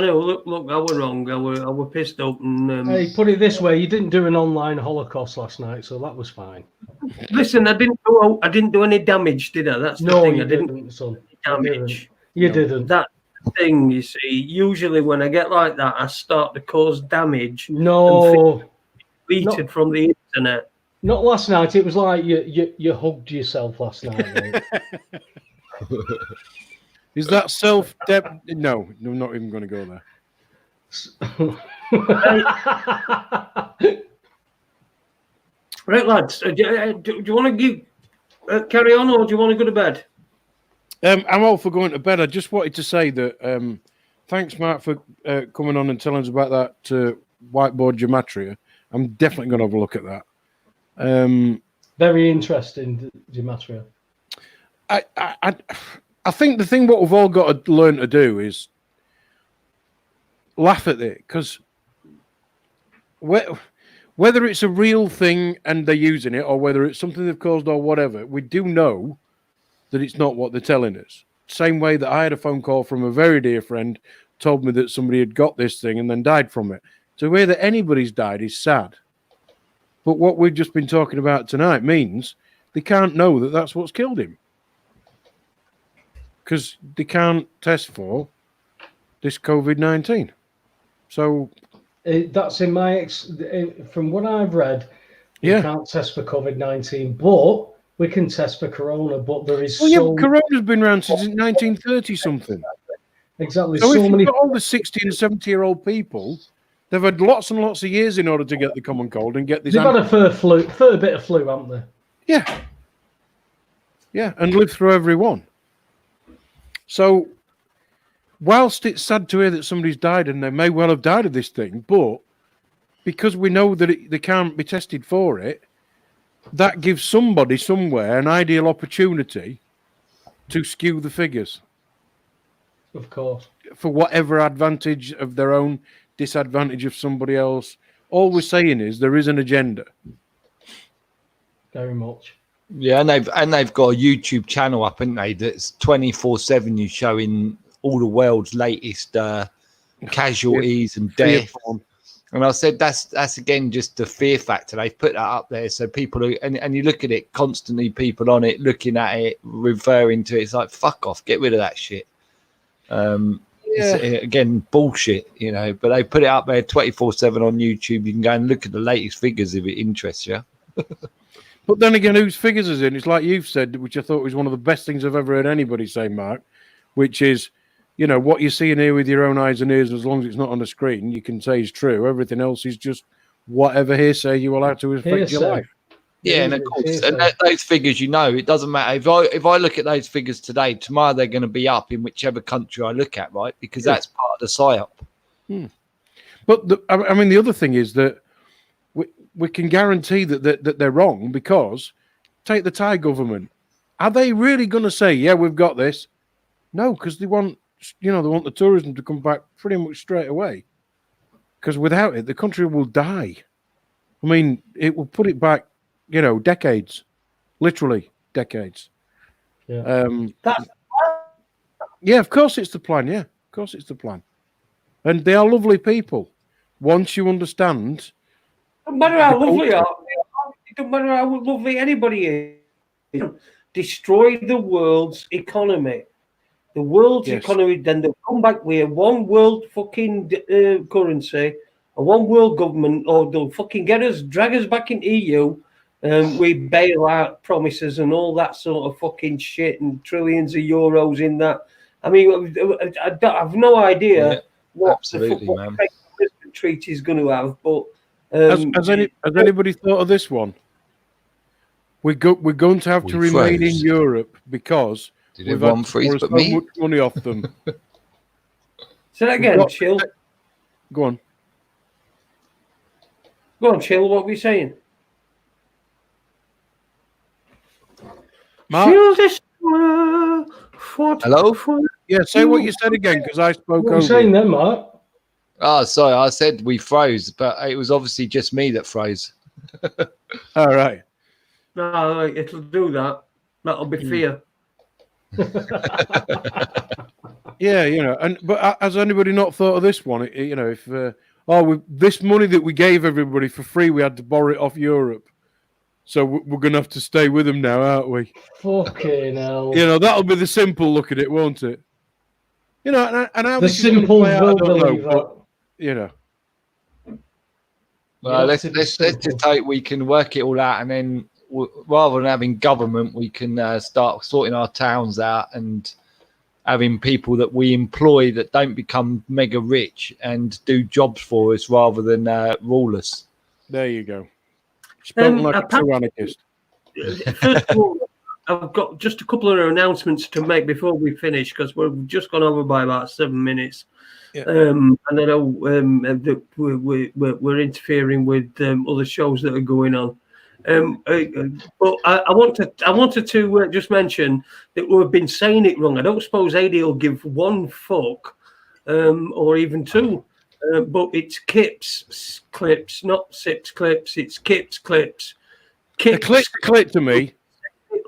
Look, I was wrong. I were pissed up. And, Hey, put it this way: you didn't do an online Holocaust last night, so that was fine. Listen, I didn't do any damage, did I? That's the thing. I didn't son. damage. You didn't. That thing, you see. Usually, when I get like that, I start to cause damage. No, deleted from the internet. Not last night. It was like you hugged yourself last night, mate. Is that No, I'm not even going to go there. Right, lads. Do you want to carry on, or do you want to go to bed? I'm all for going to bed. I just wanted to say that thanks, Mark, for coming on and telling us about that whiteboard gematria. I'm definitely going to have a look at that. Very interesting gematria. I think the thing what we've all got to learn to do is laugh at it, because whether it's a real thing and they're using it, or whether it's something they've caused or whatever, we do know that it's not what they're telling us. Same way that I had a phone call from a very dear friend, told me that somebody had got this thing and then died from it. To hear that anybody's died is sad. But what we've just been talking about tonight means they can't know that that's what's killed him, because they can't test for this COVID-19. So that's in my from what I've read. You can't test for COVID-19, but we can test for corona. But there is corona's been around since 1930 something. Exactly. So if many you've got all the 60 and 70-year-old people, they've had lots and lots of years in order to get the common cold and get this. They've had a fair bit of flu, haven't they? Yeah, and lived through every one. So, whilst it's sad to hear that somebody's died, and they may well have died of this thing, but because we know that they can't be tested for it, that gives somebody somewhere an ideal opportunity to skew the figures. Of course. For whatever advantage of their own, disadvantage of somebody else. All we're saying is there is an agenda. Very much. Yeah, and they've got a YouTube channel up, haven't they? That's 24/7. You showing all the world's latest casualties and death. And I said that's again just the fear factor. They've put that up there so people are, and you look at it constantly. People on it, looking at it, referring to it. It's like fuck off, get rid of that shit. Yeah. It's, again, bullshit, you know. But they put it up there 24/7 on YouTube. You can go and look at the latest figures if it interests you. But then again, whose figures is in? It's like you've said, which I thought was one of the best things I've ever heard anybody say, Mark, which is, you know, what you're seeing here with your own eyes and ears, as long as it's not on the screen, you can say is true. Everything else is just whatever hearsay you allow to affect your life. Yeah, and of course, and those figures, you know, it doesn't matter. If I look at those figures today, tomorrow they're going to be up in whichever country I look at, right? Because that's part of the psyop. But I mean, the other thing is that we can guarantee that they're wrong, because take the Thai government. Are they really going to say, yeah, we've got this? No, because they want the tourism to come back pretty much straight away. Because without it, the country will die. I mean, it will put it back, decades, literally decades. Yeah. Yeah, of course it's the plan. Yeah, of course it's the plan. And they are lovely people. Once you understand. No matter how lovely are, it doesn't matter how lovely anybody is. Destroy the world's economy. The world's economy, then they'll come back with one world fucking currency, a one world government, or they'll fucking drag us back in EU with bailout promises and all that sort of fucking shit and trillions of euros in that. I mean, I've no idea what the treaty is going to have, but has anybody thought of this one? We're going to have to remain in Europe because we've had so much money off them. Say that again, Chill. Go on. Go on, Chill. What were you saying? Mark? Hello? Yeah, say what you said again, because I spoke over. What are you saying then, Mark? Oh, sorry, I said we froze, but it was obviously just me that froze. All right. No, it'll do that. That'll be fear. Yeah, but has anybody not thought of this one? If this money that we gave everybody for free, we had to borrow it off Europe, so we're going to have to stay with them now, aren't we? Fucking hell! That'll be the simple look at it, won't it? And how the simple will believe that. Well, let's just hope we can work it all out, and then rather than having government, we can start sorting our towns out and having people that we employ that don't become mega rich and do jobs for us rather than rule us. There you go. Spoken like a true anarchist. First of all, I've got just a couple of announcements to make before we finish, because we've just gone over by about 7 minutes. Yeah. And I know that we're interfering with other shows that are going on. But I wanted to just mention that we've been saying it wrong. I don't suppose Ade will give one fuck or even two, but it's Kips clips, not Sips clips. It's Kips clips. Kips a clip to me.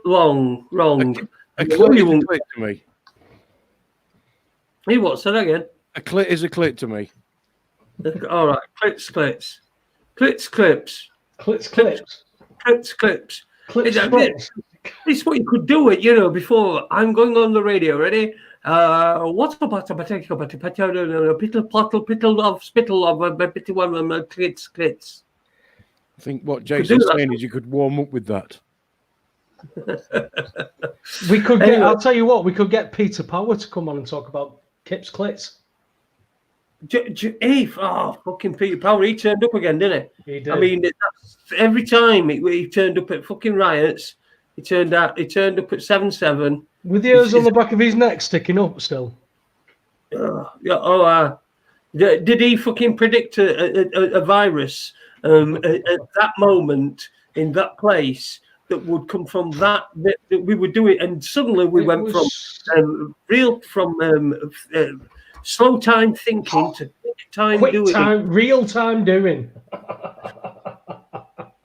Wrong. A clit is a clit to me. Hey, what? Say that again. A clit is a clit to me. All right, clips. It's what you could do it, before I'm going on the radio. Ready? What's about a pittle of spittle of a bitty one of clits. I think what Jason's saying is you could warm up with that. We could get. I'll tell you what. We could get Peter Power to come on and talk about Kip's clits. Fucking Peter Power! He turned up again, didn't he? He did. I mean, every time he turned up at fucking riots, he turned up at 7/7 with the hairs on the back of his neck sticking up still. Did he fucking predict a virus at that moment in that place that would come from that we would do it, and suddenly we went from slow time thinking to real time doing.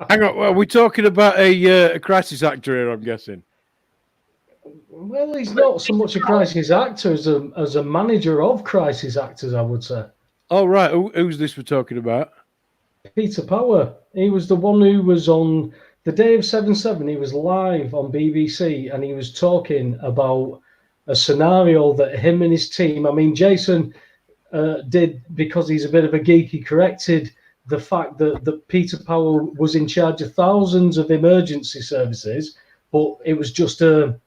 Hang on, are we talking about a crisis actor here, I'm guessing? Well, he's not so much a crisis actor as a manager of crisis actors, I would say. Oh, right. Who's this we're talking about? Peter Power. He was the one who was on the day of 7/7. He was live on BBC and he was talking about a scenario that him and his team, I mean, Jason did, because he's a bit of a geek, he corrected the fact that Peter Powell was in charge of thousands of emergency services, but it was just a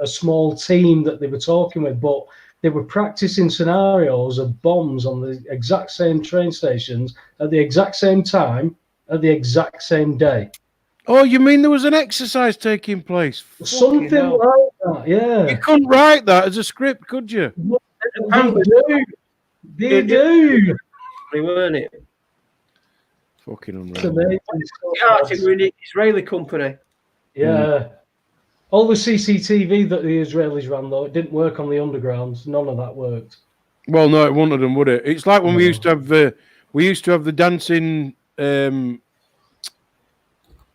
small team that they were talking with. But they were practicing scenarios of bombs on the exact same train stations at the exact same time at the exact same day. Oh, you mean there was an exercise taking place? Something Fucking hell. like that, yeah. You couldn't write that as a script, could you? They do. They do. Weren't it? Fucking It's unreal. amazing. It were an Israeli company. Yeah. All the CCTV that the Israelis ran, though, it didn't work on the undergrounds. None of that worked. Well, no, it wouldn't have done, would it? It's like when No. we used to have the dancing.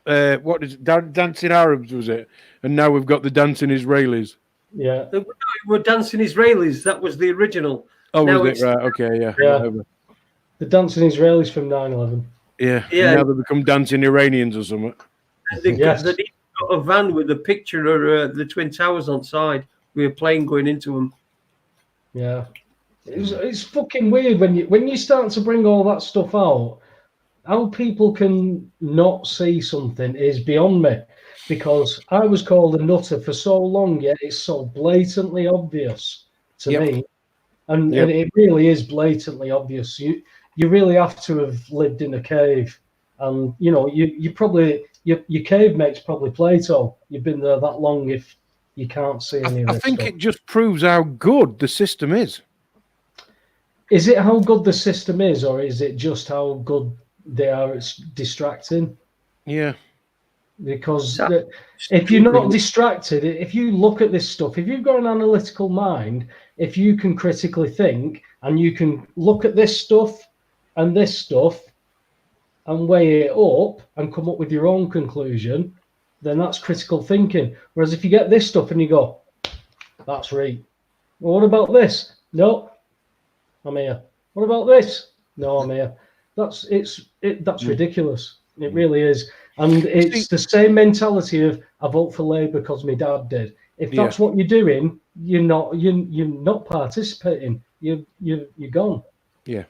What is it? Dancing Arabs, was it? And now we've got the dancing Israelis. Yeah. They were dancing Israelis. That was the original. Oh, Now was it? it's- Right, okay, yeah. Yeah. Whatever. The dancing Israelis from 9/11. Yeah. Yeah. And now they become dancing Iranians or something. Yes. They got a van with a picture of the Twin Towers on side with a plane going into them. Yeah. It's fucking weird when you start to bring all that stuff out. How people can not see something is beyond me, because I was called a nutter for so long, yet it's so blatantly obvious to Yep. me, and Yep. it really is blatantly obvious. You really have to have lived in a cave, and you probably your cave mate's probably Plato. You've been there that long if you can't see any of I this think stuff. it just proves how good the system is. Is it how good the system is, or is it just how good they are at distracting? Yeah. Because if you're not distracted, if you look at this stuff, if you've got an analytical mind, if you can critically think and you can look at this stuff and weigh it up and come up with your own conclusion, then that's critical thinking. Whereas if you get this stuff and you go, that's right. Well, what about this? No, I'm here. What about this? No, I'm here. That's ridiculous. It really is. And it's the same mentality of I vote for Labour because my dad did. If that's what you're doing, you're not participating. You're gone. Yeah.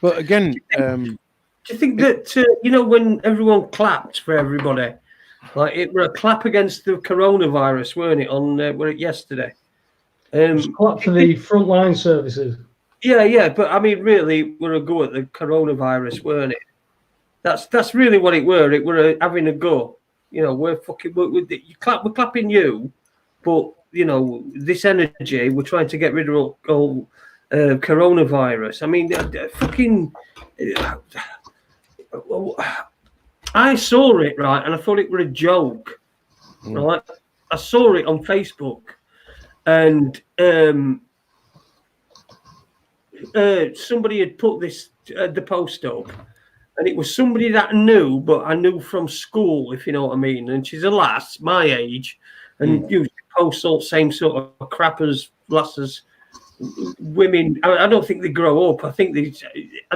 But again, Do you think that when everyone clapped for everybody, like it were a clap against the coronavirus, weren't it? Were it yesterday? Clap for the frontline services. Yeah, but I mean, really, we're a go at the coronavirus, weren't it? That's really what it were. It were having a go. We're clapping you, but this energy, we're trying to get rid of all coronavirus. I mean, I saw it, right, and I thought it were a joke, right? I saw it on Facebook, and somebody had put the post up, and it was somebody that I knew, but I knew from school, if you know what I mean. And she's a lass, my age, and usually posts all the same sort of crap as lasses. Women, I don't think they grow up. I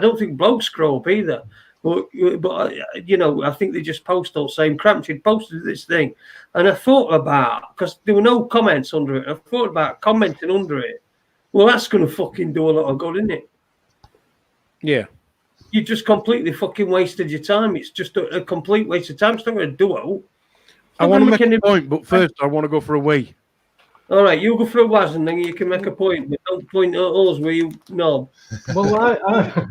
don't think blokes grow up either. But I think they just post all the same crap. She'd posted this thing, and I thought about, because there were no comments under it. I thought about commenting under it. Well, that's going to fucking do a lot of good, isn't it? yeah. You just completely fucking wasted your time. It's just a complete waste of time. It's not going to do it. I want to make a point, but first I want to go for a wee. All right, you go for a was, and then you can make a point, but don't point at us where you knob. Well, I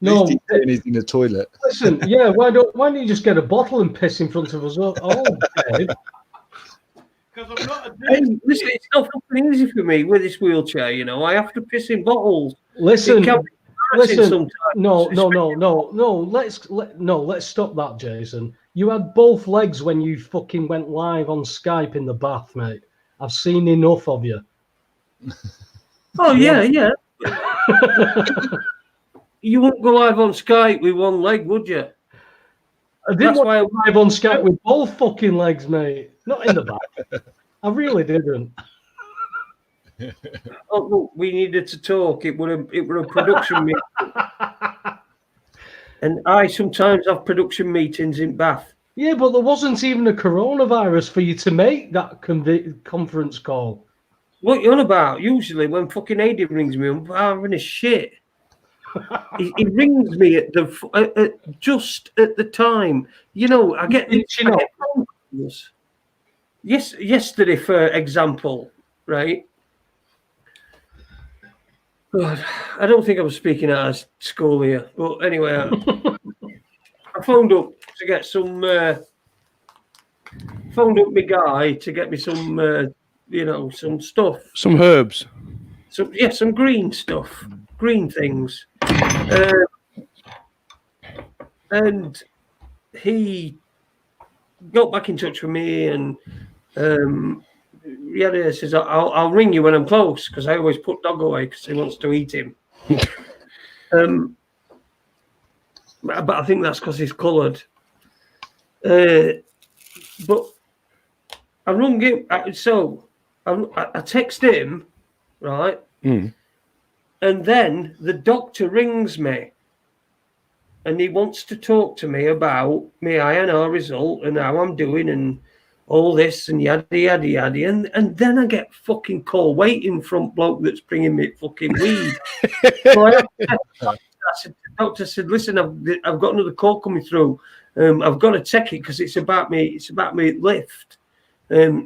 no. He's in the toilet. Listen, yeah. Why don't you just get a bottle and piss in front of us all? Dave? Because I'm not Hey, listen, it's not fucking easy for me with this wheelchair. I have to piss in bottles. Listen, It can be embarrassing sometimes. No. Let's stop that, Jason. You had both legs when you fucking went live on Skype in the bath, mate. I've seen enough of you. Oh yeah. You wouldn't go live on Skype with one leg, would you? I didn't want to live on Skype with both fucking legs, mate. Not in the back. I really didn't. Oh, look, we needed to talk. It were a production meeting, and I sometimes have production meetings in Bath. Yeah, but there wasn't even a coronavirus for you to make that conference call. What you on about? Usually when fucking Ade rings me, I'm having a shit. he rings me at just at the time. You know, I get phone calls. Yes, yesterday, for example, right? God, I don't think I was speaking out of school here, but anyway, I phoned up to get some. Phoned up my guy to get me some, some stuff. Some herbs. Some green stuff, green things. And he got back in touch with me, and says, I'll ring you when I'm close, because I always put dog away because he wants to eat him. But I think that's because he's coloured. But I rung him, so I text him, right? And then the doctor rings me, and he wants to talk to me about my INR result and how I'm doing and all this and yada, yada, yada. And then I get fucking call waiting from bloke that's bringing me fucking weed. So the doctor said, listen, I've got another call coming through. I've got to check it because it's about me lift.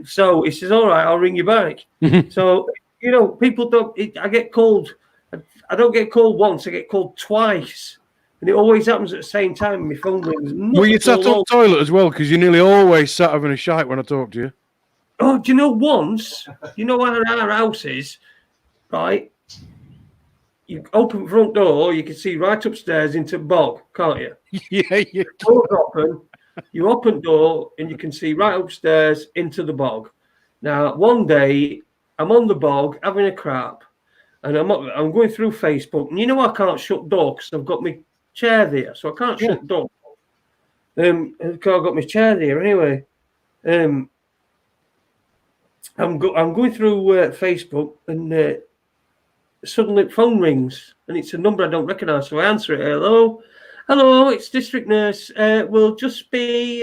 So he says, all right, I'll ring you back. So, people don't, I get called. I don't get called once, I get called twice. And it always happens at the same time. My phone rings. Were you sat on the toilet as well? Because you nearly always sat having a shite when I talk to you. Oh, do you know once? You know how our house is, right? You open the front door, you can see right upstairs into bog, can't you? Yeah, you Door's open. You open door and you can see right upstairs into the bog. Now, one day I'm on the bog having a crap, and I'm going through Facebook, and I can't shut door because I've got my chair there, so I can't shut door. I've got my chair there anyway. I'm going through Facebook, and suddenly the phone rings, and it's a number I don't recognise, so I answer it. Hello, it's District Nurse. We'll just be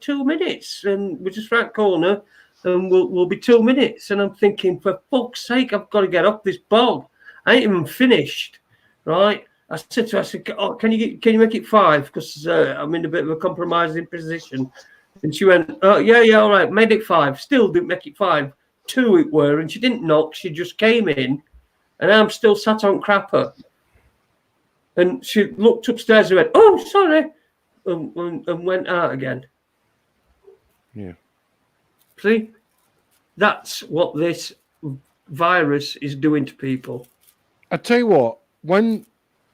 2 minutes, and we're just right corner, and we'll be 2 minutes. And I'm thinking, for fuck's sake, I've got to get off this bog. I ain't even finished, right? I said to her, oh, can you make it 5? Because I'm in a bit of a compromising position. And she went, oh, yeah, all right, made it 5. Still didn't make it 5. 2 it were, and she didn't knock. She just came in, and I'm still sat on crapper. And she looked upstairs and went, oh, sorry, and went out again. Yeah. See? That's what this virus is doing to people. I tell you what, when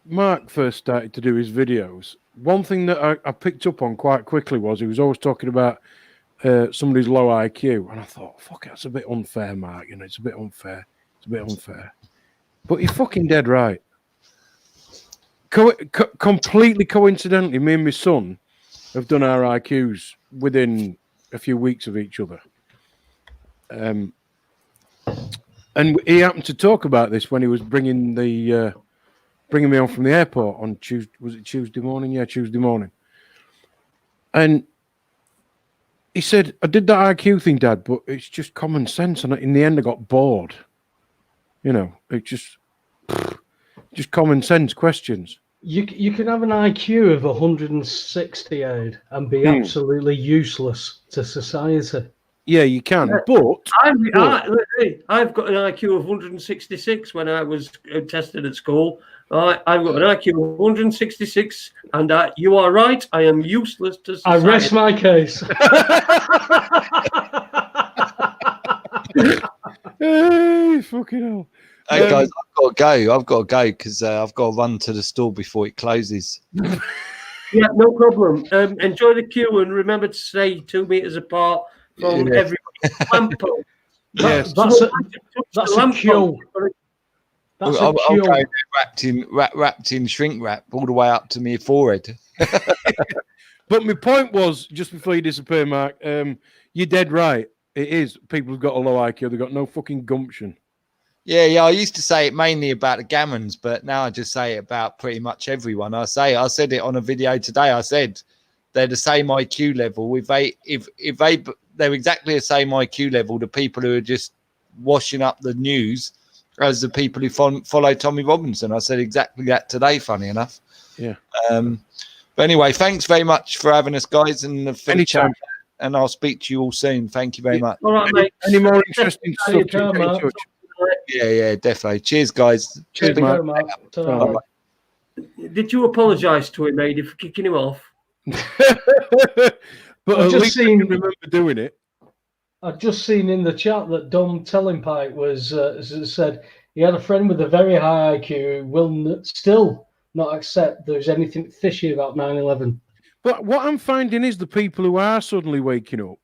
Mark first started to do his videos, one thing that I picked up on quite quickly was he was always talking about somebody's low IQ. And I thought, fuck, that's a bit unfair, Mark. It's a bit unfair. But you're fucking dead right. Completely coincidentally, me and my son have done our IQs within a few weeks of each other. And he happened to talk about this when he was bringing me on from the airport on Tuesday. Was it Tuesday morning? Yeah, Tuesday morning. And he said, I did that IQ thing, Dad, but it's just common sense. And in the end, I got bored. It's just common sense questions. You can have an IQ of 160, Ade, and be absolutely useless to society. Yeah, you can, but I've got an IQ of 166 when I was tested at school. I've got an IQ of 166, and you are right, I am useless to society. I rest my case. Hey, fucking hell. Hey guys, I've got to go because I've got to run to the store before it closes. Yeah, no problem. Enjoy the queue and remember to stay 2 meters apart from everybody. Lamppost. Yes, that's a queue. That's a queue. I'll go wrapped in shrink wrap all the way up to my forehead. But my point was, just before you disappear, Mark, you're dead right. It is. People have got a low IQ. They've got no fucking gumption. Yeah. I used to say it mainly about the gammons, but now I just say it about pretty much everyone. I said it on a video today. I said they're the same IQ level. If they're exactly the same IQ level, the people who are just washing up the news as the people who follow Tommy Robinson. I said exactly that today, funny enough. Yeah. But anyway, thanks very much for having us, guys, and for the chat. Anytime. And I'll speak to you all soon. Thank you very much. All right, mate. Any more interesting stuff? you Get go, in Mark. touch. Yeah, definitely. Cheers, guys. Cheers, Mark. Mark. Bye-bye. Did you apologise to him, Ade, for kicking him off? But I've at just least I seen- can remember doing it. I've just seen in the chat that Dom Tellenpike was said he had a friend with a very high IQ who will still not accept there's anything fishy about 9/11. But what I'm finding is the people who are suddenly waking up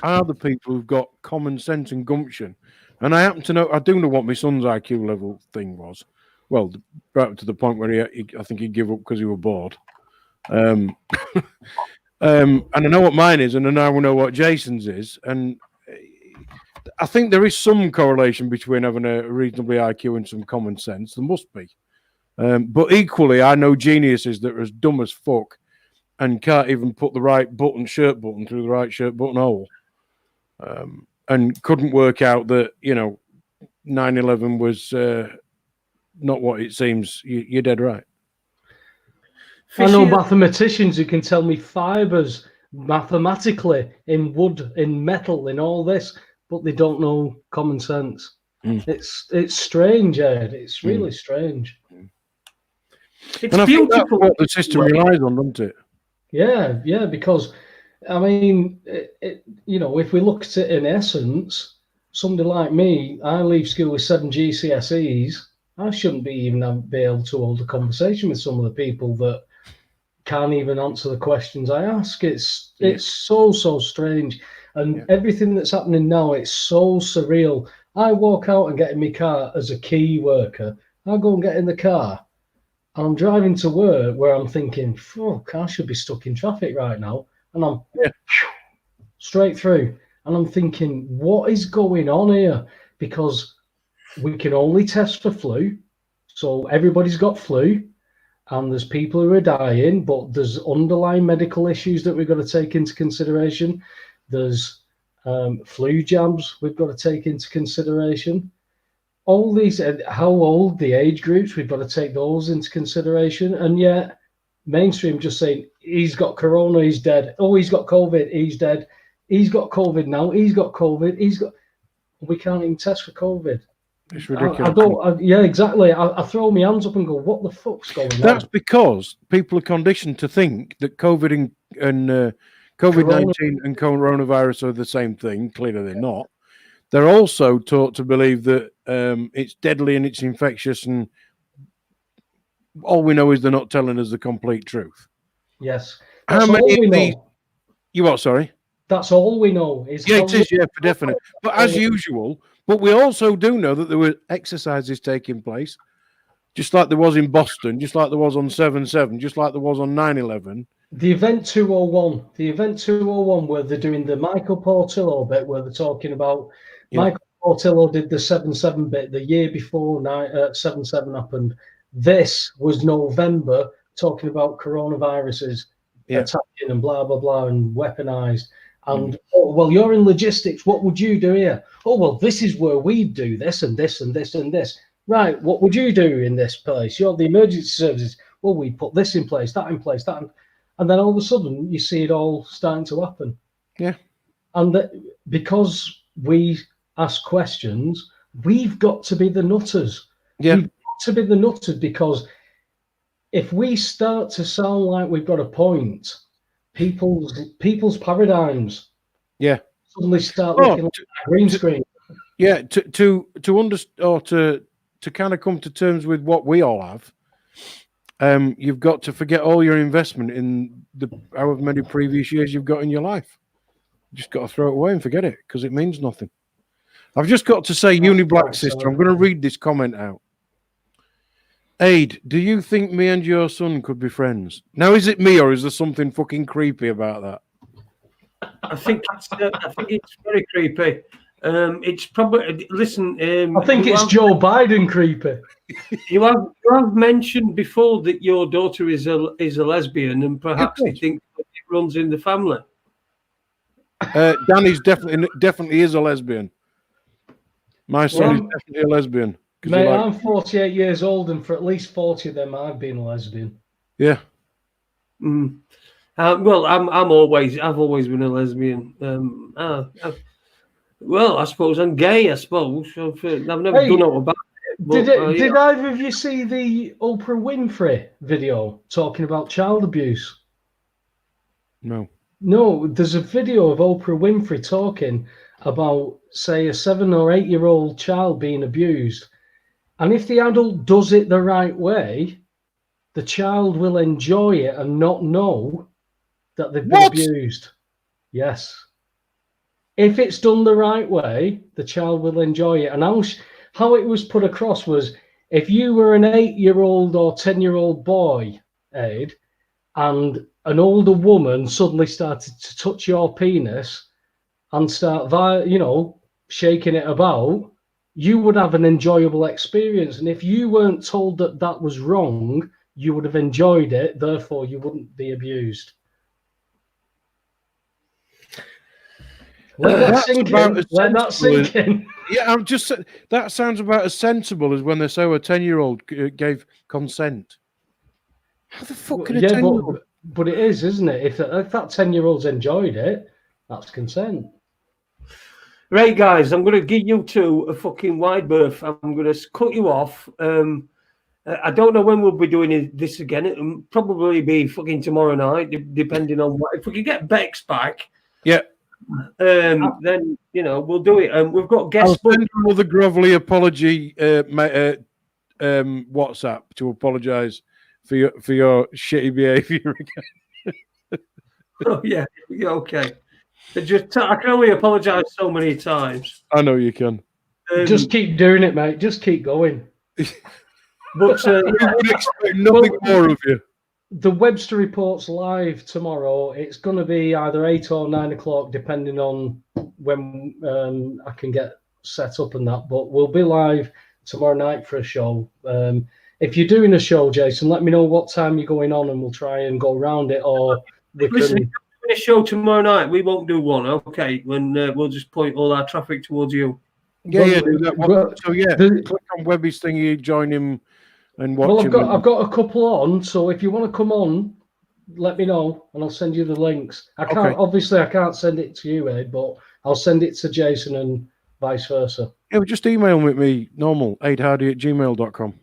are the people who've got common sense and gumption. And I happen to know, I do know what my son's IQ level thing was. Well, right up to the point where I think he'd give up because he was bored. And I know what mine is, and I now know what Jason's is. And I think there is some correlation between having a reasonably IQ and some common sense. There must be. But equally, I know geniuses that are as dumb as fuck and can't even put the right shirt button through the right shirt button hole. And couldn't work out that, 9/11 was not what it seems. You're dead right. I know mathematicians who can tell me fibers mathematically in wood, in metal, in all this, but they don't know common sense. It's strange, Ed. It's really strange. It's And I think that's beautiful. what the system relies on, doesn't it? Yeah, because I mean, if we look at it in essence, somebody like me, I leave school with 7 GCSEs. I shouldn't be able to hold a conversation with some of the people that can't even answer the questions I ask. It's so strange, and everything that's happening now, it's so surreal. I walk out and get in my car as a key worker. I go and get in the car, and I'm driving to work where I'm thinking, fuck, I should be stuck in traffic right now. And I'm straight through. And I'm thinking, what is going on here? Because we can only test for flu. So everybody's got flu. And there's people who are dying. But there's underlying medical issues that we've got to take into consideration. There's flu jabs we've got to take into consideration. All these, how old, the age groups, we've got to take those into consideration. And yet, mainstream just saying, he's got corona, he's dead. Oh, he's got COVID, he's dead. He's got COVID now, he's got COVID, we can't even test for COVID. It's ridiculous. Exactly. I throw my hands up and go, what the fuck's going on? That's because people are conditioned to think that COVID and COVID-19 and coronavirus are the same thing. Clearly they're not. They're also taught to believe that it's deadly and it's infectious, and all we know is they're not telling us the complete truth. Yes. How many of these? You what? Sorry. That's all we know. It is, for definite. But as usual, but we also do know that there were exercises taking place, just like there was in Boston, just like there was on 7/7, just like there was on 9/11. The event 201, where they're doing the Michael Portillo bit, where they're talking about Michael Portillo did the 7/7 bit the year before 7/7 happened. This was November, talking about coronaviruses attacking and blah blah blah and weaponized. And oh, well, you're in logistics. What would you do here? Oh well, this is where we do this and this and this and this. Right? What would you do in this place? You're the emergency services. Well, we put this in place, that in place, that, and then all of a sudden you see it all starting to happen. Yeah. And because we ask questions, we've got to be the nutters. Yeah. We've got to be the nutters, because if we start to sound like we've got a point, people's paradigms suddenly start looking like a green screen. Yeah, to understand, or to kind of come to terms with what we all have, you've got to forget all your investment in the however many previous years you've got in your life. You just got to throw it away and forget it, because it means nothing. I've just got to say, Uni Black Sister, I'm going to read this comment out. Ade, do you think me and your son could be friends? Now, is it me, or is there something fucking creepy about that? I think it's very creepy. It's probably I think it's Joe Biden creepy. You have mentioned before that your daughter is a lesbian, and perhaps you think that it runs in the family. Danny's definitely is a lesbian. My son is Well, definitely a lesbian. 'Cause he Mate, like- I'm 48 years old, and for at least 40 of them, I've been a lesbian. yeah. Well, I've always been a lesbian. Well, I suppose I'm gay. I suppose I've never Hey, done all about it. But, Did either of you see the Oprah Winfrey video talking about child abuse? No. No, there's a video of Oprah Winfrey talking about, say, a 7 or 8 year old child being abused. And if the adult does it the right way, the child will enjoy it and not know that they've been What? abused. Yes. If it's done the right way, the child will enjoy it. And how it was put across was, if you were an 8-year-old or 10-year-old boy, Ade, and an older woman suddenly started to touch your penis and start, shaking it about, you would have an enjoyable experience. And if you weren't told that that was wrong, you would have enjoyed it. Therefore, you wouldn't be abused. Let that sink in. Let that sink in. Yeah, I'm just. That sounds about as sensible as when they say a 10-year-old gave consent. How the fuck can a 10-year-old? But it is, isn't it? If that 10-year-old's enjoyed it, that's consent. Right, guys, I'm going to give you two a fucking wide berth. I'm going to cut you off. I don't know when we'll be doing this again. It'll probably be fucking tomorrow night, depending on what. If we can get Bex back, Yeah. Then we'll do it. We've got guests. I'll send another grovelly apology WhatsApp to apologise for your shitty behaviour again. Oh yeah, okay. I can only apologise so many times. I know you can. Just keep doing it, mate. Just keep going. But we would expect nothing more of you. The Webster Report's live tomorrow. It's going to be either 8 or 9 o'clock, depending on when I can get set up and that. But we'll be live tomorrow night for a show. If you're doing a show, Jason, let me know what time you're going on, and we'll try and go around it. Or we listen, can. if we're doing a show tomorrow night, we won't do one. Okay, when we'll just point all our traffic towards you. Yeah, do that. So click on Webby's thingy, join him. And watch I've got a couple on, so if you want to come on, let me know and I'll send you the links. I can't send it to you, Ed, but I'll send it to Jason and vice versa. Yeah, just email me normal adehardy@gmail.com.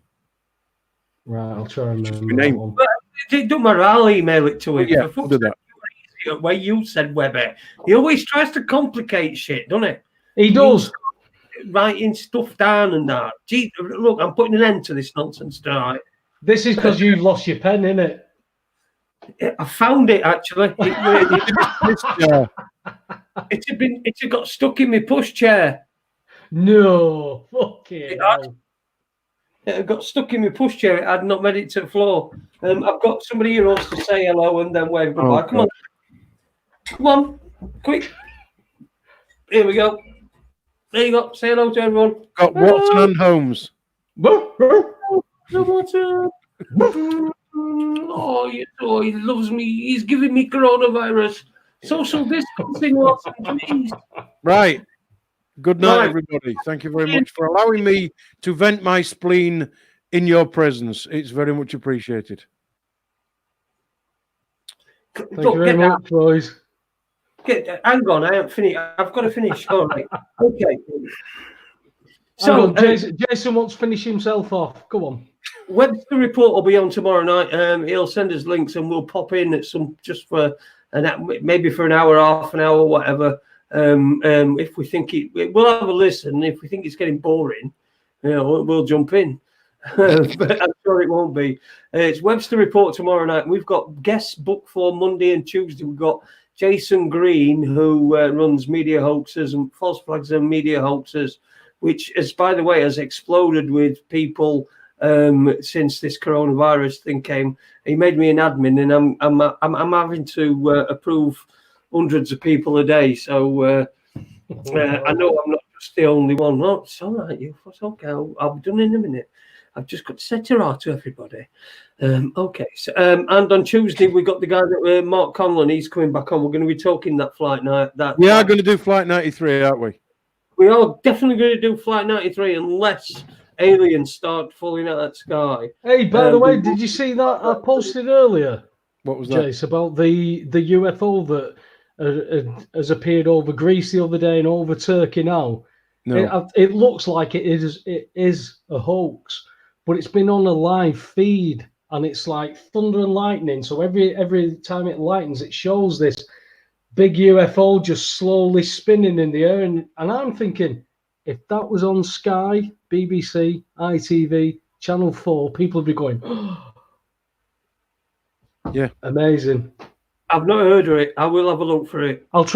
Right, I'll try and remember that one. But it don't matter, I'll email it to him. Yeah, I'll do that. Where you said Webby. He always tries to complicate shit, doesn't he? He does. Writing stuff down and that. Gee, look, I'm putting an end to this nonsense tonight. This is because you lost your pen, innit? I found it actually. It had got stuck in my pushchair. No, fucking hell. It had got stuck in my pushchair. It had not made it to the floor. I've got somebody here who wants to say hello and then wave goodbye. Come on, quick. Here we go. There you go. Say hello to everyone. Got Watson and Holmes. Oh, he loves me. He's giving me coronavirus. Social distancing, Watson, please. Right. Good night, everybody. Thank you very much for allowing me to vent my spleen in your presence. It's very much appreciated. Thank you very much, boys. Hang on, I haven't finished. I've got to finish. All right. Okay. So Jason wants to finish himself off. Go on. Webster Report will be on tomorrow night. He'll send us links and we'll pop in at some just for maybe for an hour, half an hour, whatever. If we think we'll have a listen. If we think it's getting boring, we'll jump in. But I'm sure it won't be. It's Webster Report tomorrow night. We've got guests booked for Monday and Tuesday. We've got Jason Green, who runs Media Hoaxes and False Flags and Media Hoaxes, which is, by the way, has exploded with people since this coronavirus thing came. He made me an admin, and I'm having to approve hundreds of people a day. So I know I'm not just the only one. No, it's all right. It's okay. I'll be done in a minute. I've just got to say ta-ra to everybody. Okay. So, and on Tuesday, we got the guy that Mark Conlon. He's coming back on. We're going to be talking that flight night. We are going to do Flight 93, aren't we? We are definitely going to do Flight 93 unless aliens start falling out of the sky. Hey, by the way, we did you see that I posted earlier, What was that? Jace, about the UFO that has appeared over Greece the other day and over Turkey now? No. It looks like it is a hoax, but it's been on a live feed and it's like thunder and lightning. So every time it lightens, it shows this big UFO just slowly spinning in the air. And I'm thinking, if that was on Sky, BBC, ITV, Channel 4, people would be going, oh, Yeah. amazing. I've not heard of it. I will have a look for it. I'll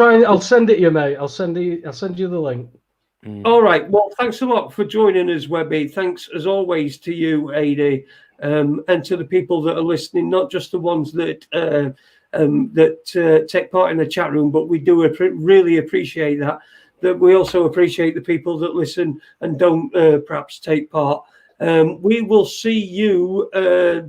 send it you, mate. I'll send you the link. All right. Well, thanks a lot for joining us, Webby. Thanks as always to you, Ade, and to the people that are listening, not just the ones that take part in the chat room, but we do really appreciate that. That we also appreciate the people that listen and don't perhaps take part. We will see you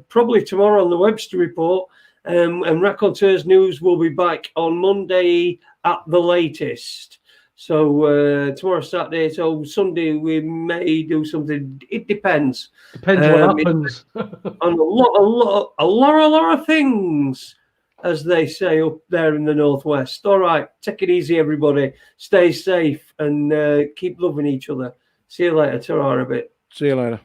probably tomorrow on the Webster Report, and Raconteurs News will be back on Monday at the latest. So tomorrow Saturday, so Sunday we may do something. It depends. Depends what happens. On a lot of things, as they say up there in the Northwest. All right, take it easy, everybody. Stay safe and keep loving each other. See you later. Ta-ra a bit. See you later.